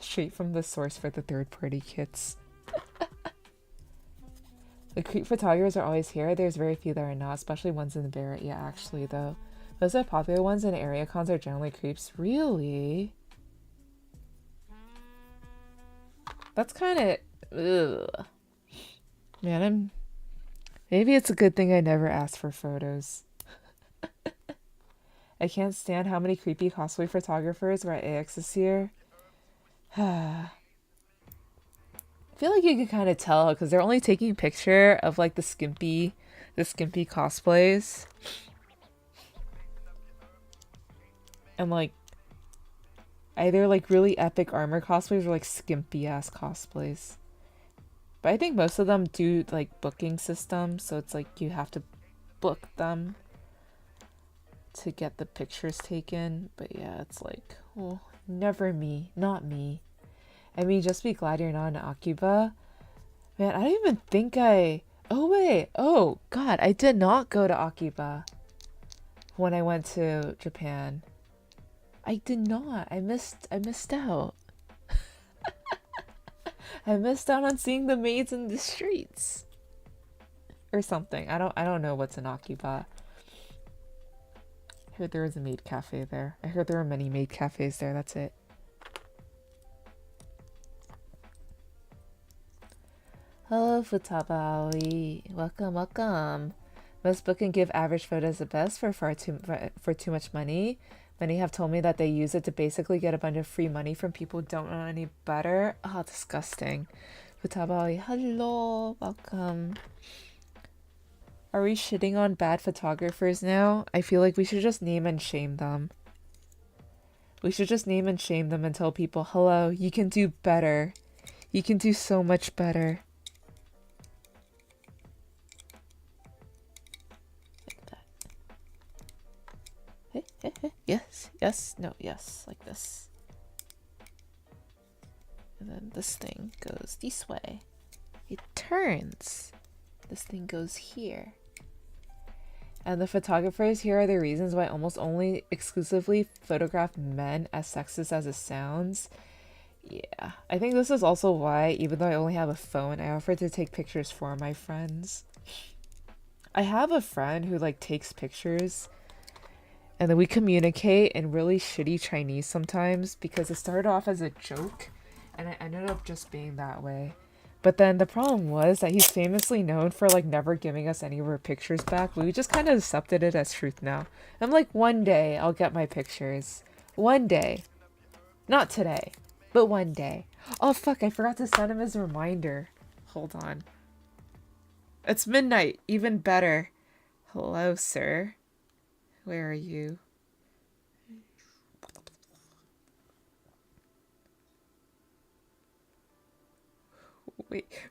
Straight from the source for the third-party kits. The creep photographers are always here. There's very few that are not, especially ones in the Barrett. Yeah, actually, though. Those are popular ones in area cons are generally creeps. Really? That's kind of... Ugh. Man, maybe it's a good thing I never asked for photos. I can't stand how many creepy cosplay photographers were at AX this year. I feel like you can kind of tell because they're only taking a picture of like the skimpy cosplays. And like either like really epic armor cosplays or like skimpy ass cosplays. But I think most of them do like booking systems, so it's like you have to book them to get the pictures taken. But yeah, it's like, well, never me, not me. I mean, just be glad you're not an Akiba. Man, I don't even think I... Oh wait, oh god, I did not go to Akiba when I went to Japan. I did not. I missed out. I missed out on seeing the maids in the streets. Or something. I don't know what's an Akiba. I heard there was a maid cafe there. I heard there were many maid cafes there, that's it. Hello, Futaba Ali. Welcome, welcome. Most book and give average photos the best for too much money. Many have told me that they use it to basically get a bunch of free money from people who don't know any better. Oh, disgusting. Futaba Ali, hello, welcome. Are we shitting on bad photographers now? I feel like we should just name and shame them. We should just name and shame them and tell people, hello, you can do better. You can do so much better. Like that. Yes, yes, no, yes, like this. And then this thing goes this way. It turns. This thing goes here. And the photographers here are the reasons why I almost only exclusively photograph men, as sexist as it sounds. Yeah, I think this is also why, even though I only have a phone, I offer to take pictures for my friends. I have a friend who like takes pictures and then we communicate in really shitty Chinese sometimes because it started off as a joke and it ended up just being that way. But then the problem was that he's famously known for like never giving us any of our pictures back. But we just kind of accepted it as truth now. I'm like, one day I'll get my pictures. One day. Not today, but one day. Oh fuck, I forgot to send him his reminder. Hold on. It's midnight, even better. Hello, sir. Where are you?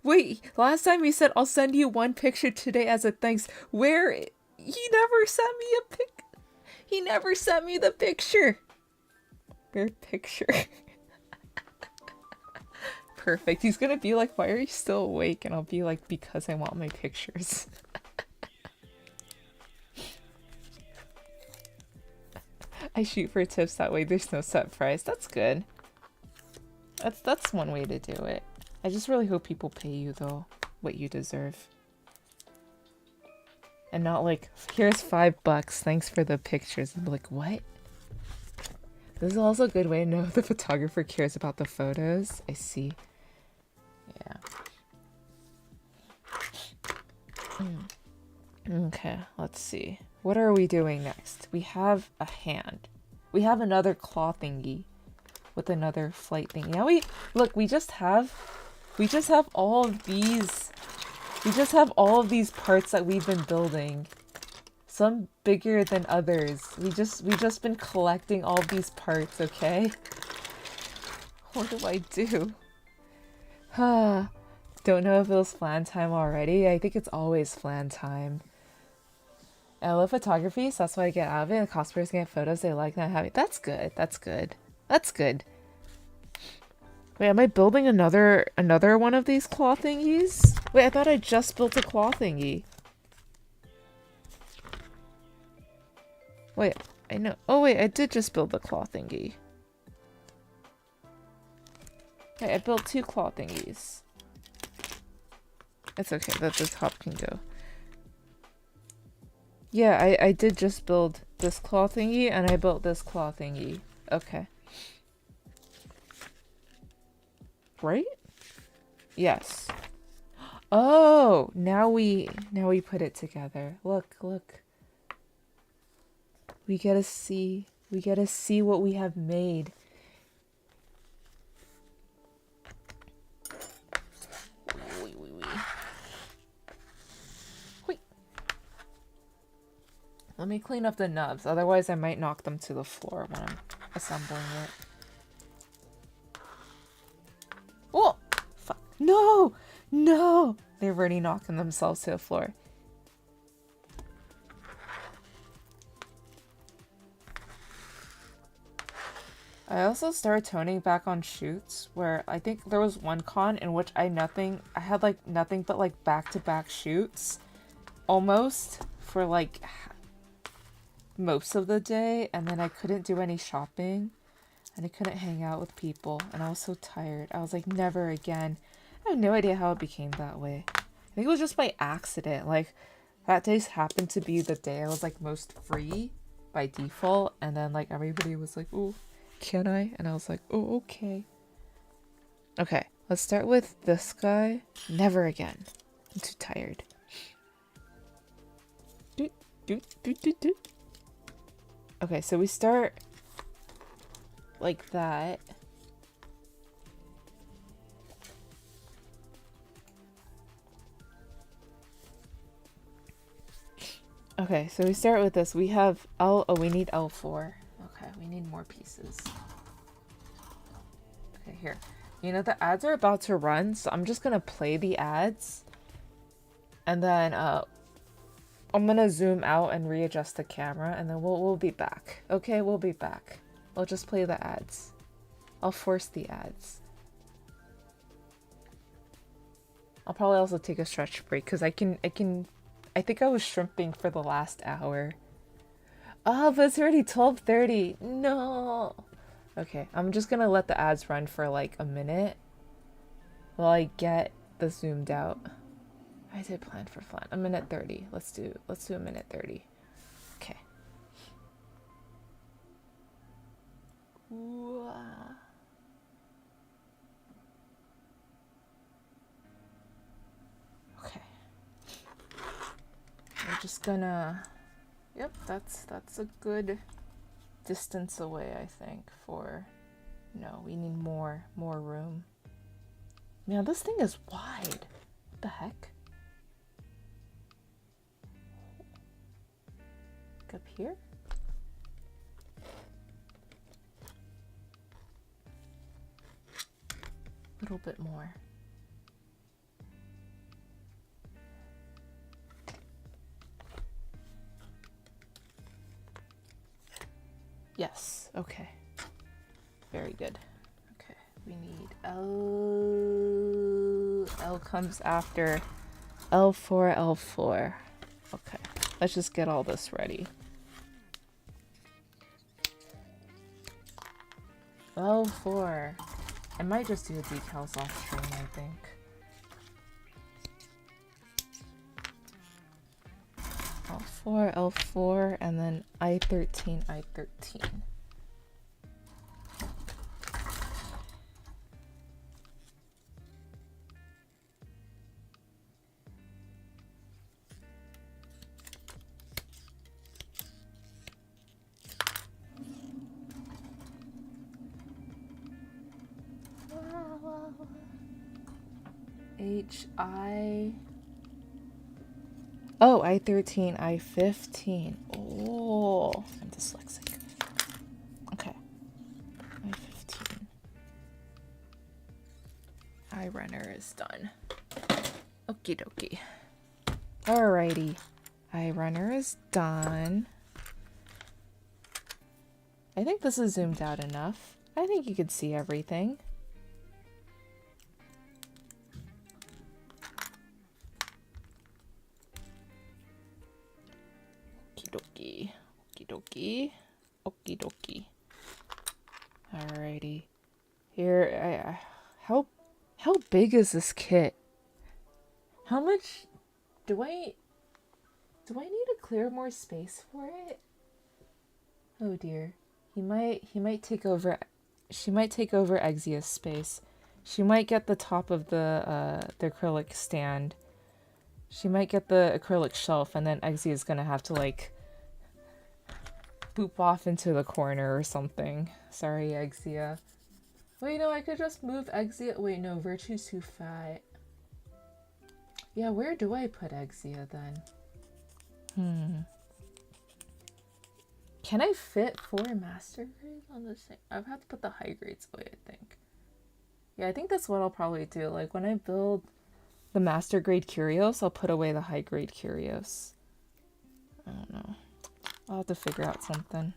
Wait, last time he said I'll send you one picture today as a thanks. Where? He never sent me a pic. He never sent me the picture. Where picture? Perfect. He's gonna be like, why are you still awake? And I'll be like, because I want my pictures. I shoot for tips that way there's no set price. That's good. That's one way to do it. I just really hope people pay you though what you deserve. And not like, here's $5, thanks for the pictures. And be like, what? This is also a good way to know if the photographer cares about the photos. I see. Yeah. Okay, let's see. What are we doing next? We have a hand. We have another claw thingy with another flight thingy. Now we just have all of these. We just have all of these parts that we've been building Some bigger than others. We just been collecting all these parts, okay? What do I do? Don't know if it was flan time already. I think it's always flan time. I love photography, so that's what I get out of it. The cosplayers get photos they like, not having. That's good. That's good. That's good. Wait, am I building another one of these claw thingies? Wait, I thought I just built a claw thingy. Wait, I know. Oh wait, I did just build the claw thingy. Wait, I built 2 claw thingies. It's okay, that the top can go. Yeah, I did just build this claw thingy, and I built this claw thingy. Okay. Right? Yes. Oh, now we put it together. Look, look. We get to see what we have made. Let me clean up the nubs, otherwise I might knock them to the floor when I'm assembling it. Oh! Fuck. No! No! They're already knocking themselves to the floor. I also started toning back on shoots, where I think there was one con in which I had like nothing but like back-to-back shoots, almost, for like most of the day, and then I couldn't do any shopping, and I couldn't hang out with people, and I was so tired. I was like, never again. I have no idea how it became that way. I think it was just by accident. Like, that day happened to be the day I was like most free by default, and then like everybody was like, oh, can I? And I was like, oh, okay. Okay, let's start with this guy. Never again. I'm too tired. Okay, so we start like that. Okay, so we start with this. We have L. Oh, we need L4. Okay, we need more pieces. Okay, here. You know, the ads are about to run, so I'm just gonna play the ads. And then I'm gonna zoom out and readjust the camera, and then we'll be back. Okay, we'll be back. I'll just play the ads. I'll force the ads. I'll probably also take a stretch break because I think I was shrimping for the last hour. Oh, but it's already 12:30. No. Okay, I'm just gonna let the ads run for like a minute while I get the zoomed out. I did plan for fun. A minute 30. Let's do a minute 30. Okay. Okay. We're just gonna. Yep, that's a good distance away, I think, for. No, we need more room. Man, this thing is wide. What the heck? Up here? A little bit more. Yes, okay. Very good. Okay, we need L. L comes after L4, L4. Okay, let's just get all this ready. L4. I might just do the decals off stream, I think. L4, L4, and then I13, I13. HI Oh, I13, I15. Oh, I'm dyslexic. Okay. I15. iRunner is done. Okie dokie. Alrighty. iRunner is done. I think this is zoomed out enough. I think you could see everything. Okie dokie. Okie dokie. Okie dokie. Alrighty. Here, how big is this kit? How much do I need to clear more space for it? Oh dear. He might take over. She might take over Exia's space. She might get the top of the acrylic stand. She might get the acrylic shelf, and then Exia's gonna have to like boop off into the corner or something. Sorry, Exia. Wait, no, I could just move Exia. Wait, no, Virtue's too fat. Yeah, where do I put Exia then? Can I fit 4 master grades on this thing? I've had to put the high grades away, I think. Yeah, I think that's what I'll probably do. Like, when I build the master grade curios, I'll put away the high grade curios. I don't know. I'll have to figure out something.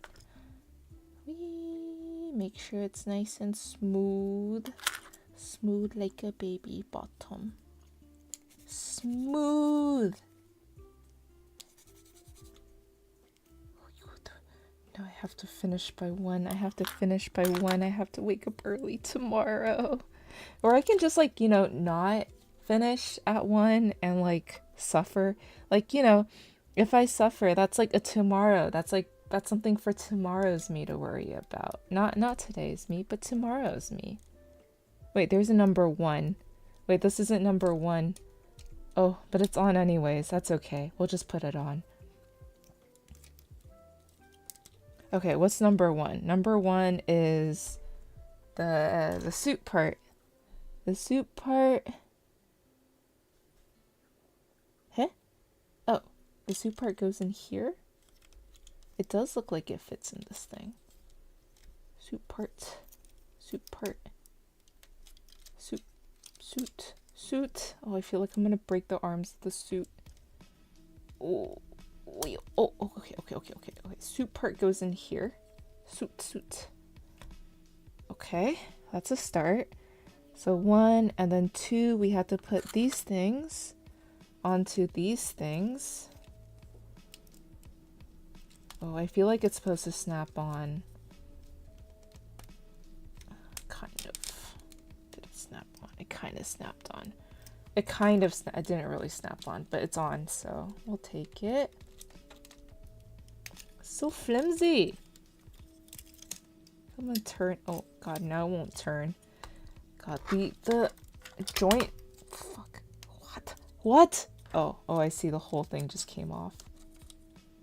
Whee! Make sure it's nice and smooth. Smooth like a baby bottom. Smooth! No, I have to finish by 1. I have to finish by 1. I have to wake up early tomorrow. Or I can just, like, you know, not finish at 1 and, like, suffer. Like, you know, if I suffer, that's, like, a tomorrow. That's something for tomorrow's me to worry about. Not today's me, but tomorrow's me. Wait, there's a number 1. Wait, this isn't number 1. Oh, but it's on anyways. That's okay. We'll just put it on. Okay, what's number 1? Number 1 is the suit part. The suit part. Huh? Oh, the suit part goes in here? It does look like it fits in this thing. Suit part. Suit part. Suit. Oh, I feel like I'm gonna break the arms of the suit. Oh. Wait, okay. Suit part goes in here. Suit. Okay, that's a start. So 1 and then 2, we have to put these things onto these things. Oh, I feel like it's supposed to snap on. Kind of. Did it snap on? It kind of snapped on. It didn't really snap on, but it's on, so we'll take it. So flimsy. I'm gonna turn. Oh god, now it won't turn. God, the joint. Fuck. What? Oh, I see the whole thing just came off.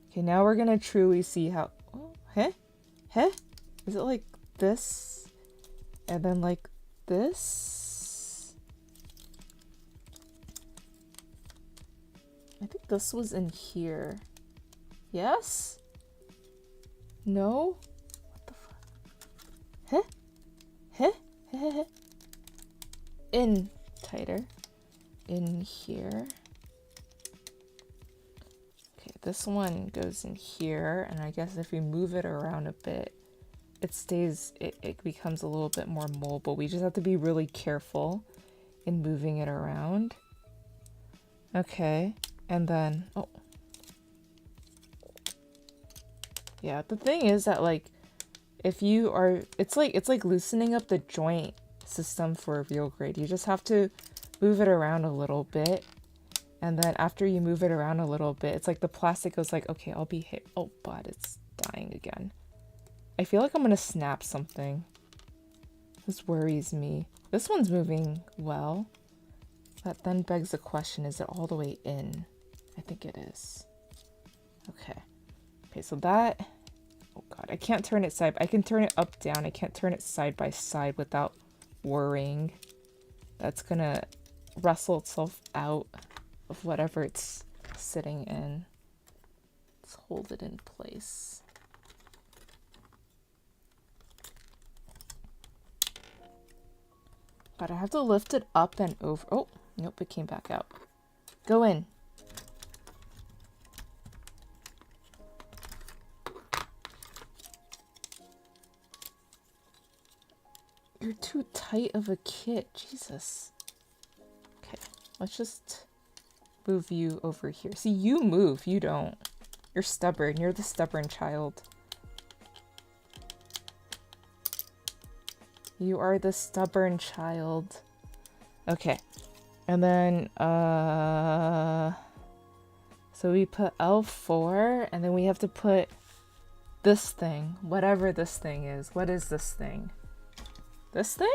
Okay, now we're gonna truly see how. Oh, huh? Is it like this, and then like this? I think this was in here. Yes? No? What the fuck? Huh? In tighter. In here. Okay, this one goes in here, and I guess if we move it around a bit, it becomes a little bit more mobile. We just have to be really careful in moving it around. Okay, and then, oh. Yeah, the thing is that, like, if you are, it's like loosening up the joint system for a real grade. You just have to move it around a little bit, and then after you move it around a little bit, it's like the plastic goes like, okay, I'll be hit. Oh, but it's dying again. I feel like I'm gonna snap something. This worries me. This one's moving well. That then begs the question, is it all the way in? I think it is. Okay. Okay, so that, oh god, I can't turn it I can turn it up, down. I can't turn it side by side without worrying. That's gonna wrestle itself out of whatever it's sitting in. Let's hold it in place. But I have to lift it up and over. Oh, nope, it came back out. Go in. You're too tight of a kit, Jesus. Okay, let's just move you over here. See, you move, you don't. You're stubborn, you're the stubborn child. You are the stubborn child. Okay. And then, so we put L4, and then we have to put this thing, whatever this thing is. What is this thing? This thing?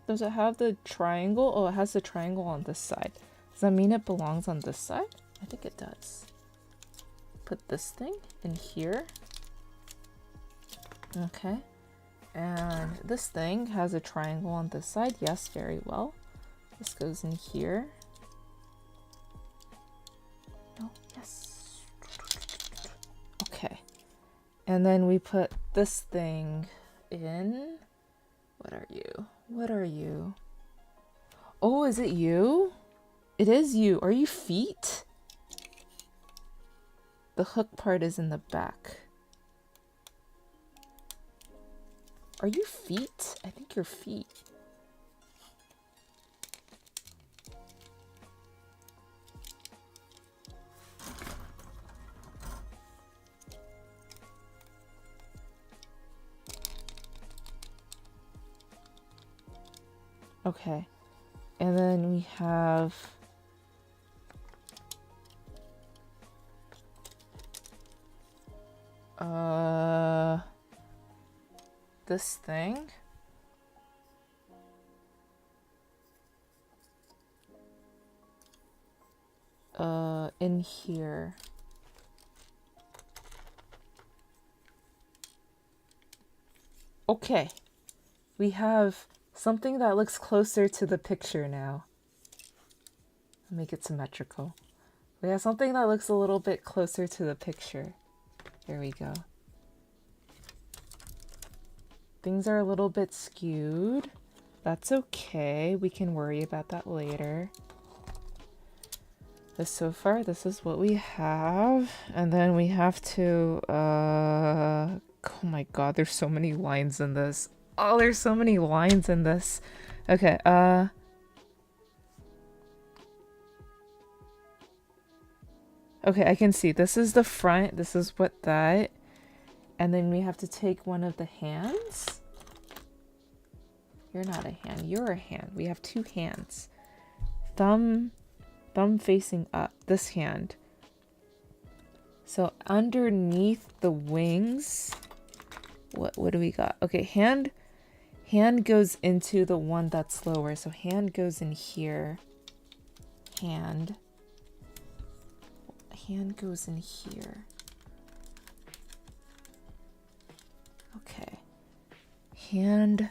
Does it have the triangle? Oh, it has the triangle on this side. Does that mean it belongs on this side? I think it does. Put this thing in here. Okay, and this thing has a triangle on this side. Yes, very well. This goes in here. Oh, yes. Okay, and then we put this thing in. What are you? What are you? Oh, is it you? It is you. Are you feet? The hook part is in the back. Are you feet? I think you're feet. Okay. And then we have this thing. In here. Okay. We have something that looks closer to the picture now. Make it symmetrical. We have something that looks a little bit closer to the picture. There we go. Things are a little bit skewed. That's okay. We can worry about that later. But so far, this is what we have. And then we have to, oh my god, there's so many lines in this. Oh, there's so many lines in this. Okay, okay, I can see. This is the front. This is what that. And then we have to take one of the hands. You're not a hand. You're a hand. We have two hands. Thumb facing up. This hand. So underneath the wings, what do we got? Okay, hand goes into the one that's lower. So hand goes in here. Hand goes in here. Okay. Hand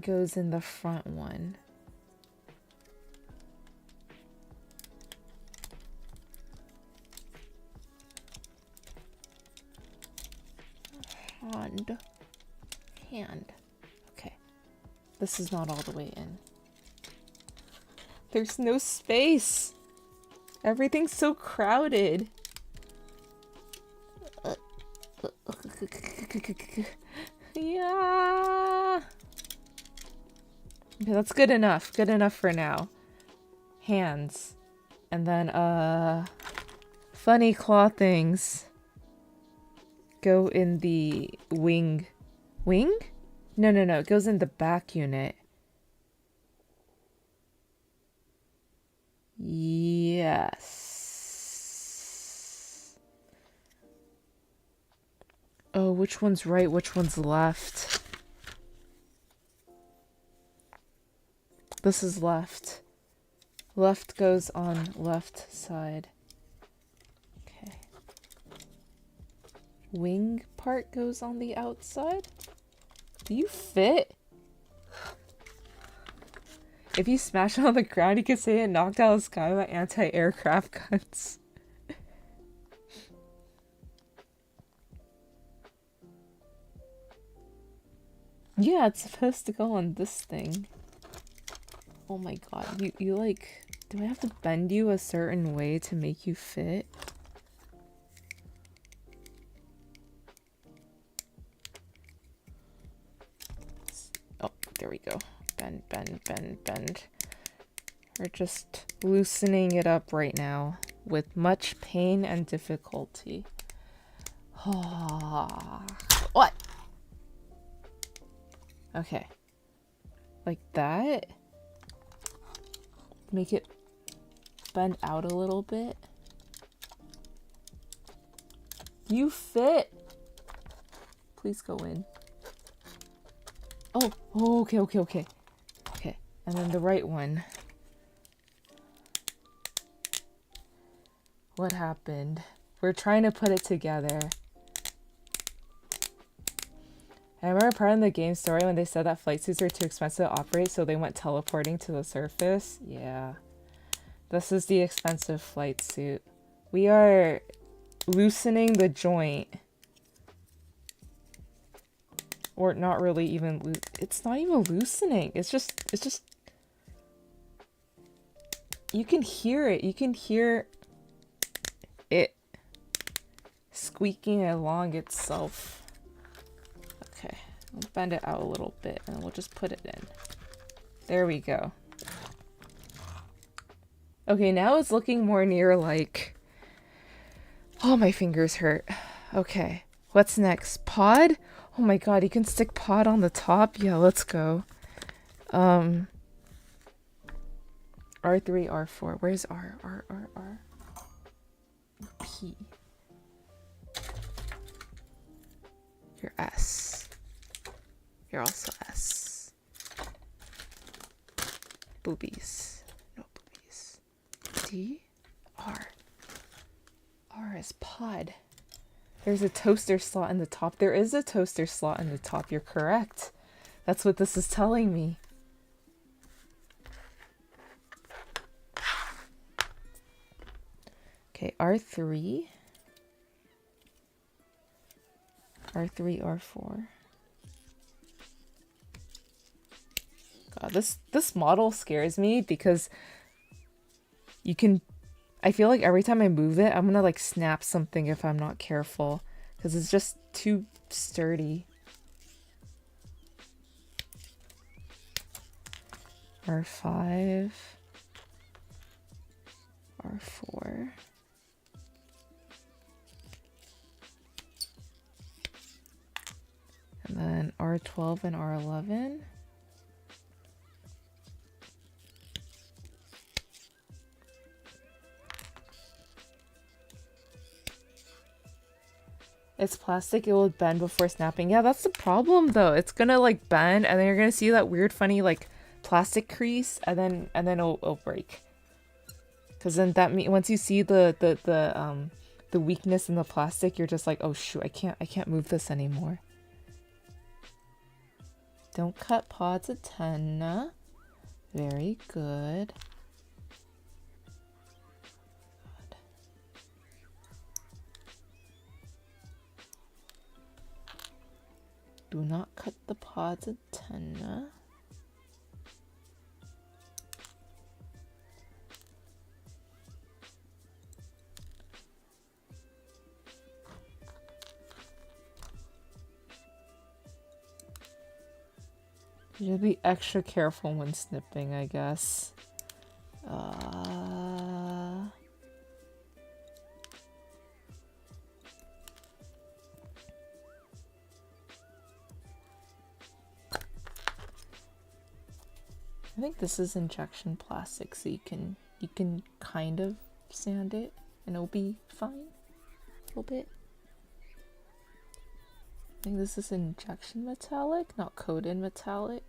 goes in the front one. Hand. Okay. This is not all the way in. There's no space. Everything's so crowded. Yeah. Okay, that's good enough. Good enough for now. Hands. And then, funny claw things go in the wing. Wing? No. It goes in the back unit. Yes. Oh, which one's right? Which one's left? This is left. Left goes on left side. Okay. Wing part goes on the outside? Do you fit? If you smash it on the ground, you can say it knocked out the sky by anti-aircraft guns. Yeah, it's supposed to go on this thing. Oh my god, you like... Do I have to bend you a certain way to make you fit? Oh, there we go. Bend, bend, bend, bend. We're just loosening it up right now with much pain and difficulty. What? Okay. Like that. Make it bend out a little bit. You fit. Please go in. Oh, okay. Okay. And then the right one. What happened? We're trying to put it together. I remember part of the game story when they said that flight suits are too expensive to operate, so they went teleporting to the surface. Yeah. This is the expensive flight suit. We are loosening the joint. Or not really even it's not even loosening. It's just you can hear it. You can hear it squeaking along itself. Okay, I'll bend it out a little bit and we'll just put it in. There we go. Okay, now it's looking more near like... Oh, my fingers hurt. Okay, what's next? Pod? Oh my god, you can stick pod on the top? Yeah, let's go. R3, R4. Where's R? R. P. You're S. You're also S. Boobies. No boobies. D. R. R is pod. There's a toaster slot in the top. There is a toaster slot in the top. You're correct. That's what this is telling me. Okay, R3. R3, R4. God, this model scares me because you can... I feel like every time I move it, I'm gonna like snap something if I'm not careful. Because it's just too sturdy. R5. R4. And then R12 and R11. It's plastic, it will bend before snapping. Yeah, that's the problem though. It's gonna like bend and then you're gonna see that weird funny like plastic crease and then it'll break. Cause then that once you see the weakness in the plastic, you're just like, oh shoot, I can't move this anymore. Don't cut pods a 10. Very good. Do not cut the pods a 10. You should be extra careful when snipping, I guess. I think this is injection plastic, so you can kind of sand it and it'll be fine. A little bit. I think this is injection metallic, not coated metallic.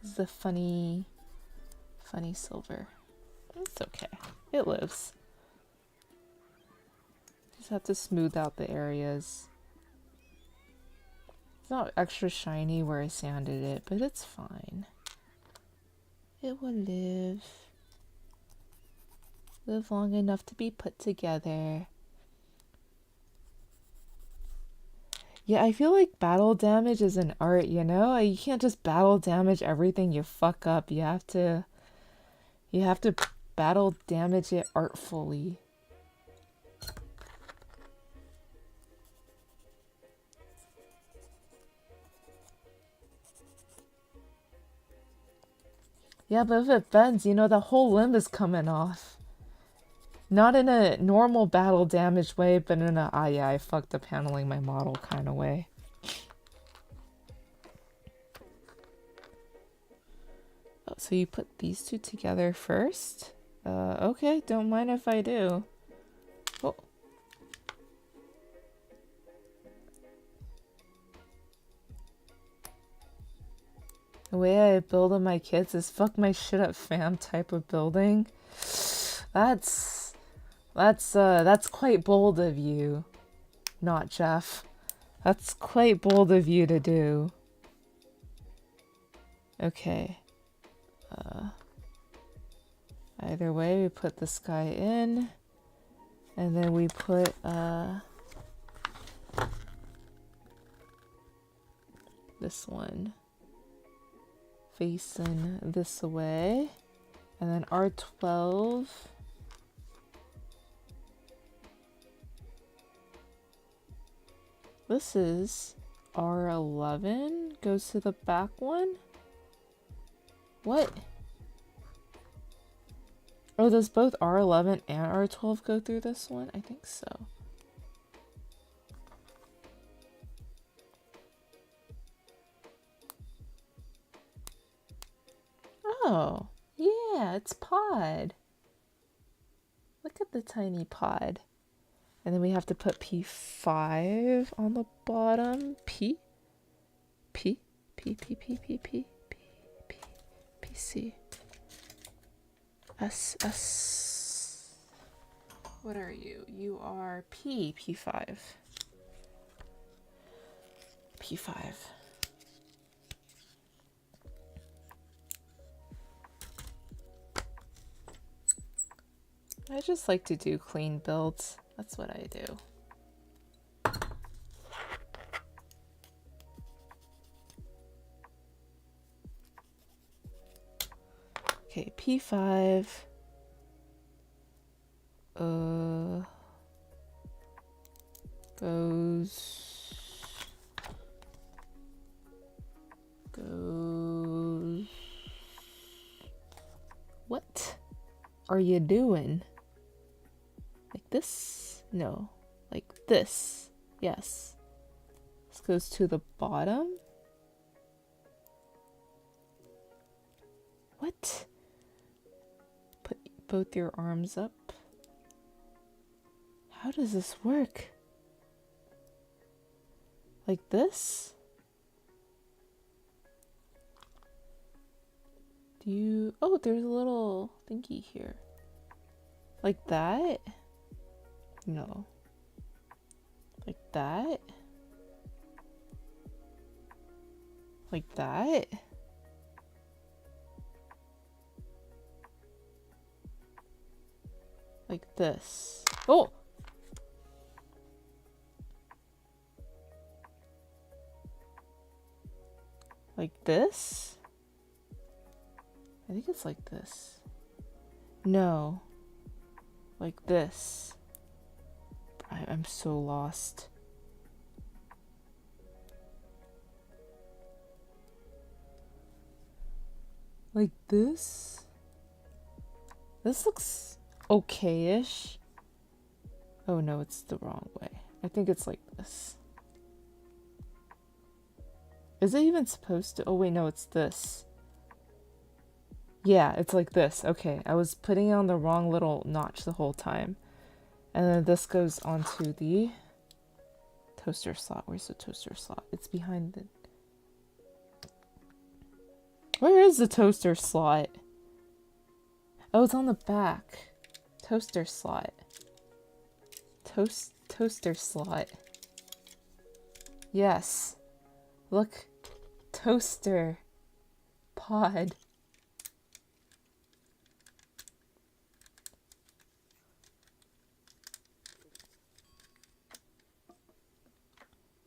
This is the funny silver. It's okay. It lives. Just have to smooth out the areas. It's not extra shiny where I sanded it, but it's fine. It will live long enough to be put together. Yeah, I feel like battle damage is an art, you know? You can't just battle damage everything you fuck up. You have to battle damage it artfully. Yeah, but if it bends, you know, the whole limb is coming off. Not in a normal battle damage way, but in a, ah yeah, I fucked up handling my model kind of way. Oh, so you put these two together first? Okay, don't mind if I do. Oh. The way I build on my kids is fuck my shit up fam type of building. That's quite bold of you, not Jeff. That's quite bold of you to do. Okay. Either way, we put this guy in, and then we put this one facing this way, and then R12. This is R11 goes to the back one. What? Oh, does both R11 and R12 go through this one? I think so. Oh, yeah, it's pod. Look at the tiny pod. And then we have to put P5 on the bottom. P, P, P, P, P, P, P, P, P, P, C. S, S. What are you? You are P, P5. P5. I just like to do clean builds. That's what I do. Okay, P5. Goes. What are you doing? Like this? No. Like this. Yes. This goes to the bottom. What? Put both your arms up. How does this work? Like this? Do you... Oh, there's a little thingy here. Like that? No. Like that? Like that? Like this. Oh! Like this? I think it's like this. No. Like this. I'm so lost. Like this? This looks okay-ish. Oh no, it's the wrong way. I think it's like this. Is it even supposed to? Oh wait, no, it's this. Yeah, it's like this. Okay, I was putting it on the wrong little notch the whole time. And then this goes onto the toaster slot. Where's the toaster slot? It's behind the... Where is the toaster slot? Oh, it's on the back. Toaster slot. Toaster slot. Yes. Look. Toaster. Pod.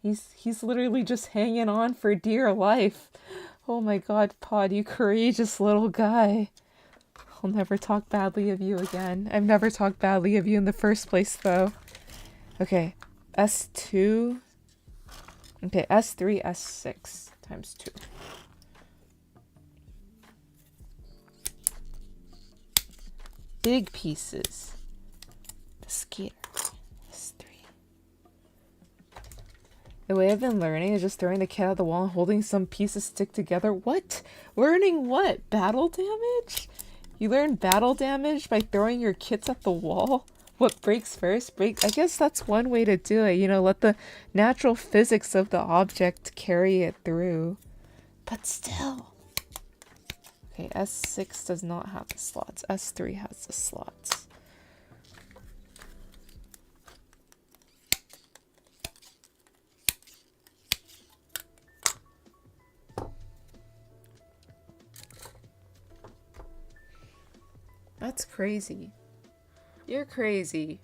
He's literally just hanging on for dear life. Oh my god, Pod, you courageous little guy. I'll never talk badly of you again. I've never talked badly of you in the first place, though. Okay, S2. Okay, S3, S6 times 2. Big pieces. The skater. S3. The way I've been learning is just throwing the kit at the wall and holding some pieces stick together. What? Learning what? Battle damage? You learn battle damage by throwing your kits at the wall? What breaks first? I guess that's one way to do it. You know, let the natural physics of the object carry it through. But still. Okay, S6 does not have the slots. S3 has the slots. That's crazy. You're crazy.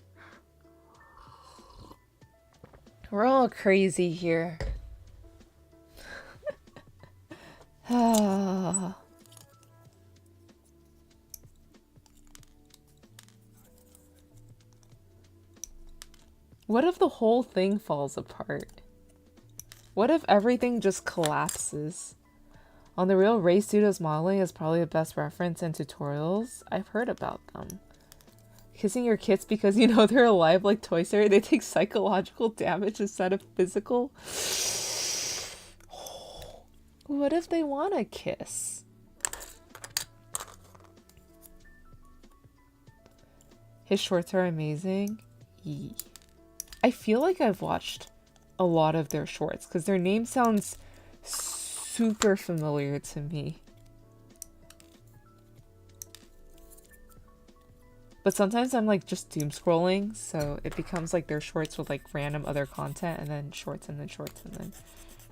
We're all crazy here. What if the whole thing falls apart? What if everything just collapses? On the real, Ray Studios modeling is probably the best reference in tutorials. I've heard about them. Kissing your kits because you know they're alive like Toy Story, they take psychological damage instead of physical. What if they want to kiss? His shorts are amazing. Yee. I feel like I've watched a lot of their shorts because their name sounds super familiar to me. But sometimes I'm like just doom scrolling, so it becomes like their shorts with like random other content and then shorts and then shorts and then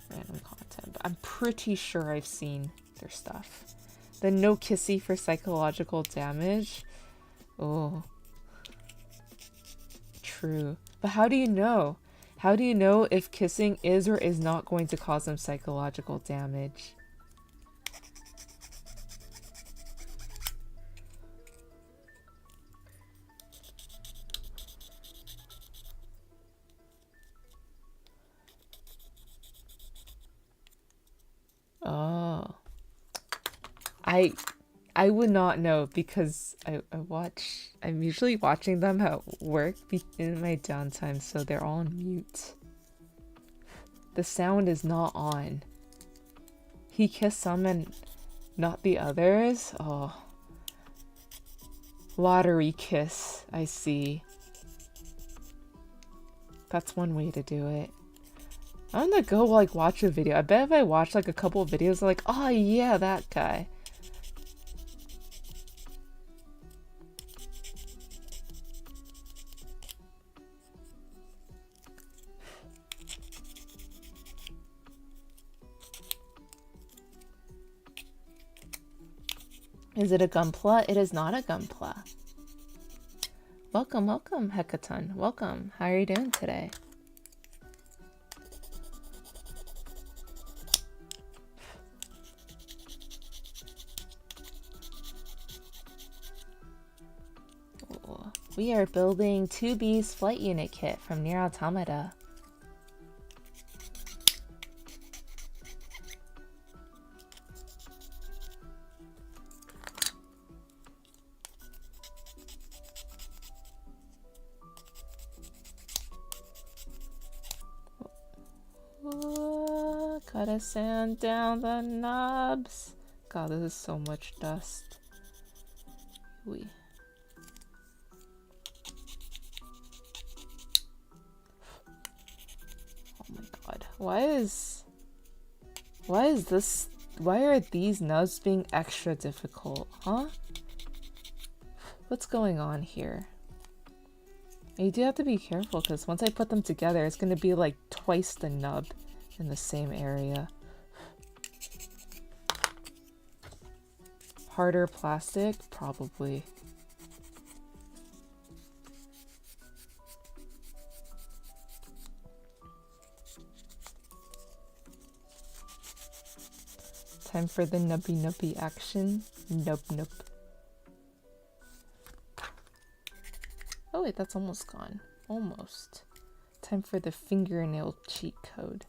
random content. But I'm pretty sure I've seen their stuff. The no kissy for psychological damage. Oh. True. But how do you know? How do you know if kissing is or is not going to cause them psychological damage? Oh. I would not know because I'm usually watching them at work in my downtime, so they're all on mute. The sound is not on. He kissed some and not the others? Oh. Lottery kiss, I see. That's one way to do it. I'm gonna go like watch a video. I bet if I watch like a couple of videos, I'm like, oh yeah, that guy. Is it a Gunpla? It is not a Gunpla. Welcome, welcome, Hekaton. Welcome. How are you doing today? Ooh. We are building 2B's flight unit kit from NieR Automata. Gotta sand down the knobs. God, this is so much dust. Wee. Oh my god. Why are these nubs being extra difficult, huh? What's going on here? You do have to be careful because once I put them together, it's going to be like twice the nub in the same area. Harder plastic? Probably. Time for the nuppy action. Nope. Oh wait, that's almost gone. Almost. Time for the fingernail cheat code.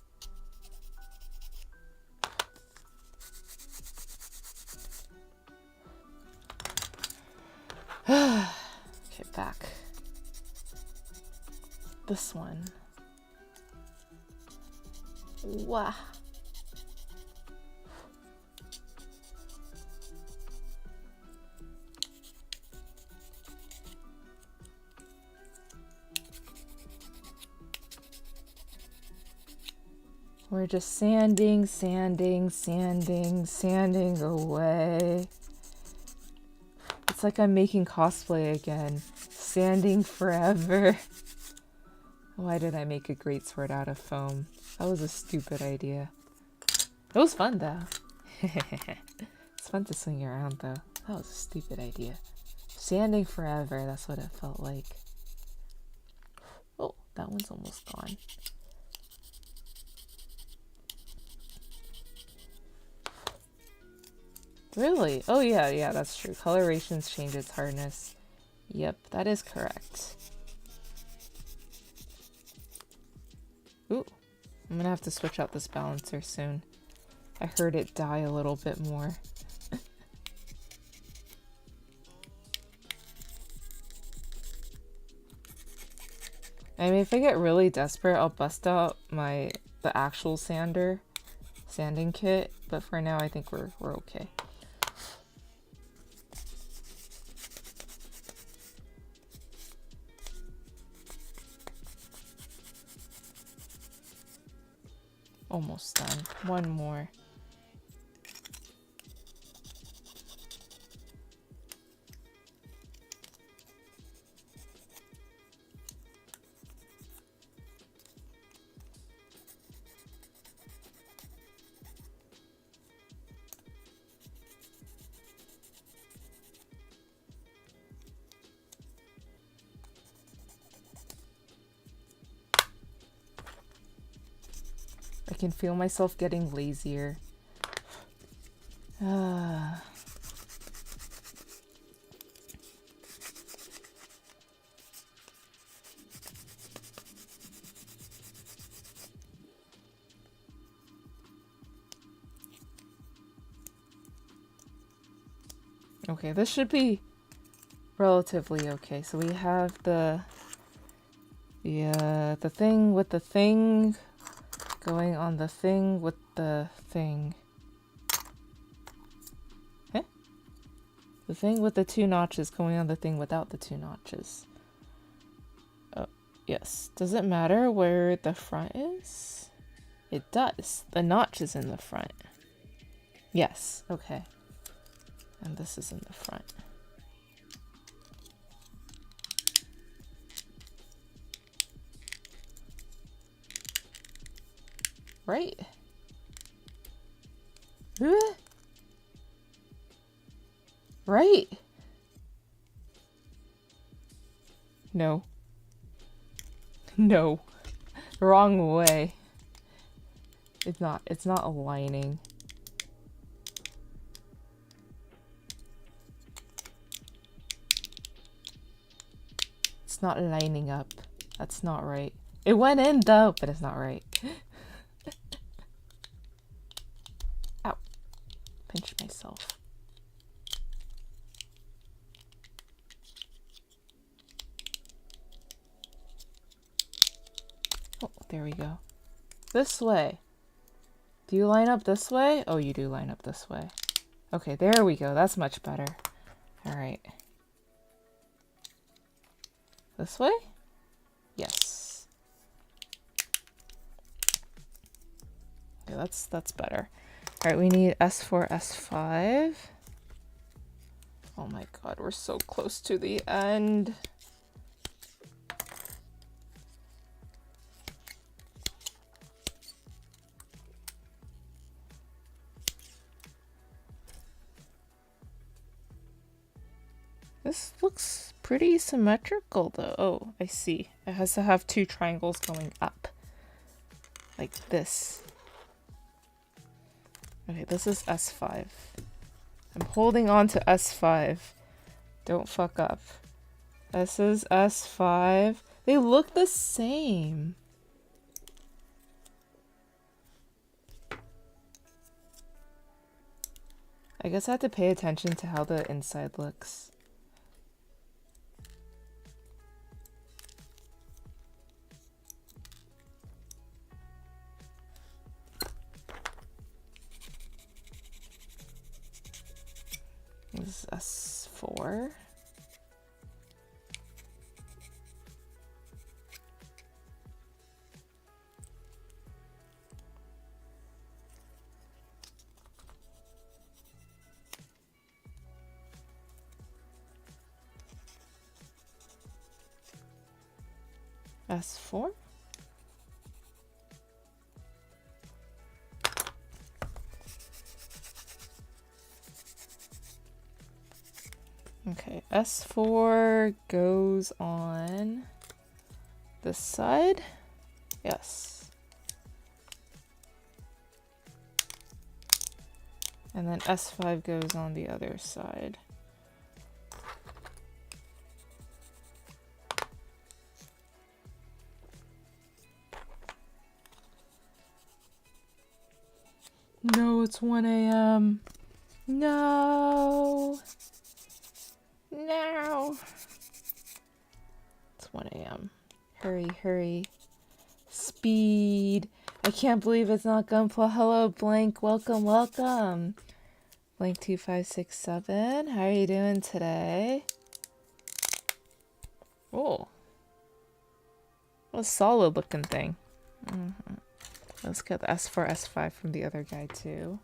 Okay, back. This one. Wow. We're just sanding away. It's like I'm making cosplay again. Sanding forever. Why did I make a greatsword out of foam? That was a stupid idea. It was fun though. It's fun to swing around though. That was a stupid idea. Sanding forever, that's what it felt like. Oh, that one's almost gone. Really? Oh yeah, that's true. Colorations change its hardness. Yep, that is correct. Ooh, I'm gonna have to switch out this balancer soon. I heard it die a little bit more. I mean, if I get really desperate, I'll bust out the actual sanding kit, but for now I think we're okay. Almost done. One more. I can feel myself getting lazier. Okay, this should be relatively okay. So we have the thing with the thing going on the thing with the thing. Huh? The thing with the two notches going on the thing without the two notches. Oh, yes. Does it matter where the front is? It does. The notch is in the front. Yes, okay. And this is in the front. Right? Right? No. No. Wrong way. It's not aligning. It's not lining up. That's not right. It went in though, but it's not right. Ow. Pinch myself. Oh, there we go. This way. Do you line up this way? Oh, you do line up this way. Okay, there we go. That's much better. All right. This way? Yes. Okay, that's better. All right, we need S4, S5. Oh my god, we're so close to the end. This looks pretty symmetrical though. Oh, I see. It has to have two triangles going up. Like this. Okay, this is S5. I'm holding on to S5. Don't fuck up. This is S5. They look the same. I guess I have to pay attention to how the inside looks. This is S4. S4? Okay, S4 goes on this side. Yes. And then S5 goes on the other side. No, it's 1 a.m. No. No. It's 1 a.m. Hurry, hurry. Speed. I can't believe it's not Gunpla. Hello, Blank. Welcome, welcome. Blank 2567. How are you doing today? Oh. What a solid looking thing. Let's get the S4, S5 from the other guy too.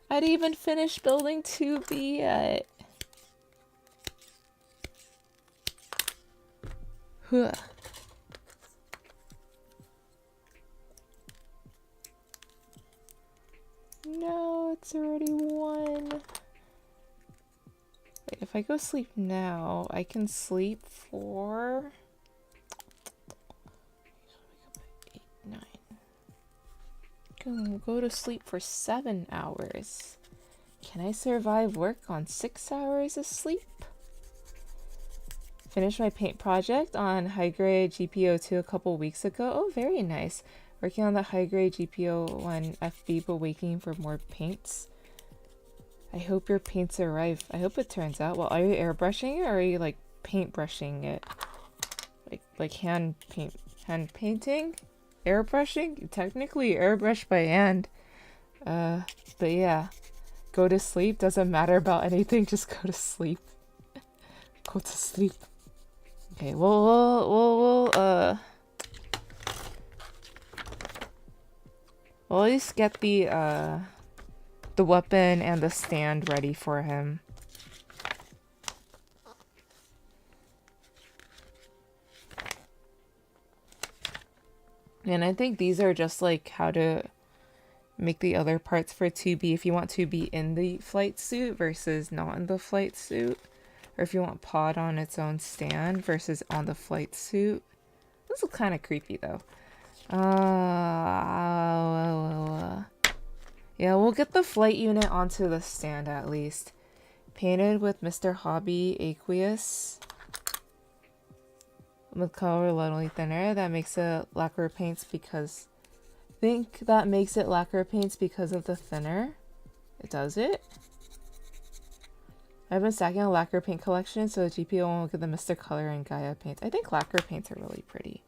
I didn't even finish building 2B yet. Huh. No, it's already 1. Wait, if I go sleep now, I can sleep for 8, 9. Can go to sleep for 7 hours. Can I survive work on 6 hours of sleep? Finished my paint project on high-grade GPO2 a couple weeks ago. Oh, very nice. Working on the high-grade GPO1 FB, but waiting for more paints. I hope your paints arrive. I hope it turns out well. Are you airbrushing it or are you like paint brushing it? Like hand painting? Airbrushing? Technically airbrush by hand. But yeah. Go to sleep. Doesn't matter about anything. Just go to sleep. Go to sleep. Okay, we'll at least get the weapon and the stand ready for him. And I think these are just like how to make the other parts for 2B if you want to be in the flight suit versus not in the flight suit. Or if you want pod on its own stand versus on the flight suit. This is kind of creepy though. Yeah, we'll get the flight unit onto the stand at least. Painted with Mr. Hobby Aqueous. With color lightly thinner. That makes it lacquer paints because... I think that makes it lacquer paints because of the thinner. It does it. I've been stacking a lacquer paint collection, so the GPO won't get the Mr. Color and Gaia paints. I think lacquer paints are really pretty.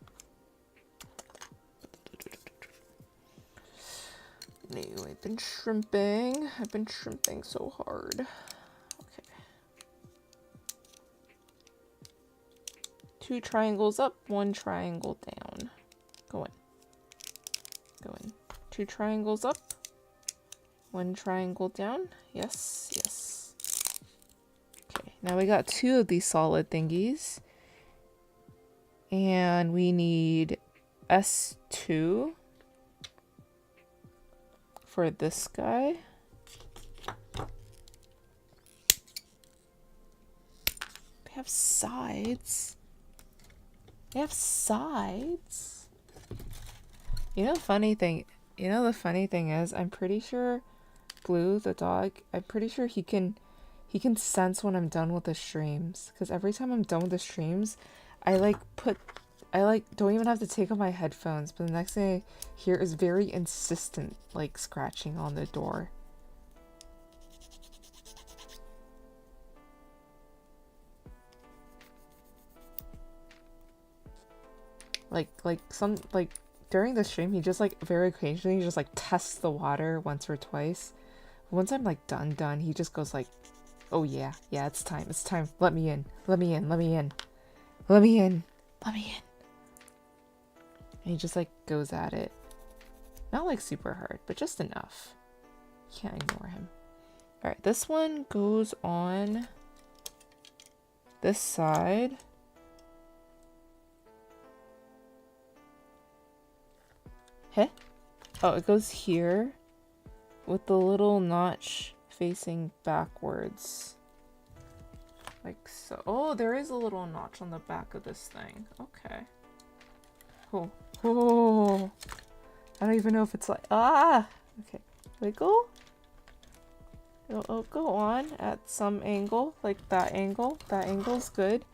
No, I've been shrimping. I've been shrimping so hard. Okay. 2 triangles up, 1 triangle down. Go in. Go in. 2 triangles up, 1 triangle down. Yes, yes. Okay, now we got 2 of these solid thingies. And we need S2 for this guy. have sides. They have sides. You know, funny thing. You know, the funny thing is, I'm pretty sure Blue, the dog, I'm pretty sure he can sense when I'm done with the streams. Because every time I'm done with the streams, I don't even have to take off my headphones. But the next thing I hear is very insistent, like, scratching on the door. Like during the stream, he just like very occasionally just like tests the water once or twice. Once I'm like done, he just goes like, "Oh yeah, it's time, let me in, let me in, let me in, let me in, let me in." And he just like goes at it. Not like super hard, but just enough. Can't ignore him. Alright, this one goes on this side. Heh? Oh, it goes here with the little notch facing backwards. Like so. Oh, there is a little notch on the back of this thing. Okay. Cool. Oh, I don't even know if it's like, okay. Wiggle. It'll go on at some angle, like that angle. That angle's good.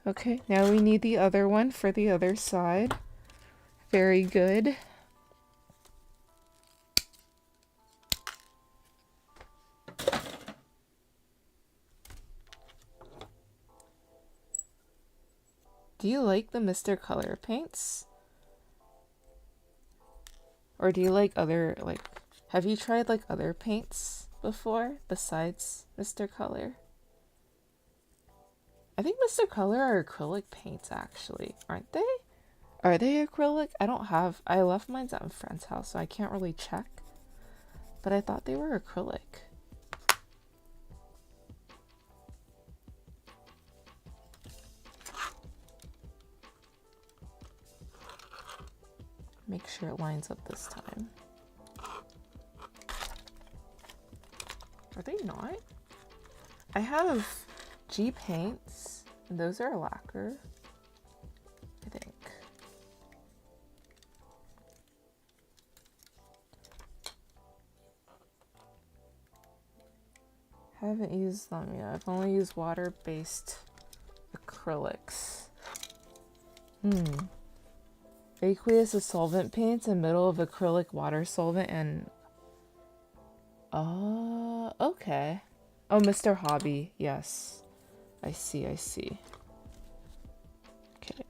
Okay, now we need the other one for the other side. Very good. Do you like the Mr. Color paints? Or do you like other, like, have you tried like other paints before besides Mr. Color? I think Mr. Color are acrylic paints actually, aren't they? Are they acrylic? I left mine at a friend's house, so I can't really check. But I thought they were acrylic. Make sure it lines up this time. Are they not? I have G paints, and those are lacquer, I think. Haven't used them yet. I've only used water-based acrylics. Aqueous is solvent paints in middle of acrylic water solvent and okay. Oh, Mr. Hobby, yes. I see. Okay,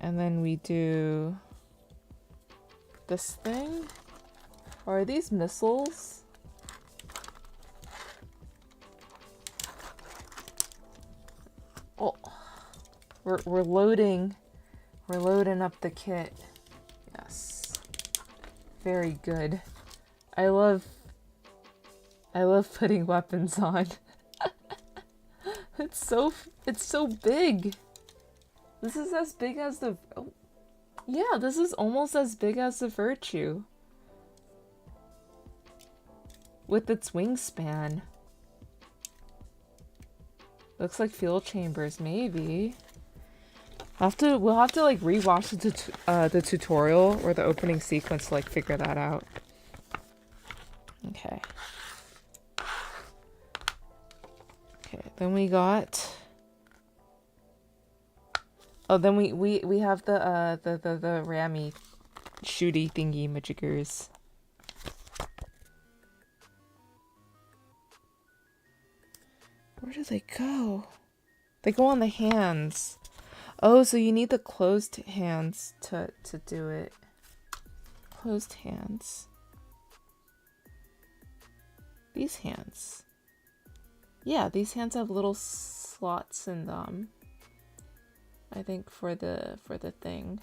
and then we do this thing. Or are these missiles? Oh, we're loading. We're loading up the kit. Yes. Very good. I love putting weapons on. It's so big. This is as big as the yeah, this is almost as big as the Virtue. With its wingspan. Looks like fuel chambers, maybe. We'll have to like rewatch the tutorial or the opening sequence to like figure that out. Okay. Okay, then we got. Oh, then we have the rammy shooty thingy majiggers. Where do they go? They go on the hands. Oh, so you need the closed hands to do it. Closed hands. These hands. Yeah, these hands have little slots in them. I think for the thing.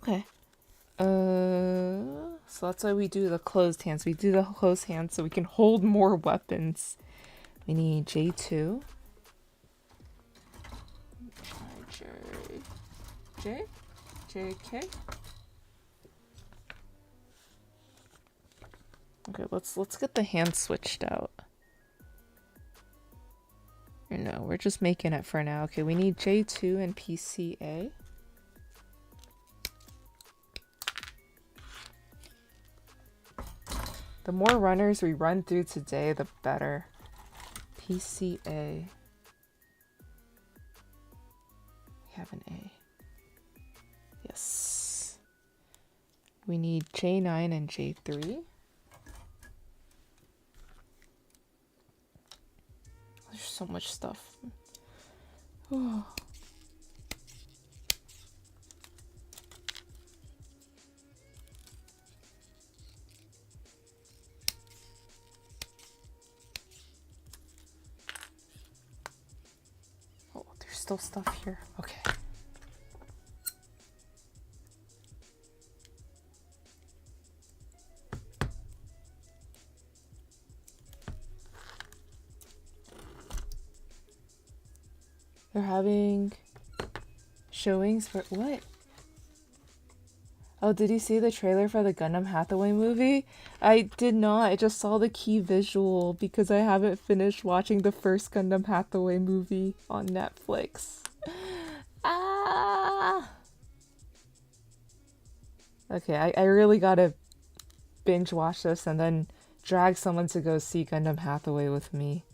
Okay. So that's why we do the closed hands. We do the closed hands so we can hold more weapons. We need J2. JK. Okay, let's get the hands switched out. Or No, we're just making it for now. Okay, we need J2 and PCA. The more runners we run through today, the better. PCA. We have an A. Yes. We need J9 and J3. There's so much stuff. Oh. Oh, there's still stuff here. Okay. They're having showings for what? Oh, did you see the trailer for the Gundam Hathaway movie? I did not. I just saw the key visual because I haven't finished watching the first Gundam Hathaway movie on Netflix. Ah! Okay, I really gotta binge watch this and then drag someone to go see Gundam Hathaway with me.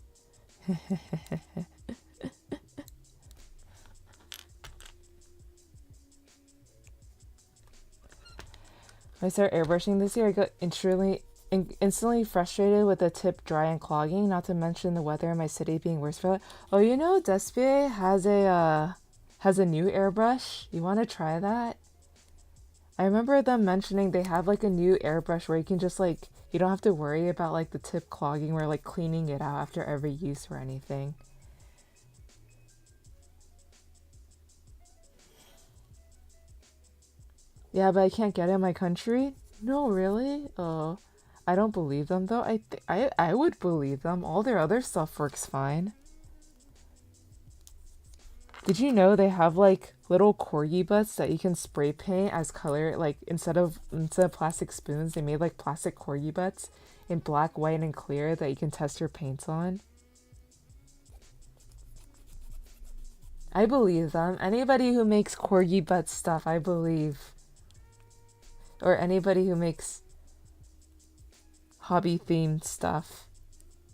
When I started airbrushing this year, I got instantly frustrated with the tip dry and clogging, not to mention the weather in my city being worse for that. Oh, you know, Despie has a new airbrush. You want to try that? I remember them mentioning they have like a new airbrush where you can just like, you don't have to worry about like the tip clogging or like cleaning it out after every use or anything. Yeah, but I can't get it in my country? No, really? Oh, I don't believe them though. I would believe them. All their other stuff works fine. Did you know they have like little corgi butts that you can spray paint as color? Like instead of plastic spoons, they made like plastic corgi butts in black, white, and clear that you can test your paints on. I believe them. Anybody who makes corgi butt stuff, I believe. Or anybody who makes hobby themed stuff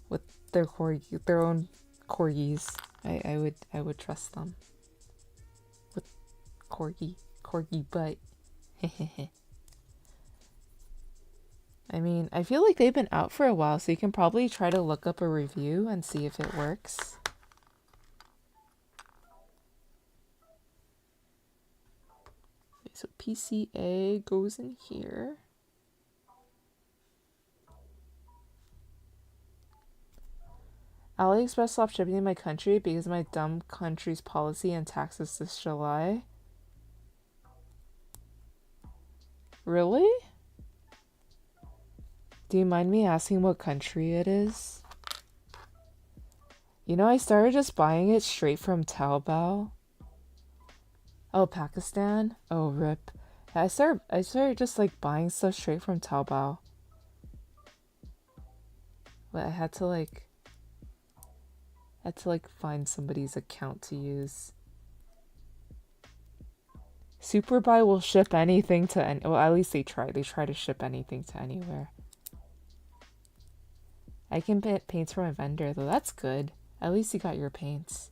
with their own corgis. I would trust them. With corgi butt. I mean, I feel like they've been out for a while, so you can probably try to look up a review and see if it works. Okay, so PCA goes in here. AliExpress stopped shipping in my country because of my dumb country's policy and taxes this July. Really? Do you mind me asking what country it is? You know, I started just buying it straight from Taobao. Oh, Pakistan? Oh, rip. I started just like buying stuff straight from Taobao. But I had to find somebody's account to use. Superbuy will ship anything to well, at least they try. They try to ship anything to anywhere. I can get paints from a vendor though. That's good. At least you got your paints.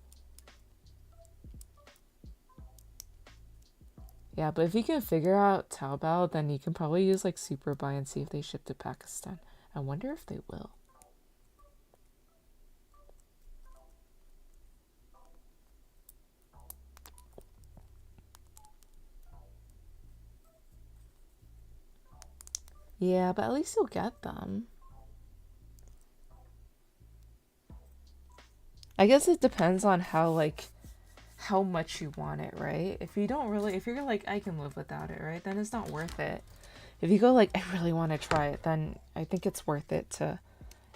Yeah, but if you can figure out Taobao, then you can probably use like Superbuy and see if they ship to Pakistan. I wonder if they will. Yeah, but at least you'll get them. I guess it depends on how much you want it, right? If you're like, I can live without it, right? Then it's not worth it. If you go like, I really want to try it, then I think it's worth it to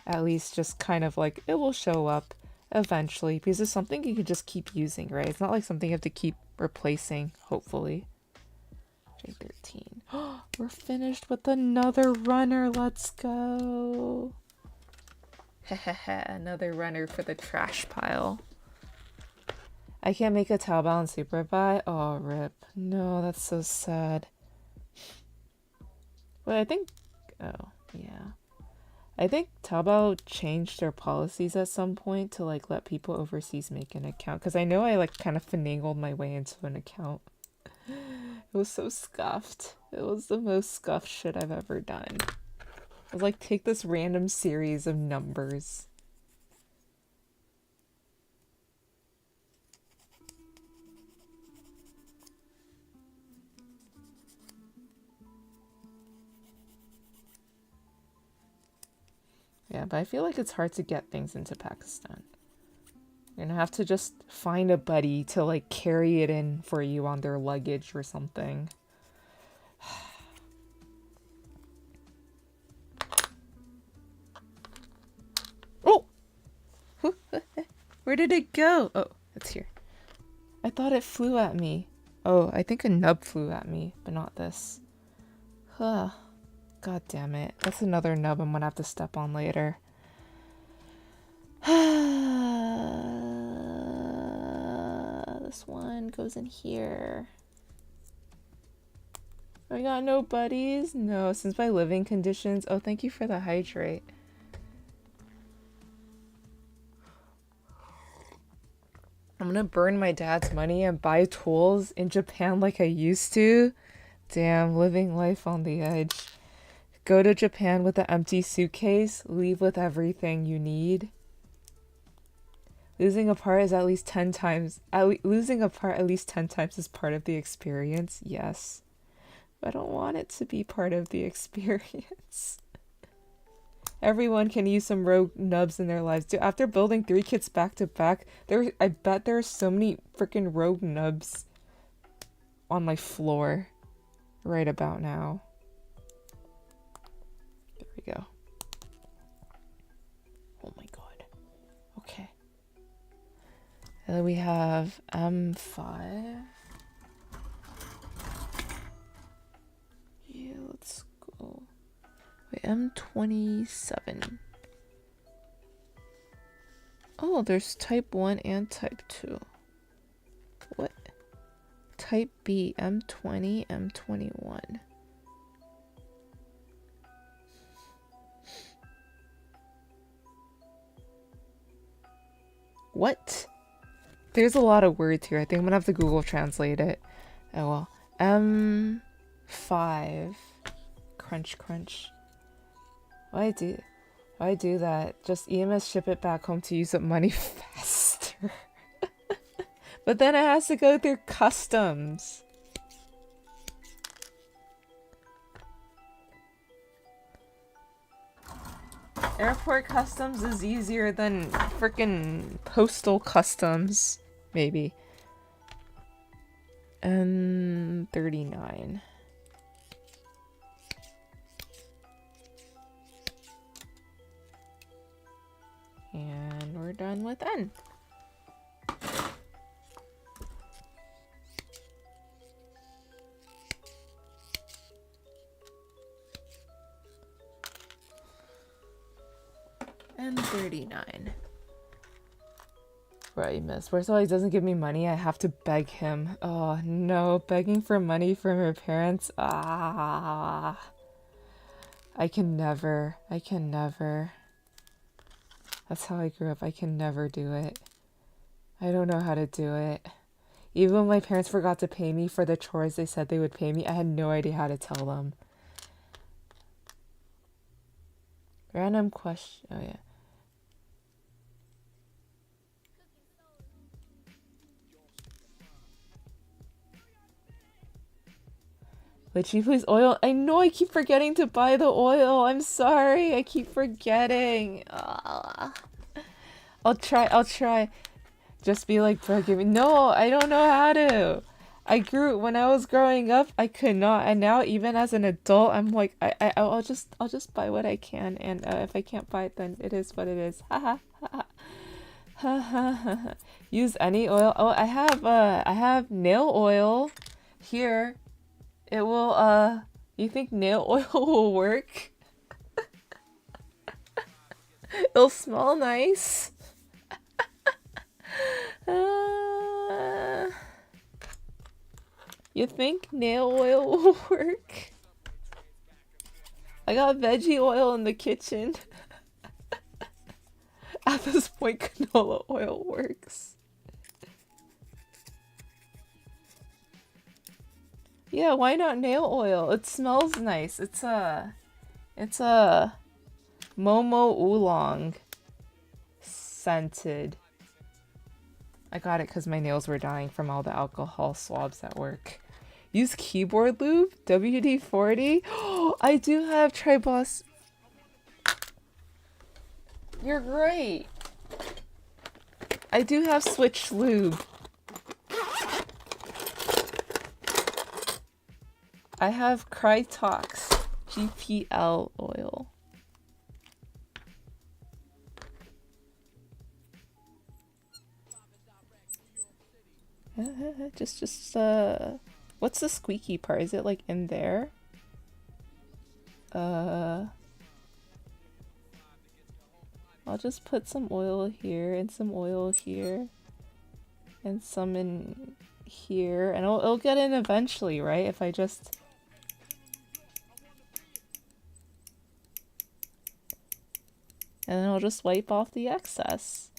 at least just kind of like, it will show up eventually because it's something you can just keep using, right? It's not like something you have to keep replacing, hopefully. J13. We're finished with another runner. Let's go. Another runner for the trash pile. I can't make a Taobao and super buy. Oh, rip. No, that's so sad. But I think, oh, yeah. I think Taobao changed their policies at some point to like let people overseas make an account. Because I know I like kind of finagled my way into an account. It was so scuffed. It was the most scuffed shit I've ever done. I was like, take this random series of numbers. Yeah, but I feel like it's hard to get things into Pakistan. You're gonna have to just find a buddy to like carry it in for you on their luggage or something. Oh! Where did it go? Oh, it's here. I thought it flew at me. Oh, I think a nub flew at me, but not this. Huh. God damn it. That's another nub I'm gonna have to step on later. This one goes in here. I got no buddies? No, since my living conditions. Oh, thank you for the hydrate. I'm gonna burn my dad's money and buy tools in Japan like I used to. Damn, living life on the edge. Go to Japan with an empty suitcase, leave with everything you need. Losing a part is at least 10 times. Losing a part at least 10 times is part of the experience. Yes. But I don't want it to be part of the experience. Everyone can use some rogue nubs in their lives. Dude, after building 3 kits back to back, I bet there's so many freaking rogue nubs on my floor right about now. There we go. Oh my god. Okay. And then we have M5. Yeah, let's go. Wait, M27. Oh, there's type 1 and type 2. What? Type B, M20, M21. What? There's a lot of words here. I think I'm gonna have to Google Translate it. Oh well. M5. Crunch, crunch. Why do that? Just EMS ship it back home to use up money faster. But then it has to go through customs. Airport customs is easier than frickin' postal customs. Maybe. M39. And we're done with N. M39. Right, miss. First of all, he doesn't give me money. I have to beg him. Oh, no. Begging for money from your parents. Ah. I can never. I can never. That's how I grew up. I can never do it. I don't know how to do it. Even when my parents forgot to pay me for the chores they said they would pay me, I had no idea how to tell them. Random question. Oh, yeah. Would you please oil? I know I keep forgetting to buy the oil. I'm sorry. I keep forgetting. I'll try. Just be like, bro, give me. No, I don't know how to. When I was growing up, I could not. And now, even as an adult, I'm like, I'll just buy what I can. And if I can't buy it, then it is what it is. Haha. Use any oil. Oh, I have nail oil here. It will, you think nail oil will work? It'll smell nice. You think nail oil will work? I got veggie oil in the kitchen. At this point, canola oil works. Yeah, why not nail oil? It smells nice. It's a Momo Oolong scented. I got it because my nails were dying from all the alcohol swabs at work. Use keyboard lube? WD-40? I do have Tribos. You're great. I do have Switch lube. I have Krytox GPL oil. What's the squeaky part? Is it like in there? I'll just put some oil here and some oil here and some in here, and it'll get in eventually, right? If I just... And then I'll just wipe off the excess.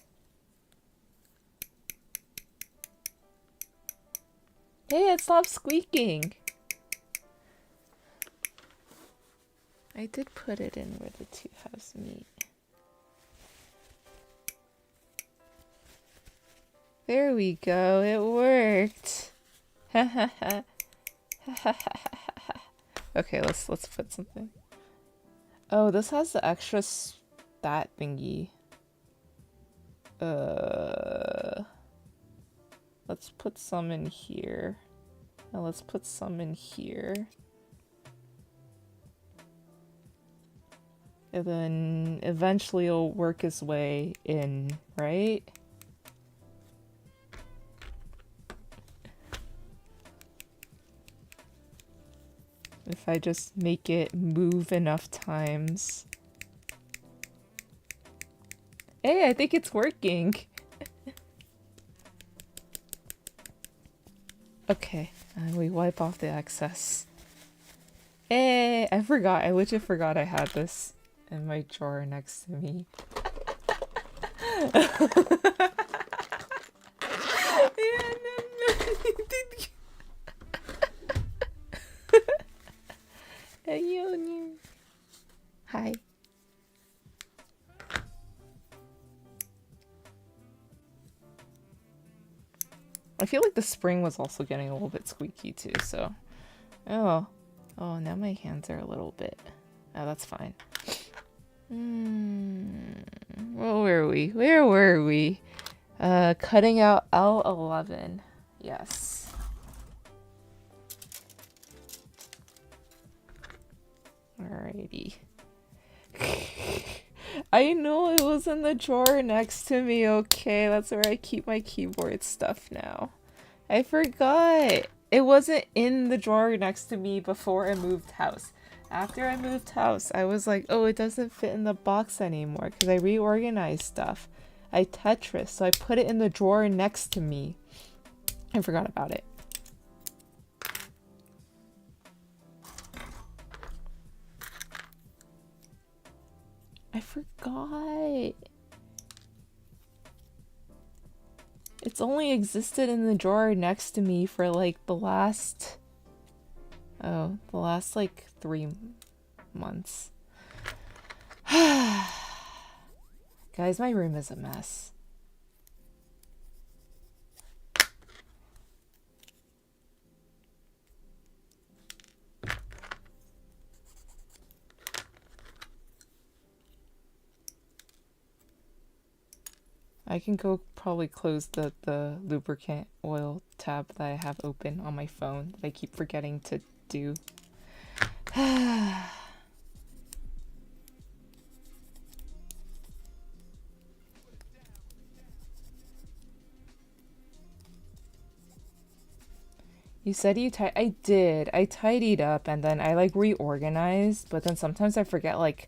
Hey, it stopped squeaking! I did put it in where the two halves meet. There we go, it worked! Okay, let's put something. Oh, this has the extra stat thingy. Let's put some in here. Now let's put some in here. And then eventually it'll work its way in, right? If I just make it move enough times. Hey, I think it's working. Okay, and we wipe off the excess. Hey, I forgot. I legit forgot I had this in my drawer next to me. Hi. I feel like the spring was also getting a little bit squeaky too, so... Oh, now my hands are a little bit... Oh, that's fine. Well, where were we? Cutting out L11. Yes. Alrighty. I know it was in the drawer next to me, okay? That's where I keep my keyboard stuff now. I forgot! It wasn't in the drawer next to me before I moved house. After I moved house, I was like, oh, it doesn't fit in the box anymore because I reorganized stuff. I Tetris, so I put it in the drawer next to me. I forgot about it. I forgot. It's only existed in the drawer next to me for like the last like 3 months. Guys, my room is a mess. I can go probably close the lubricant oil tab that I have open on my phone that I keep forgetting to do. You said I did. I tidied up and then I like reorganized, but then sometimes I forget like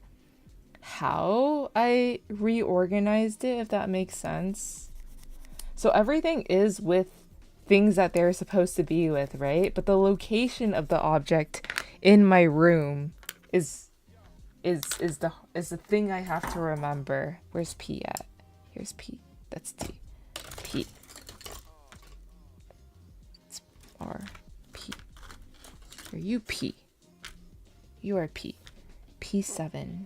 how I reorganized it, if that makes sense. So everything is with things that they're supposed to be with, right? But the location of the object in my room is the thing I have to remember. Where's P at? Here's P. That's T. P. It's R. P. Are you P? You are P. P7.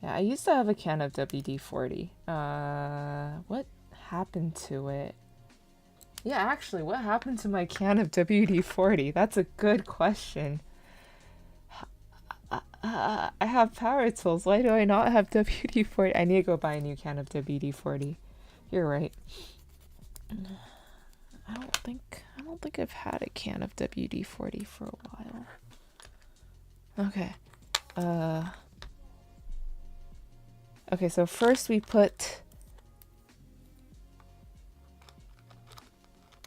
Yeah, I used to have a can of WD-40. What happened to it? Yeah, actually, what happened to my can of WD-40? That's a good question. I have power tools. Why do I not have WD-40? I need to go buy a new can of WD-40. You're right. I don't think I've had a can of WD-40 for a while. Okay. Okay, so first we put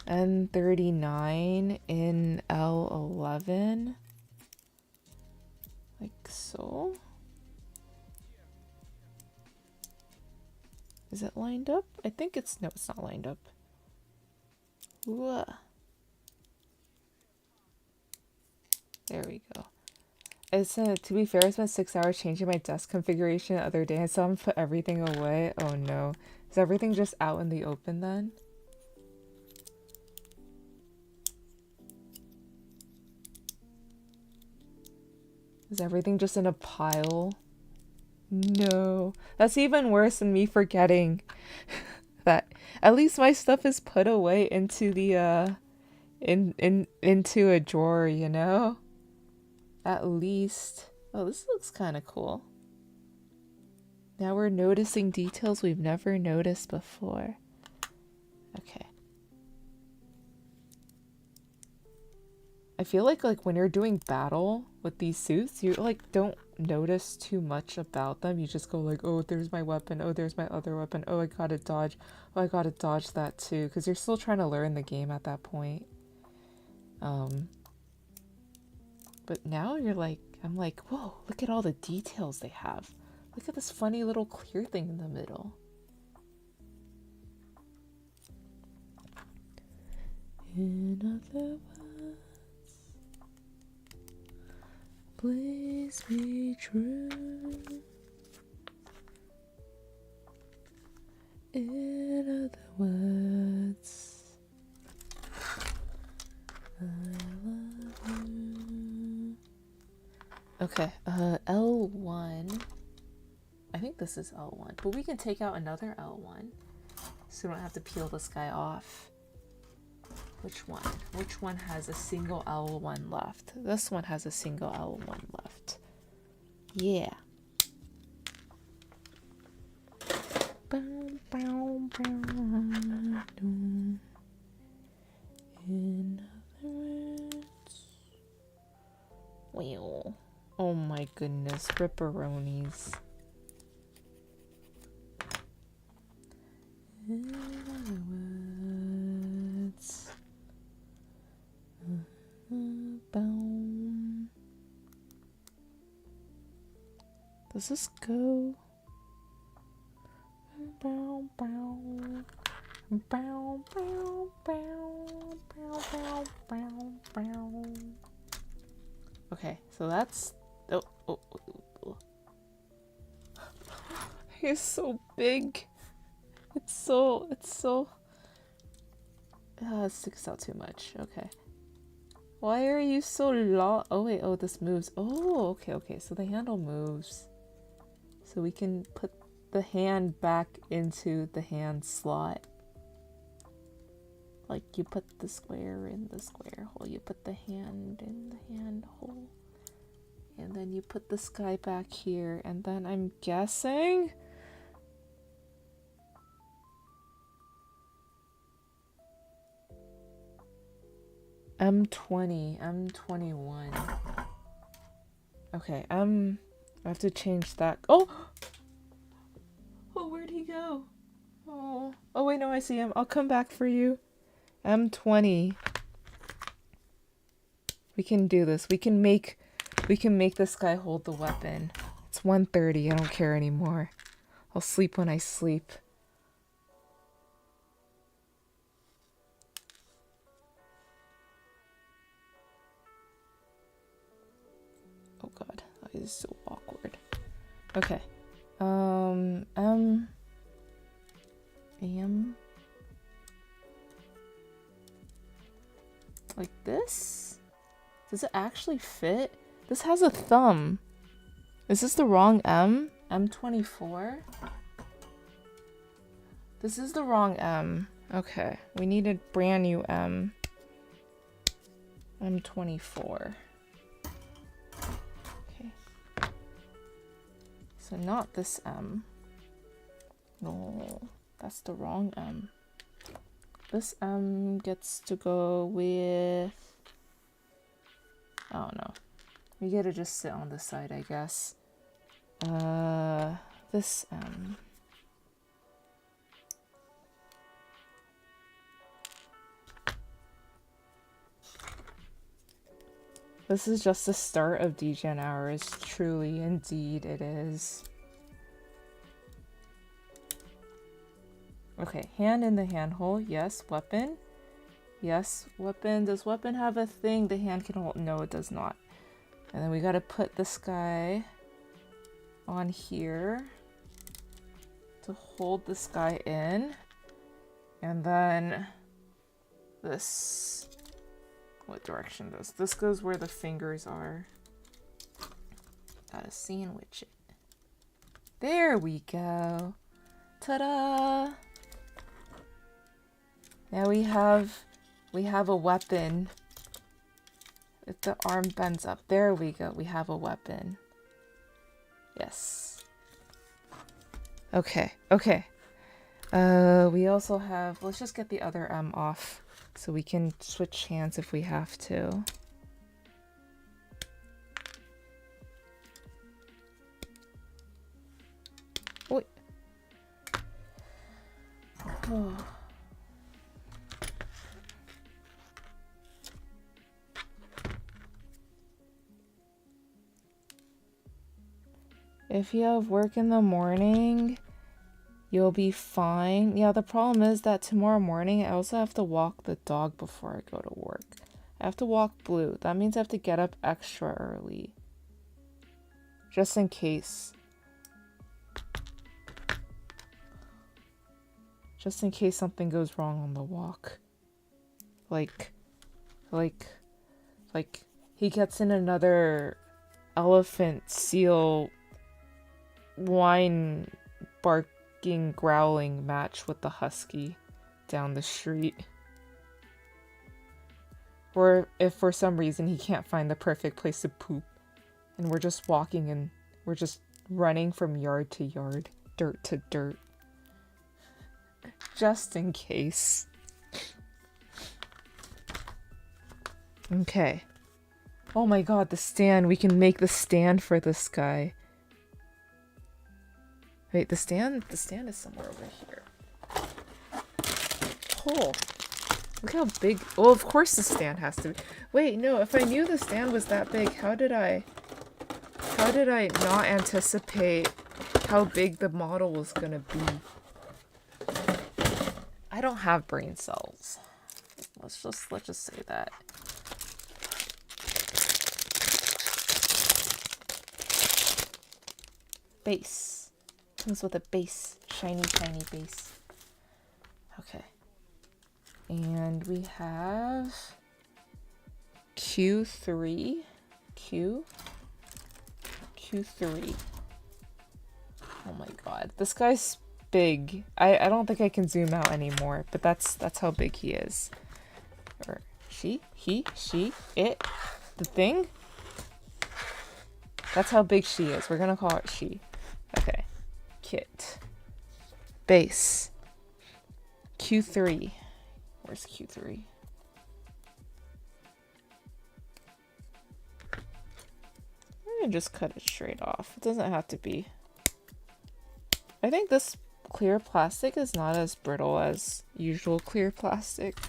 N39 in L11. Like so. Is it lined up? I think it's... No, it's not lined up. Ooh. There we go. To be fair, I spent 6 hours changing my desk configuration the other day. I still haven't put everything away. Oh no. Is everything just out in the open then? Is everything just in a pile? No. That's even worse than me forgetting that at least my stuff is put away into the into a drawer, you know? At least. Oh, this looks kind of cool. Now we're noticing details we've never noticed before. Okay. I feel like when you're doing battle with these suits, you like don't notice too much about them. You just go like, oh, there's my weapon. Oh, there's my other weapon. Oh, I gotta dodge. Oh, I gotta dodge that too. Because you're still trying to learn the game at that point. But now you're like, I'm like, whoa, look at all the details they have. Look at this funny little clear thing in the middle. In other words, please be true. In other words, I love you. Okay, L1. I think this is L1, but we can take out another L1 so we don't have to peel this guy off. Which one? Which one has a single L1 left? This one has a single L1 left. Yeah. In other words. Wow. Oh my goodness, ripperonis. In other words. Boom. Does this go? Bow, bow. Bow, bow, bow. Bow, bow, bow, bow. Okay, so that's... Oh. He's so big. It sticks out too much. Okay. Why are you so long? Oh wait, oh, this moves. Oh, okay, so the handle moves. So we can put the hand back into the hand slot. Like you put the square in the square hole, you put the hand in the hand hole. And then you put this guy back here, and then I'm guessing... M20, M21. Okay, I have to change that. Oh! Oh, where'd he go? Oh wait, no, I see him. I'll come back for you. M20. We can do this. We can make We can make this guy hold the weapon. It's 1:30. I don't care anymore. I'll sleep when I sleep. Oh god, that is so awkward. Okay. AM. Like this? Does it actually fit? This has a thumb. Is this the wrong M? M24? This is the wrong M. Okay, we need a brand new M. M24. Okay. So not this M. No, that's the wrong M. This M gets to go with... I don't know. We gotta just sit on the side, I guess. This M. This is just the start of DGen hours. Truly, indeed, it is. Okay, hand in the handhole. Yes, weapon. Yes, weapon. Does weapon have a thing the hand can hold? No, it does not. And then we gotta put this guy on here to hold this guy in. And then this... What direction does this goes where the fingers are? Gotta sandwich it. There we go. Ta-da! Now we have a weapon. If the arm bends up, there we go. We have a weapon. Yes. Okay. Okay. We also have. Let's just get the other M off. So we can switch hands if we have to. Wait. Oh. If you have work in the morning, you'll be fine. Yeah, the problem is that tomorrow morning I also have to walk the dog before I go to work. I have to walk Blue. That means I have to get up extra early. Just in case. Just in case something goes wrong on the walk. Like he gets in another elephant, seal, whine, barking, growling match with the husky down the street. Or if for some reason he can't find the perfect place to poop and we're just walking and we're just running from yard to yard, dirt to dirt. Just in case. Okay. Oh my god, the stand. We can make the stand for this guy. Wait, the stand is somewhere over here. Oh, look how big. Well, of course the stand has to be. Wait, no, if I knew the stand was that big, how did I not anticipate how big the model was gonna be? I don't have brain cells. Let's just say that. Base. Comes with a base. Shiny base. Okay. And we have Q3. Q3. Oh my god. This guy's big. I don't think I can zoom out anymore, but that's how big he is. Or she, it, the thing. That's how big she is. We're gonna call it she. Okay. Kit. Base. Q3. Where's Q3? I'm gonna just cut it straight off. It doesn't have to be. I think this clear plastic is not as brittle as usual clear plastic.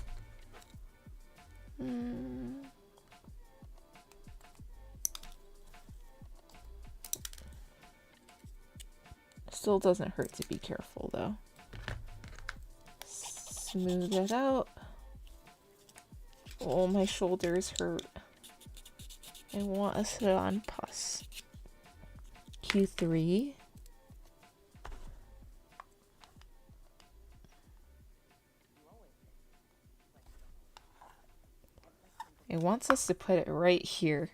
Still doesn't hurt to be careful though. Smooth it out. Oh, my shoulders hurt. I want a salon pus. Q3. It wants us to put it right here.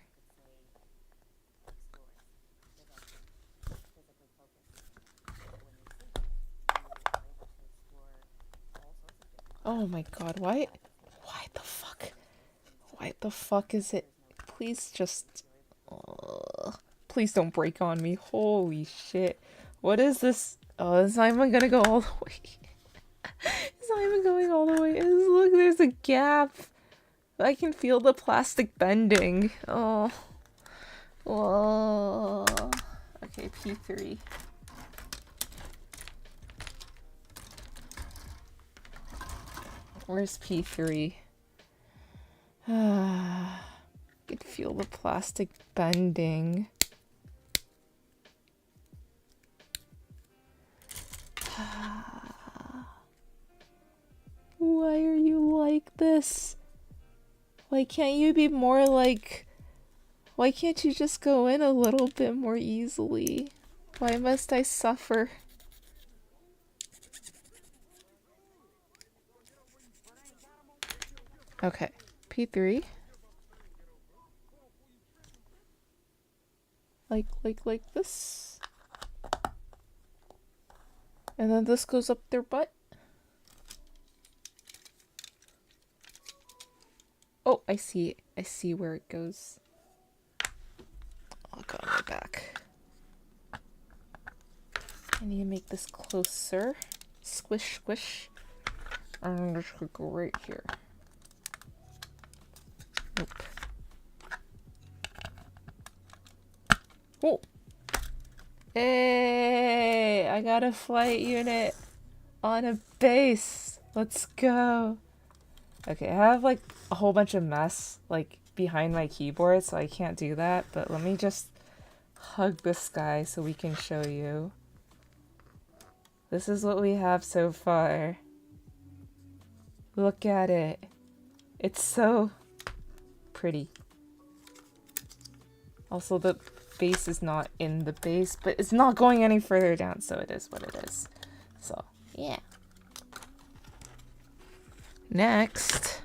Oh my god, why the fuck? Why the fuck is it? Please just... please don't break on me. Holy shit. What is this? Oh, it's not even gonna go all the way. It's not even going all the way. Look, there's a gap. I can feel the plastic bending. Oh. Whoa. Okay, P3. Where's P3? I can feel the plastic bending. Why are you like this? Why can't you be more like... Why can't you just go in a little bit more easily? Why must I suffer? Okay, P3. Like this. And then this goes up their butt. Oh, I see where it goes. I'll go on my back. I need to make this closer. Squish, squish. I'm just gonna go right here. Nope. Oh! Hey! I got a flight unit on a base. Let's go. Okay, I have like a whole bunch of mess like behind my keyboard, so I can't do that. But let me just hug this guy so we can show you. This is what we have so far. Look at it. It's so pretty. Also, the base is not in the base, but it's not going any further down, so it is what it is. So, yeah. Next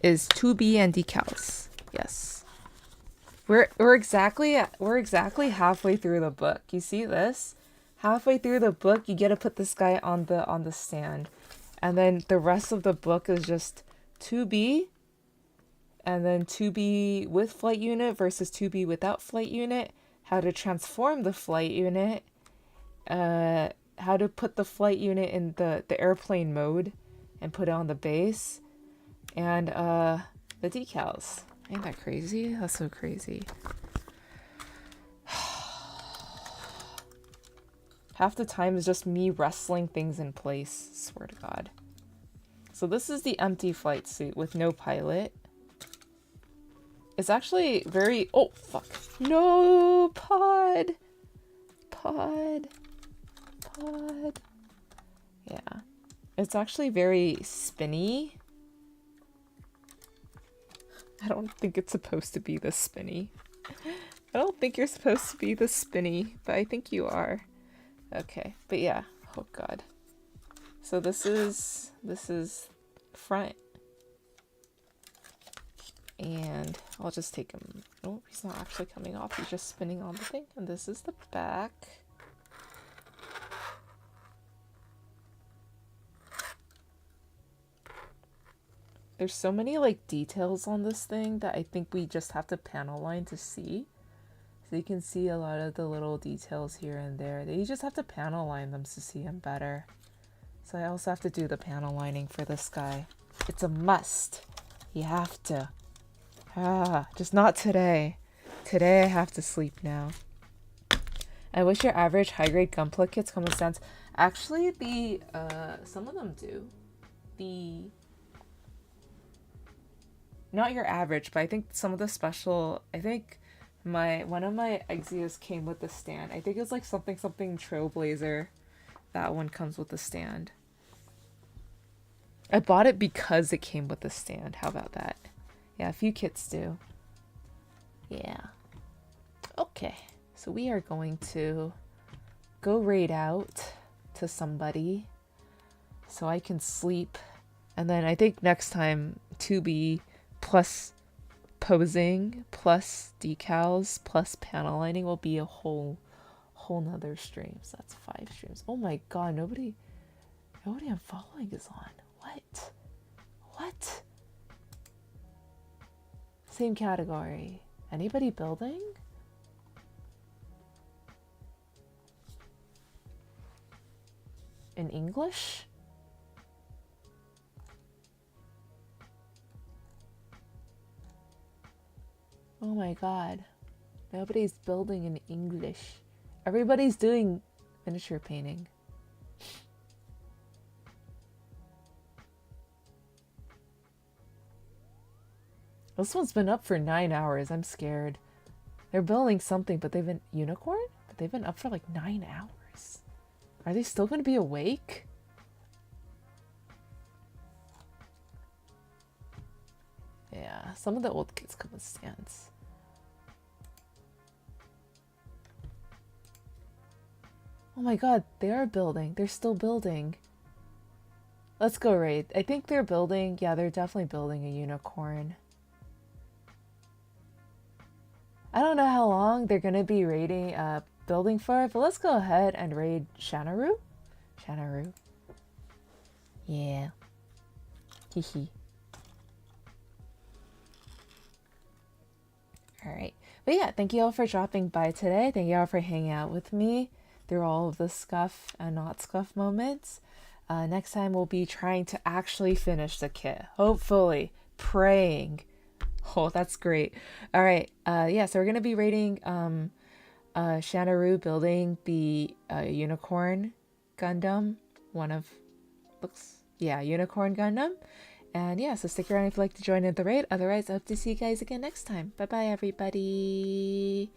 is 2B and decals. Yes. We're exactly halfway through the book. You see this? Halfway through the book, you get to put this guy on the stand. And then the rest of the book is just 2B and then 2B with flight unit versus 2B without flight unit, how to transform the flight unit, how to put the flight unit in the airplane mode and put it on the base, and the decals. Ain't that crazy? That's so crazy. Half the time is just me wrestling things in place, swear to God. So this is the empty flight suit with no pilot. It's actually very... Oh, fuck. No, pod. Pod. Pod. Yeah. It's actually very spinny. I don't think it's supposed to be this spinny. I don't think you're supposed to be this spinny, but I think you are. Okay, but yeah. Oh god. So this is front. And I'll just take him. Oh, he's not actually coming off. He's just spinning on the thing. And this is the back. There's so many like details on this thing that I think we just have to panel line to see. So you can see a lot of the little details here and there. You just have to panel line them to see them better. So I also have to do the panel lining for this guy. It's a must. You have to. Just not today. Today I have to sleep now. I wish your average high-grade Gunpla kits come with stands. Actually, some of them do. Not your average, but I think some of the special, I think One of my Exios came with the stand. I think it was like something Trailblazer. That one comes with the stand. I bought it because it came with the stand. How about that? Yeah, a few kits do. Yeah. Okay. So we are going to go raid out to somebody so I can sleep. And then I think next time 2B plus posing plus decals plus panel lining will be a whole nother stream. So that's 5 streams. Oh my god, nobody I'm following is on. What? Same category. Anybody building? In English? Oh my god. Nobody's building in English. Everybody's doing miniature painting. This one's been up for 9 hours. I'm scared. They're building something, but they've been unicorn? But they've been up for like 9 hours. Are they still going to be awake? Yeah, some of the old kids come with stands. Oh my god, they are building. They're still building. Let's go raid. I think they're building. Yeah, they're definitely building a unicorn. I don't know how long they're going to be raiding, building for, but let's go ahead and raid Shanaru. Shanaru. Yeah. Hehe. Alright. But yeah, thank you all for dropping by today. Thank you all for hanging out with me through all of the scuff and not scuff moments. Next time we'll be trying to actually finish the kit. Hopefully. Praying. Oh, that's great. Alright. Yeah, so we're going to be raiding Shanaru building the Unicorn Gundam. Unicorn Gundam. And yeah, so stick around if you'd like to join in the raid. Otherwise, I hope to see you guys again next time. Bye bye, everybody.